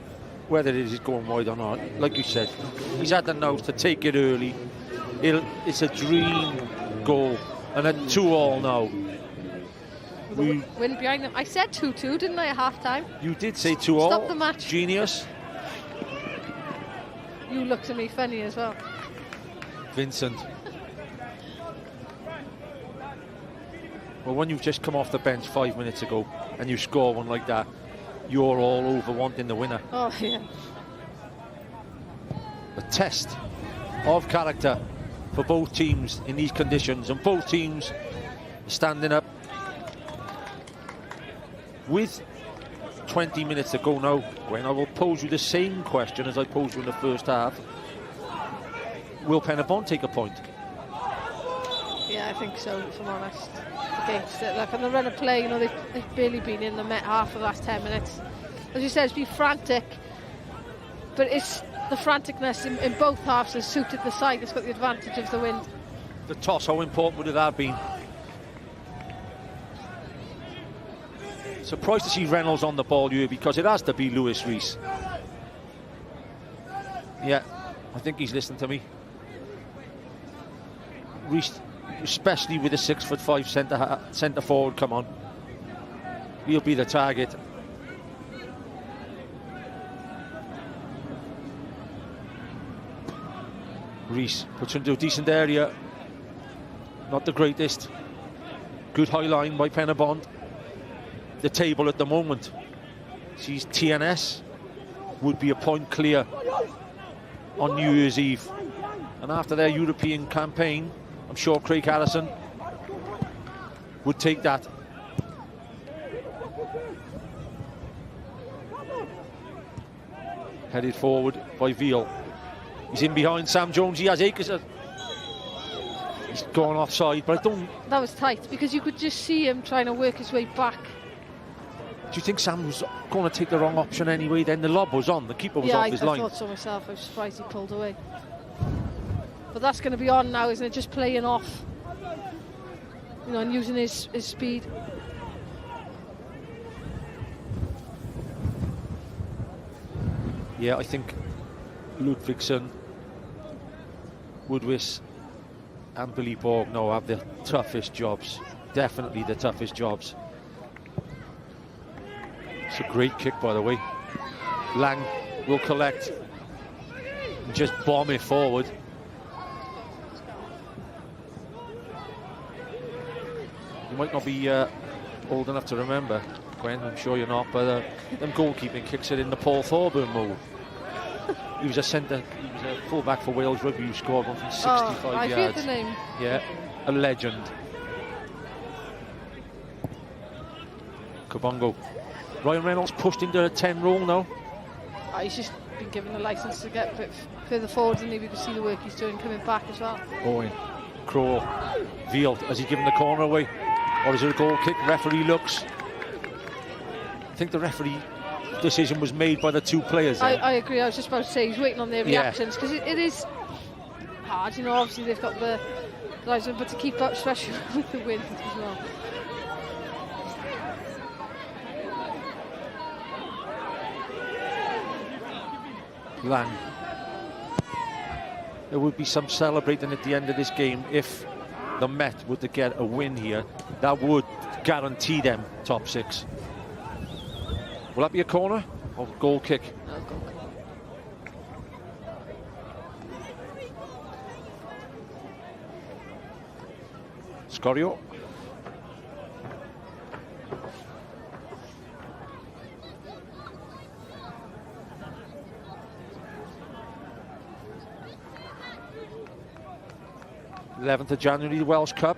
whether it is going wide or not, like you said, he's had the nose to take it early. It's a dream goal, and a 2-2 now. Win behind them. I said 2-2, didn't I, at half-time? You did say 2-2. Stop the match. Genius. You looked at me funny as well. Vincent. Well, when you've just come off the bench 5 minutes ago and you score one like that, you're all over wanting the winner. Oh, yeah. A test of character for both teams in these conditions, and both teams standing up with 20 minutes to go now. When I will pose you the same question as I posed you in the first half. Will Pen-y-bont take a point? Yeah, I think so, if I'm honest. Against it, like on the run of play, you know, they've barely been in the Met half for the last 10 minutes. As you said, it's been frantic, but it's the franticness in both halves has suited the side that's got the advantage of the wind. The toss, how important would it have been? Surprised to see Reynolds on the ball here, because it has to be Lewis Rees. Yeah, I think he's listening to me. Rees, especially with a 6'5" centre forward, come on. He'll be the target. Rees puts into a decent area. Not the greatest. Good high line by Pen-y-bont. The table at the moment sees TNS would be a point clear on New Year's Eve, and after their European campaign, I'm sure Craig Harrison would take that. Headed forward by Veal. He's in behind Sam Jones. He has acres of... He's gone offside, but I don't... That was tight, because you could just see him trying to work his way back. Do you think Sam was going to take the wrong option anyway? Then the lob was on, the keeper was off his line. Yeah, I thought so myself. I was surprised he pulled away. But that's going to be on now, isn't it? Just playing off, you know, and using his speed. Yeah, I think Ludvigsen, Woodwis and Billy Borg now have the toughest jobs. Definitely the toughest jobs. It's a great kick, by the way. Lang will collect and just bomb it forward. You might not be old enough to remember, Gwen, I'm sure you're not, but them goalkeeping kicks are in the Paul Thorburn mould. He was a full-back for Wales Rugby who scored one from 65 yards. I've heard the name. Yeah, a legend. Kabongo. Ryan Reynolds pushed into a 10 role now. He's just been given a licence to get a bit further forward, and you can see the work he's doing coming back as well. Owen, Crow, Veal, has he given the corner away? Or is it a goal kick? Referee looks. I think the referee decision was made by the two players. I agree. I was just about to say he's waiting on their reactions, because it is hard, you know. Obviously they've got the guys, but to keep up, especially with the wind as well. Lang. There would be some celebrating at the end of this game if the Met were to get a win here. That would guarantee them top 6. Will that be a corner or goal kick? No, goal kick. Scorio. 11th of January, the Welsh Cup.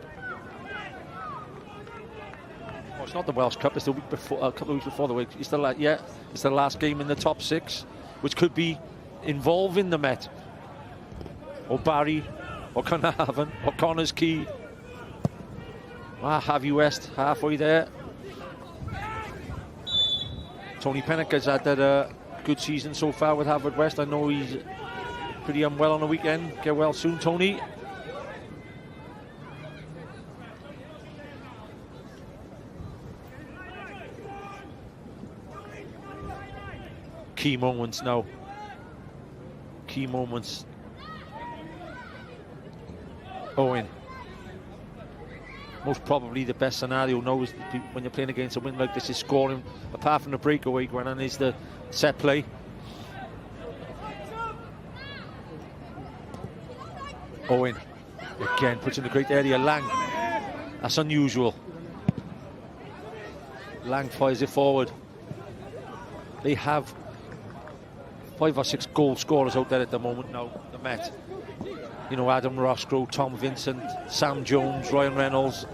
Oh, it's not the Welsh Cup, it's the week before, a couple of weeks before the week. It's the last game in the top 6, which could be involving the Met, or Barry, or Carnarvon, or Connors Key. Harvey West halfway there. Tony Pennick has had a good season so far with Haverfordwest. I know he's pretty unwell on the weekend. Get well soon, Tony. Key moments now. Key moments. Owen. Most probably the best scenario now is when you're playing against a win like this is scoring, apart from the breakaway, Gwennan, is the set play. Owen again puts in the great area. Lang, that's unusual. Lang fires it forward. They have 5 or 6 goal scorers out there at the moment now, the Met. You know, Adam Roscoe, Tom Vincent, Sam Jones, Ryan Reynolds.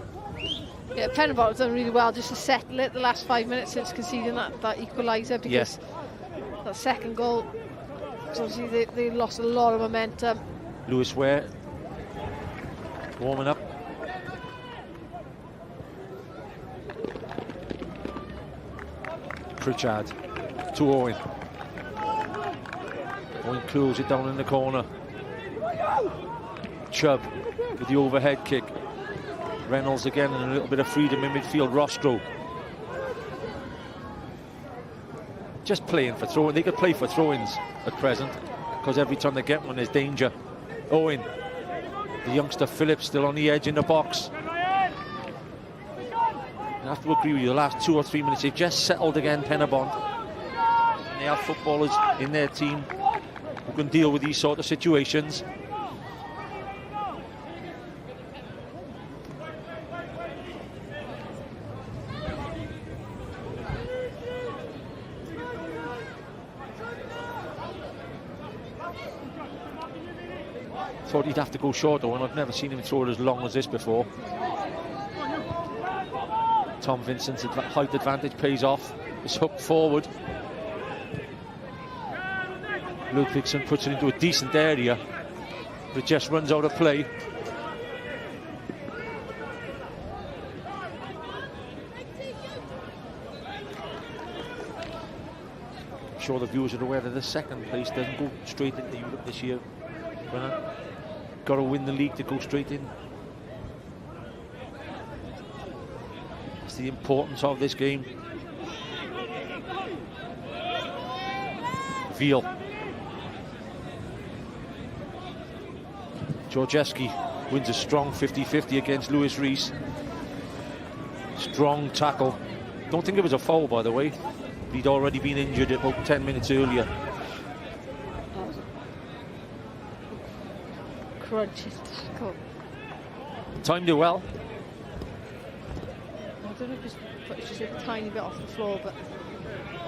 Yeah, Pen-y-bont have done really well just to settle it the last 5 minutes since conceding that equaliser, because that second goal, obviously they lost a lot of momentum. Lewis Ware warming up. Pritchard to Owen. Owen cools it down in the corner. Chubb with the overhead kick. Reynolds again and a little bit of freedom in midfield. Roscoe just playing for throw-in. They could play for throw-ins at present, because every time they get one there's danger. Owen, the youngster Phillips still on the edge in the box. I have to agree with you, the last 2 or 3 minutes they've just settled again, Pen-y-bont. And they have footballers in their team who can deal with these sort of situations. Thought he'd have to go shorter, and I've never seen him throw it as long as this before. Tom Vincent's height advantage pays off. It's hooked forward. Ludvigsen puts it into a decent area, but it just runs out of play. I'm sure the viewers are aware that the second place doesn't go straight into Europe this year. Got to win the league to go straight in. That's the importance of this game. Veal. Georgieski wins a strong 50-50 against Lewis Rees. Strong tackle. Don't think it was a foul, by the way. He'd already been injured about 10 minutes earlier. Crunch his tackle. Timed it well. I don't know if it's just a tiny bit off the floor, but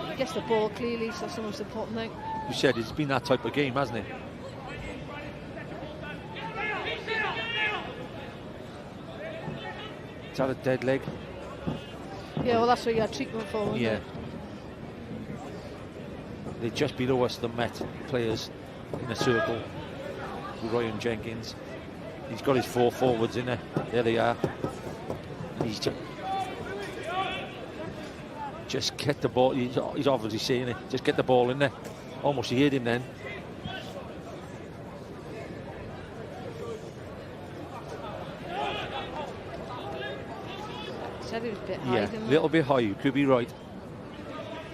he gets the ball clearly, so that's the most important thing. You said it's been that type of game, hasn't it? Is that a dead leg? Yeah, well, that's what you had treatment for, wasn't it? They're just below us, the Met players in a circle. Ryan Jenkins. He's got his 4 forwards in there. There they are. And he's just get the ball. He's obviously saying it. Just get the ball in there. Almost he hit him then. Said it was a bit high. Yeah, a little bit high. You could be right.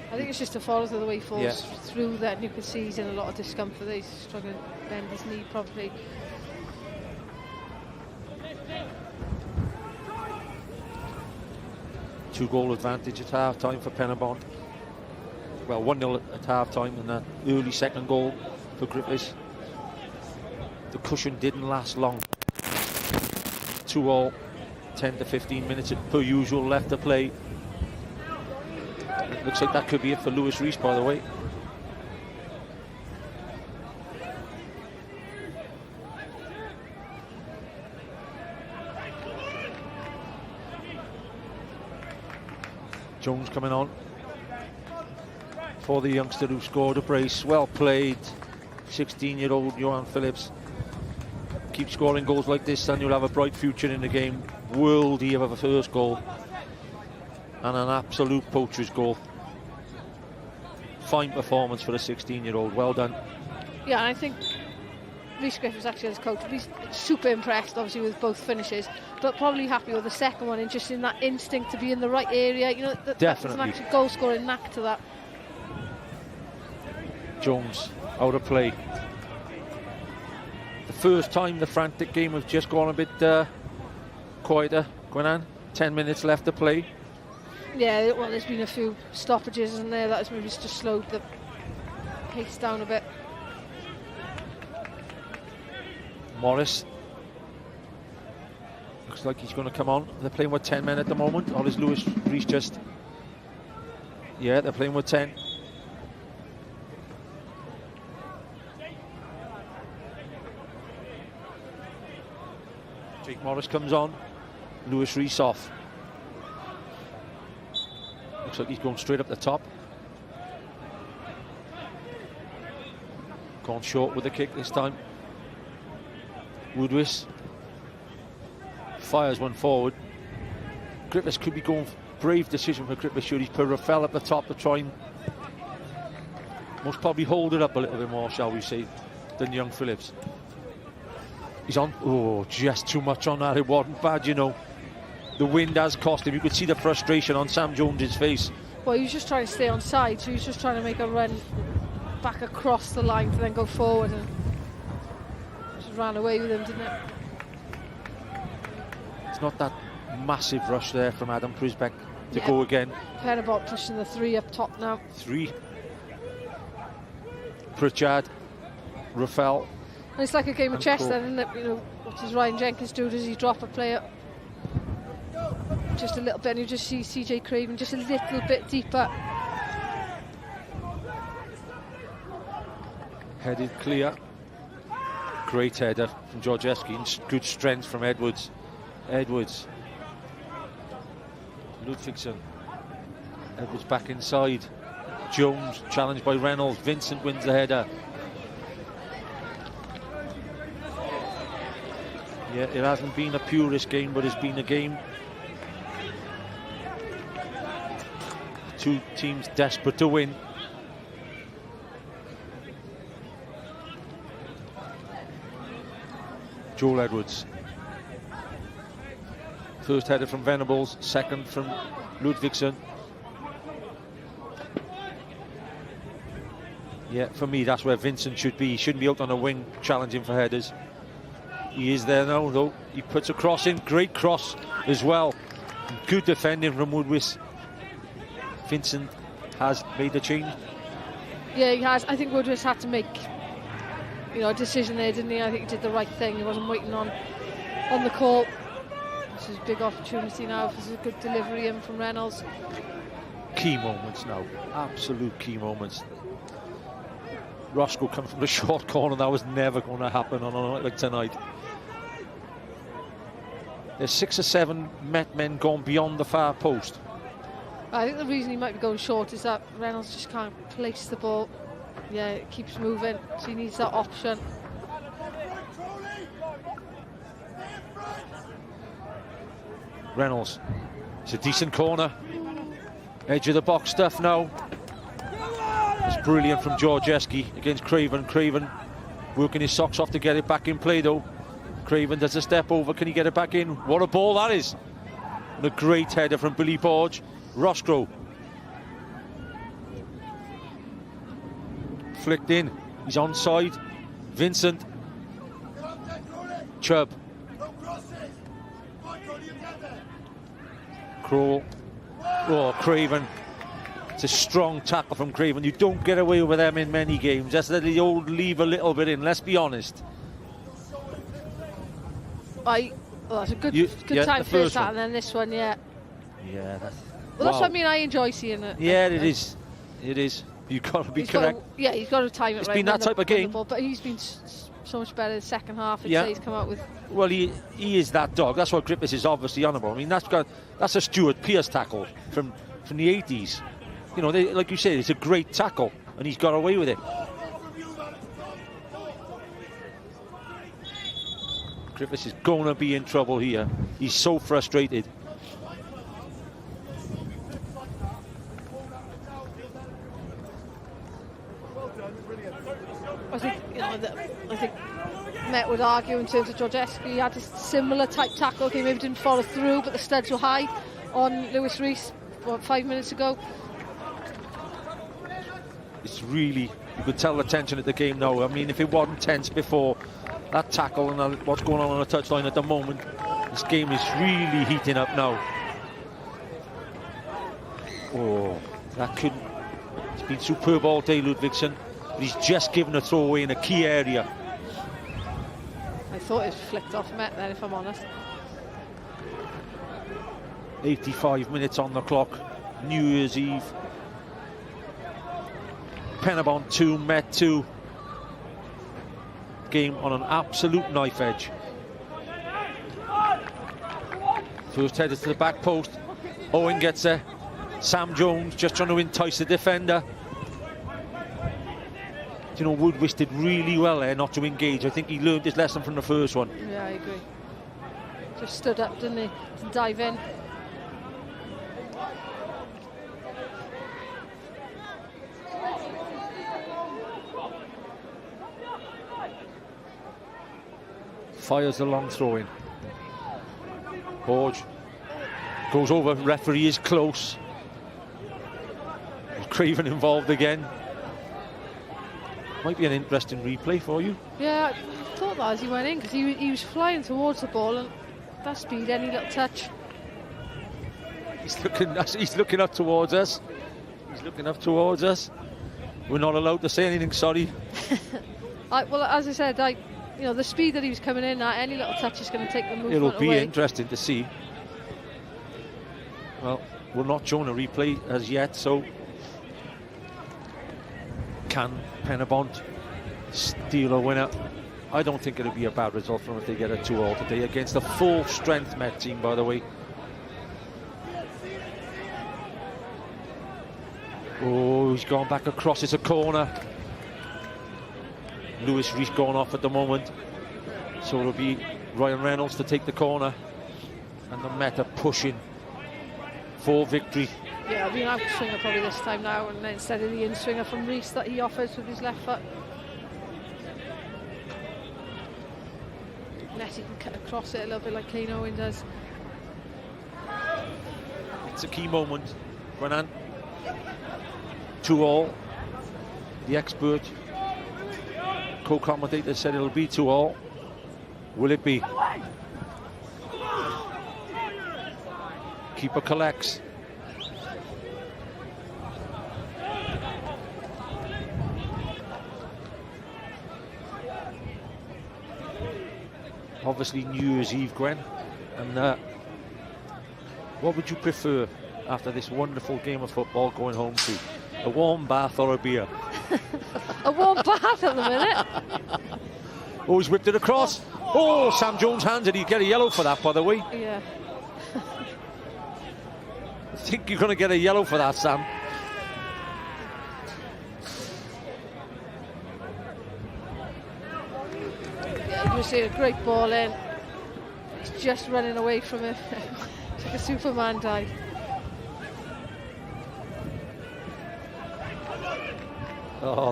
I think it's just the fall of the way he falls through that, and you can see he's in a lot of discomfort. He's struggling to bend his knee properly. Two-goal advantage at half-time for Pen-y-bont. Well, 1-0 at half-time, and an early second goal for Griffiths. The cushion didn't last long. 2-all, 10 to 15 minutes per usual left to play. Looks like that could be it for Lewis Rees, by the way. Jones coming on for the youngster who scored a brace. Well played, 16-year-old Johan Phillips. Keep scoring goals like this and you'll have a bright future in the game. Worldy of a first goal and an absolute poacher's goal. Fine performance for a 16-year-old, well done. Yeah, and I think Rhys Griffiths actually as coach, he's super impressed obviously with both finishes, but probably happy with the second one and just in that instinct to be in the right area. You know, there's an actual goal scoring knack to that. Jones out of play. The first time the frantic game has just gone a bit quieter. Gwenan, 10 minutes left to play. Yeah, well, there's been a few stoppages in there that has maybe just slowed the pace down a bit. Morris looks like he's going to come on. They're playing with 10 men at the moment, or is Lewis Rees just? Yeah, they're playing with 10. Jake Morris comes on, Lewis Rees off. Looks like he's going straight up the top. Gone short with the kick this time. Woodwis fires one forward. Griffiths could be going, brave decision for Griffiths, should he's put Rafael up the top to try and most probably hold it up a little bit more, shall we say, than young Phillips. He's on, oh, just too much on that. It wasn't bad, you know. The wind has cost him. You could see the frustration on Sam Jones's face. Well, he was just trying to stay on side, so he was just trying to make a run back across the line to then go forward, and just ran away with him, didn't it? It's not that massive rush there from Adam Prisbeck to go again. Pen-y-bont pushing the 3 up top now. 3. Pritchard, Rafael. And it's like a game of chess then, isn't it? You know, what does Ryan Jenkins do? Does he drop a player just a little bit, and you just see CJ Craven just a little bit deeper? Headed clear. Great header from Georgeski and good strength from Edwards. Edwards. Ludvigsen. Edwards back inside. Jones challenged by Reynolds. Vincent wins the header. Yeah, it hasn't been a purist game, but it's been a game. Two teams desperate to win. Joel Edwards. First header from Venables, second from Ludvigsen. Yeah, for me, that's where Vincent should be. He shouldn't be out on a wing challenging for headers. He is there now, though. He puts a cross in. Great cross as well. Good defending from Woodwis. Vincent has made the change. Yeah, he has. I think Woodwis had to make, you know, a decision there, didn't he? I think he did the right thing. He wasn't waiting on the call. This is a big opportunity now. This is a good delivery in from Reynolds. Key moments now. Absolute key moments. Roscoe comes from the short corner. That was never going to happen on a night like tonight. There's 6 or 7 Met men gone beyond the far post. I think the reason he might be going short is that Reynolds just can't place the ball. Yeah, it keeps moving, so he needs that option. Reynolds. It's a decent corner. Edge of the box stuff now. It's brilliant from Georgeski against Craven. Craven working his socks off to get it back in play, though. Craven does a step over. Can he get it back in? What a ball that is. And a great header from Billy Borge. Roscoe. Flicked in. He's onside. Vincent. Chubb. Kroll. Oh, Craven. It's a strong tackle from Craven. You don't get away with them in many games. That's the old leave a little bit in, let's be honest. Well, that's a good time first that, and then this one, yeah. Yeah, that's... Well, that's what I mean, I enjoy seeing it. Yeah, it is. It is. You've got to be correct. Yeah, he's got to time it right. It's been that type of game. But he's been so much better the second half. I'd say he's come out with... Well, he is that dog. That's what Griffiths is obviously on about. I mean, that's a Stuart Pearce tackle from from the 80s. You know, like you said, it's a great tackle, and he's got away with it. Griffiths is going to be in trouble here. He's so frustrated. I think Met would argue in terms of Georgescu. He had a similar type tackle. He maybe didn't follow through, but the studs were high on Lewis Rees 5 minutes ago. It's really, you could tell the tension at the game now. I mean, if it wasn't tense before, that tackle and what's going on the touchline at the moment, this game is really heating up now. Oh, that couldn't. It's been superb all day, Ludvigsen, but he's just given a throwaway in a key area. I thought it was flicked off Met then, if I'm honest. 85 minutes on the clock, New Year's Eve. Pen-y-bont 2, Met 2. Game on an absolute knife edge. First header to the back post. Owen gets there. Sam Jones just trying to entice the defender. You know, Woodwish did really well there not to engage. I think he learned his lesson from the first one. Yeah, I agree. Just stood up, didn't he, to dive in. Fires the long throw in. Borge goes over, referee is close. Craven involved again. Might be an interesting replay for you. Yeah, I thought that as he went in, because he was flying towards the ball, and that speed, any little touch. He's looking up towards us. He's looking up towards us. We're not allowed to say anything, sorry. Well, as I said, you know, the speed that he was coming in at, any little touch is going to take the movement away. It'll be interesting to see. Well, we're not showing a replay as yet, so can Pen-y-bont steal a winner? I don't think it'll be a bad result from if they get a 2-2 today against a full strength Met team, by the way. Oh, he's gone back across, it's a corner. Lewis Rees going off at the moment, so it'll be Ryan Reynolds to take the corner, and the Met are pushing for victory. Yeah, I'll be an out swinger probably this time now, and then instead of the in swinger from Rees that he offers with his left foot. Nettie can cut across it a little bit like Kane Owen does. It's a key moment, Brennan. 2-2. The expert co-commentator said it'll be 2-2. Will it be? Keeper collects. Obviously New Year's Eve, Gwen, and what would you prefer after this wonderful game of football going home to? A warm bath or a beer? A warm bath at the minute. Oh, he's whipped it across. Oh, Sam Jones hands it. He'd get a yellow for that, by the way. Yeah. I think you're going to get a yellow for that, Sam. Yeah, you see a great ball in. He's just running away from it. It's like a Superman dive. Oh,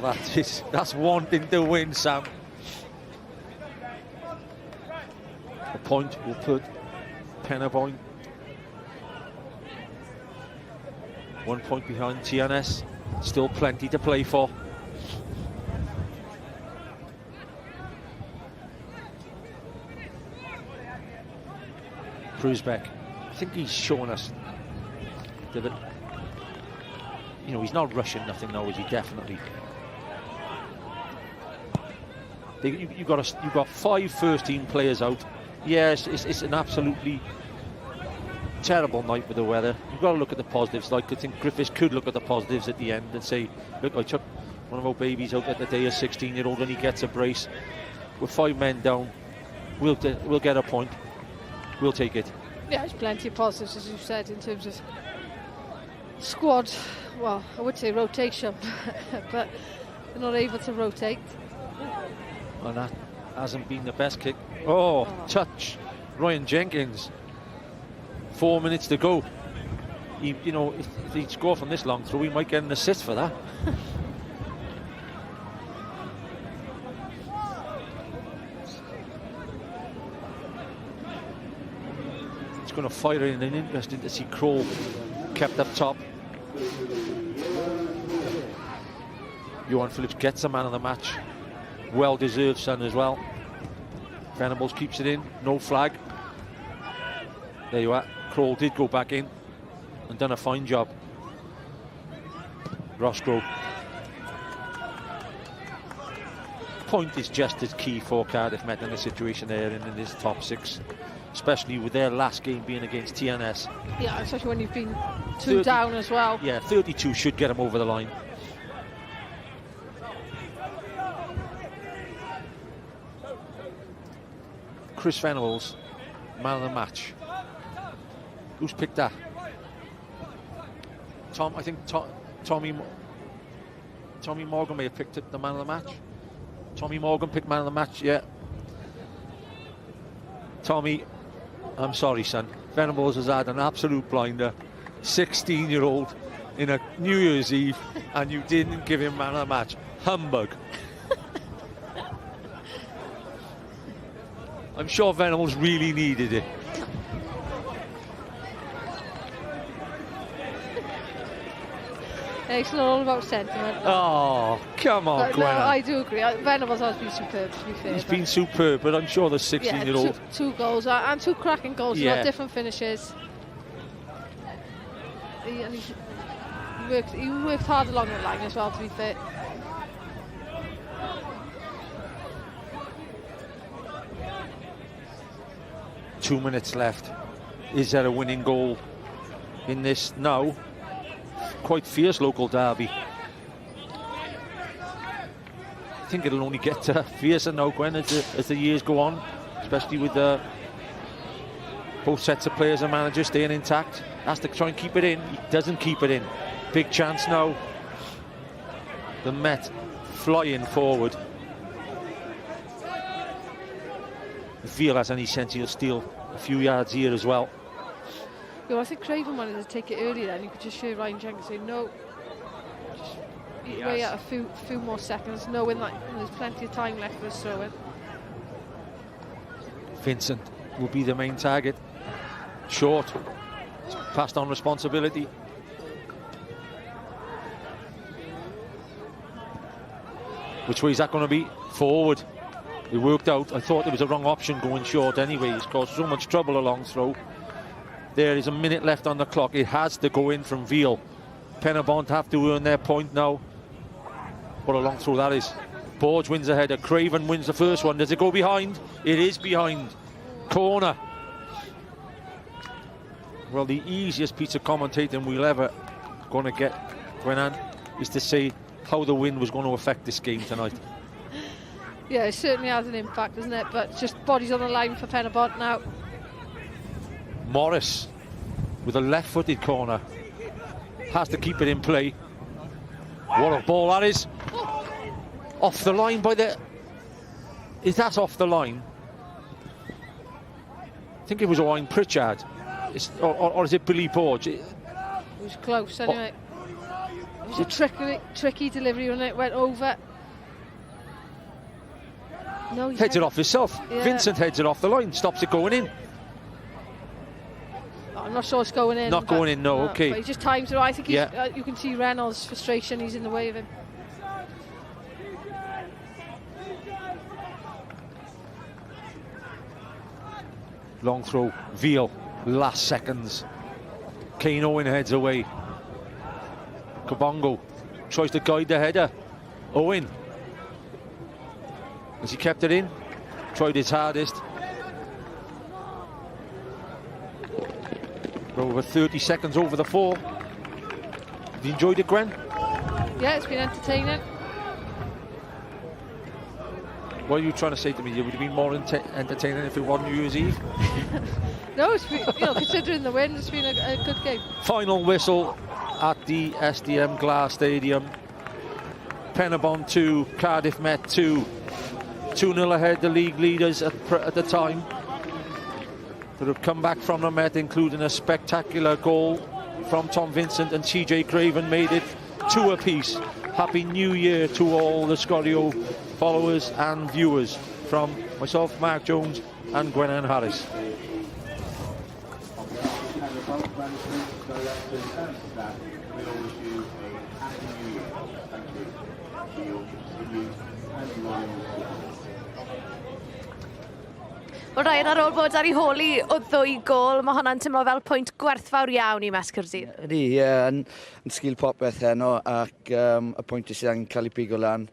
that's wanting to win, Sam. A point will put Pen-y-bont 1 point behind TNS. Still plenty to play for. Kruzbeck, I think he's showing us that, you know, he's not rushing nothing now, is he? Definitely. You've got 5 first-team players out. Yes, it's an absolutely terrible night with the weather. You've got to look at the positives. Like, I think Griffiths could look at the positives at the end and say, look, I took one of our babies out at the day, a 16-year-old, and he gets a brace. With 5 men down, we'll get a point. We'll take it. Yeah, there's plenty of positives, as you said, in terms of Squad, well, I would say rotation, but they're not able to rotate. And that hasn't been the best kick. Oh, touch. Ryan Jenkins. 4 minutes to go. He, you know, if he'd score from this long through, he might get an assist for that. It's going to fire in, and interesting to see Kroll kept up top. Johan Phillips gets a man of the match. Well deserved, son, as well. Venables keeps it in, no flag. There you are. Kroll did go back in and done a fine job. Roscoe. Point is just as key for Cardiff Met in the situation they're in this top 6, especially with their last game being against TNS. Yeah, especially when you've been 2 down as well. Yeah, 32 should get them over the line. Chris Venables, man of the match. Who's picked that? I think Tommy Morgan may have picked it, the man of the match. Tommy Morgan picked man of the match, yeah. Tommy, I'm sorry, son. Venables has had an absolute blinder. 16-year-old in a New Year's Eve, and you didn't give him man of the match. Humbug. I'm sure Venables really needed it. It's not all about sentiment. Oh, come on, but Gwen. no, I do agree. Venables has been superb, to be fair. He's been superb, but I'm sure the 16-year-old... Yeah, two goals, and 2 cracking goals. Yeah. Not different finishes. He worked hard along the line as well, to be fair. Two minutes left. Is there a winning goal in this now? Quite fierce local derby. I think it'll only get fiercer now, Gwen, as the years go on, especially with both sets of players and managers staying intact. Has to try and keep it in. He doesn't keep it in. Big chance now. The Met flying forward. If Veal has any sense, he'll steal a few yards here as well. I think Craven wanted to take it early then. You could just hear Ryan Jenkins say no. Just wait out a few more seconds, knowing that there's plenty of time left for us throw in. Vincent will be the main target. Short. Passed on responsibility. Which way is that going to be? Forward. It worked out. I thought there was a wrong option going short anyway. It's caused so much trouble along throw. There is a minute left on the clock. It has to go in from Veal. Pen-y-bont have to earn their point now. What a long throw that is. Borge wins the header. Craven wins the first one. Does it go behind? It is behind. Corner. Well, the easiest piece of commentating we'll ever going to get, Gwenan, is to say how the wind was going to affect this game tonight. Yeah, it certainly has an impact, doesn't it? But just bodies on the line for Pen-y-bont now. Morris with a left-footed corner. Has to keep it in play. What a ball that is. Off the line by the... Is that off the line? I think it was Owain Pritchard. Or is it Billy Borge? It was close anyway. It was a tricky delivery when it went over. No, heads it off himself. Yeah. Vincent heads it off the line, stops it going in. I'm not sure it's going in. Not going in, no, okay. But he just times it. I think he's, you can see Reynolds' frustration. He's in the way of him. Long throw, Veal, last seconds. Kane Owen heads away. Kabongo tries to guide the header. Owen. Has he kept it in? Tried his hardest. We're over 30 seconds over the 4. Have you enjoyed it, Gwen? Yeah, it's been entertaining. What are you trying to say to me? It would have been more entertaining if it wasn't New Year's Eve? No, it's been, considering the win, it's been a good game. Final whistle. at the SDM Glass Stadium. Pen-y-bont 2, Cardiff Met 2. 2-0 ahead, the league leaders at the time. That have come back from the Met, including a spectacular goal from Tom Vincent, and TJ Craven made it 2 apiece. Happy New Year to all the Scorio followers and viewers from myself, Mark Jones, and Gwennan Harris. Wel rhaid ar ôl bod ar ei holi o 2 gol, mae hwnna'n teimlo fel pwynt gwerthfawr iawn i Mes Caerdydd. Ydy, ie, yn sgil popeth heno ac y pwynt sydd yn cael ei pigo lan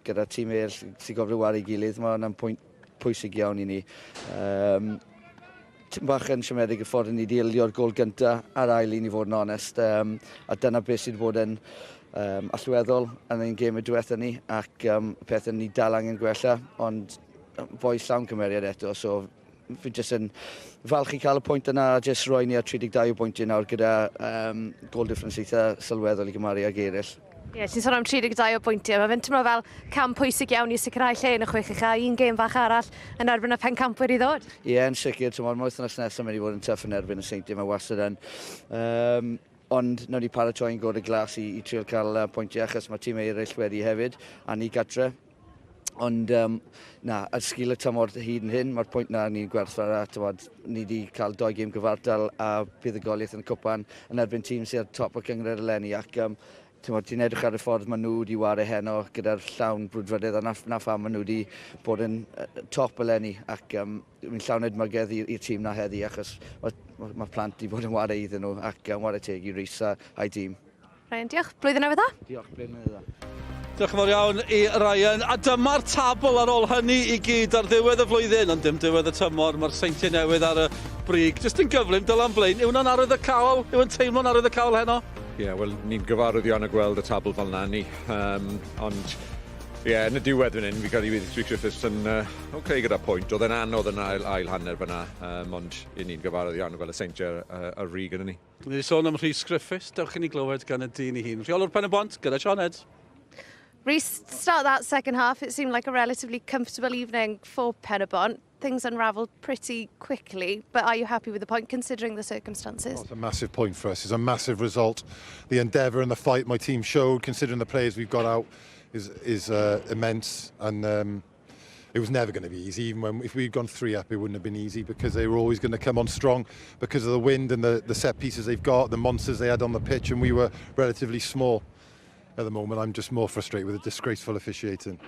gyda tîm eraill sy'n gofio war ei gilydd, mae hwnna'n pwynt pwysig iawn i ni. Tym bach yn siomedig y ffordd ni dilio'r gol gyntaf ar ail i ni fod yn onest, a dyna beth sydd bod yn allweddol yn ein gêm y diwethaf ni ac pethau ni dal angen gwella, ond boes llawn cymeriad eto, so fi jyst yn falch i cael y pwynt yna a jyst roi ni ar 32 pwyntiau nawr gyda gol difference eitha sylweddol i gymaru ag eraill. Ie, ti'n sôn am 32 o bwyntiau. Mae fe'n teimlo fel cam pwysig iawn i sicrhau lle yn y chwech ucha, un gêm fach arall yn erbyn y pencampwyr i ddod. Ie, yn sicr, mae wythnos nesaf mynd i fod yn tuff yn erbyn y Seintiau, mae wastad yn. Ond nawr ni paratoi'n god y glas i trial cael pwyntiau, achos mae tîm eraill wedi hefyd, a ni gatre. Ond na, ar sgil y tymor hyd yn hyn, mae'r pwynt na ni'n gwerthfawr a ni wedi cael 2 gêm gyfartal a buddugoliaeth yn y cwpan yn erbyn tîm sy'n ar top o gyngred eleni ac ti'n edrych ar y ffordd maen nhw wedi wario heno gyda'r llawn brwdfrydydd a na pham maen nhw wedi bod yn top eleni ac mi'n llawn edmygedd i'r tîm na heddi achos mae plant wedi bod yn wario iddyn nhw ac wario teg i Rhys a'i tîm. Ryan, diolch. Blwyddyn newydd dda? Diolch, blwyddyn newydd dda. Diolch yn fawr iawn i Ryan. A dyma'r tabl ar ôl hynny i gyd ar ddiwedd y flwyddyn, ond dim diwedd y tymor. Mae'r Seintiau newydd ar y brig. Jyst yn gyflym, Dylan Blaen. Yw hwnna'n arwydd y cawl? Yw yn teimlo'n arwydd y cawl heno? Ie, wel, ni'n gyfarwydd iawn a gweld y tabl fel na ni. Ond, ie, yn y diwedd fan hyn, fi cael ei wedi Rhys Griffiths yn okay gyda pwynt. Oedd yn anodd yn ail hanner fyna, ond ni'n gyfarwydd iawn a gweld y Seintiau ar rig yn ni. Ni wedi sôn am Rhys Griffiths. Dewch i ni glywed gan y dyn i hun. Rheolwr Pen-y-bont gyda Sioned. Rhys, to start that second half, it seemed like a relatively comfortable evening for Pen-y-bont. Things unravelled pretty quickly, but are you happy with the point considering the circumstances? Well, it's a massive point for us. It's a massive result. The endeavour and the fight my team showed, considering the players we've got out, is immense. And it was never going to be easy. Even if we'd gone 3 up, it wouldn't have been easy because they were always going to come on strong because of the wind and the set pieces they've got, the monsters they had on the pitch, and we were relatively small. At the moment, I'm just more frustrated with the disgraceful officiating.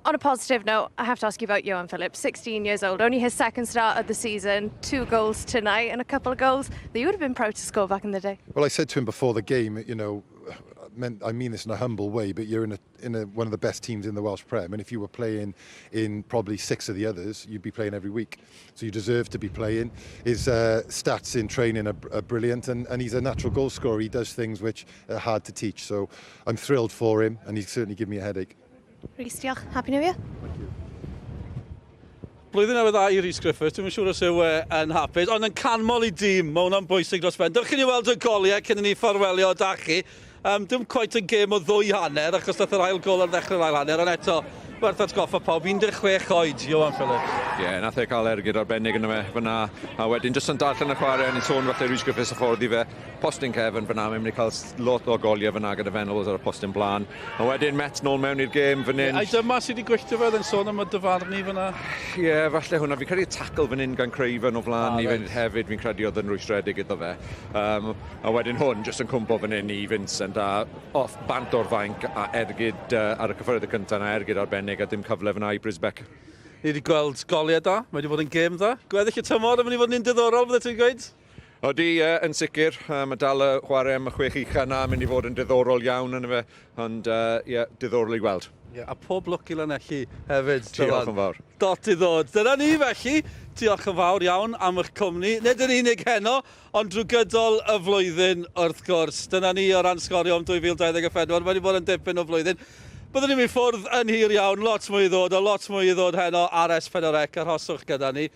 On a positive note, I have to ask you about Johan Phillips, 16 years old, only his second start of the season, 2 goals tonight and a couple of goals that you would have been proud to score back in the day. Well, I said to him before the game, you know, I mean this in a humble way, but you're in one of the best teams in the Welsh Prem, and if you were playing in probably 6 of the others, you'd be playing every week. So you deserve to be playing. His stats in training are brilliant, and he's a natural goal scorer. He does things which are hard to teach. So I'm thrilled for him, and he's certainly given me a headache. Rhys, diolch. Happy New Year. Blwyddyn newydd dda i Rhys Griffiths, dwi'n siŵr os yw yn hapus, ond yn canmol i dîm, mae hwnna'n bwysig dros ben. Dewch i ni weld y goliau cyn i ni ffarwelio da chi. Dim quite yn gêm o 2 hanner, achos dath yr ail gol ar ddechrau'r ail hanner, ond eto, werth atgoffa pawb, 16 oed, Johan Phillips. Ie, nath e cael ergyd arbennig yn y fyna, a wedyn jyst yn darllen y chwarae, ni'n sôn falle Rhys Griffiths y ffordd i fe, postyn cefn fyna, mae'n mynd i cael lot o goliau fyna gyda Venables ar y postyn blaen, a wedyn Met nôl mewn i'r gêm fan hyn. A dyma sydd wedi gwylltio fe, yn sôn am y dyfarnu fyna? Ie, falle hwnna, fi'n credu tacl fan hyn gan Craven o flaen i fynd hefyd, fi'n credu oedd yn rwystredig iddo fe. A wedyn hwn, jyst yn cwmpo fan hyn i Vincent, a off bant o'r fainc, a ergyd ar y cyffordd y cyntaf, a ergyd arbennig, a dim cyfle fyna i Brisbec. Ni wedi gweld goliau da, mae wedi bod yn gêm da. Gweddill y tymor yn mynd i fod yn un diddorol, bydde ti'n gweud? Odi, yn sicr, mae dal y chwarae am y 6 ucha yna, mynd i fod yn diddorol iawn yn y fe, ond diddorol i weld. A pob lwc i Lanelli hefyd. Diolch yn fawr. Dot i ddod. Dyna ni felly, diolch yn fawr iawn am eich cwmni. Nid yn unig heno, ond drwy gydol y flwyddyn wrth gwrs. Dyna ni o ran sgorio am 2024, mae wedi bod yn dipyn o flwyddyn. Byddwn ni'n mynd ffwrdd yn hir iawn, lot mwy i ddod, a lot mwy i ddod heno ar S4C, arhoswch gyda ni.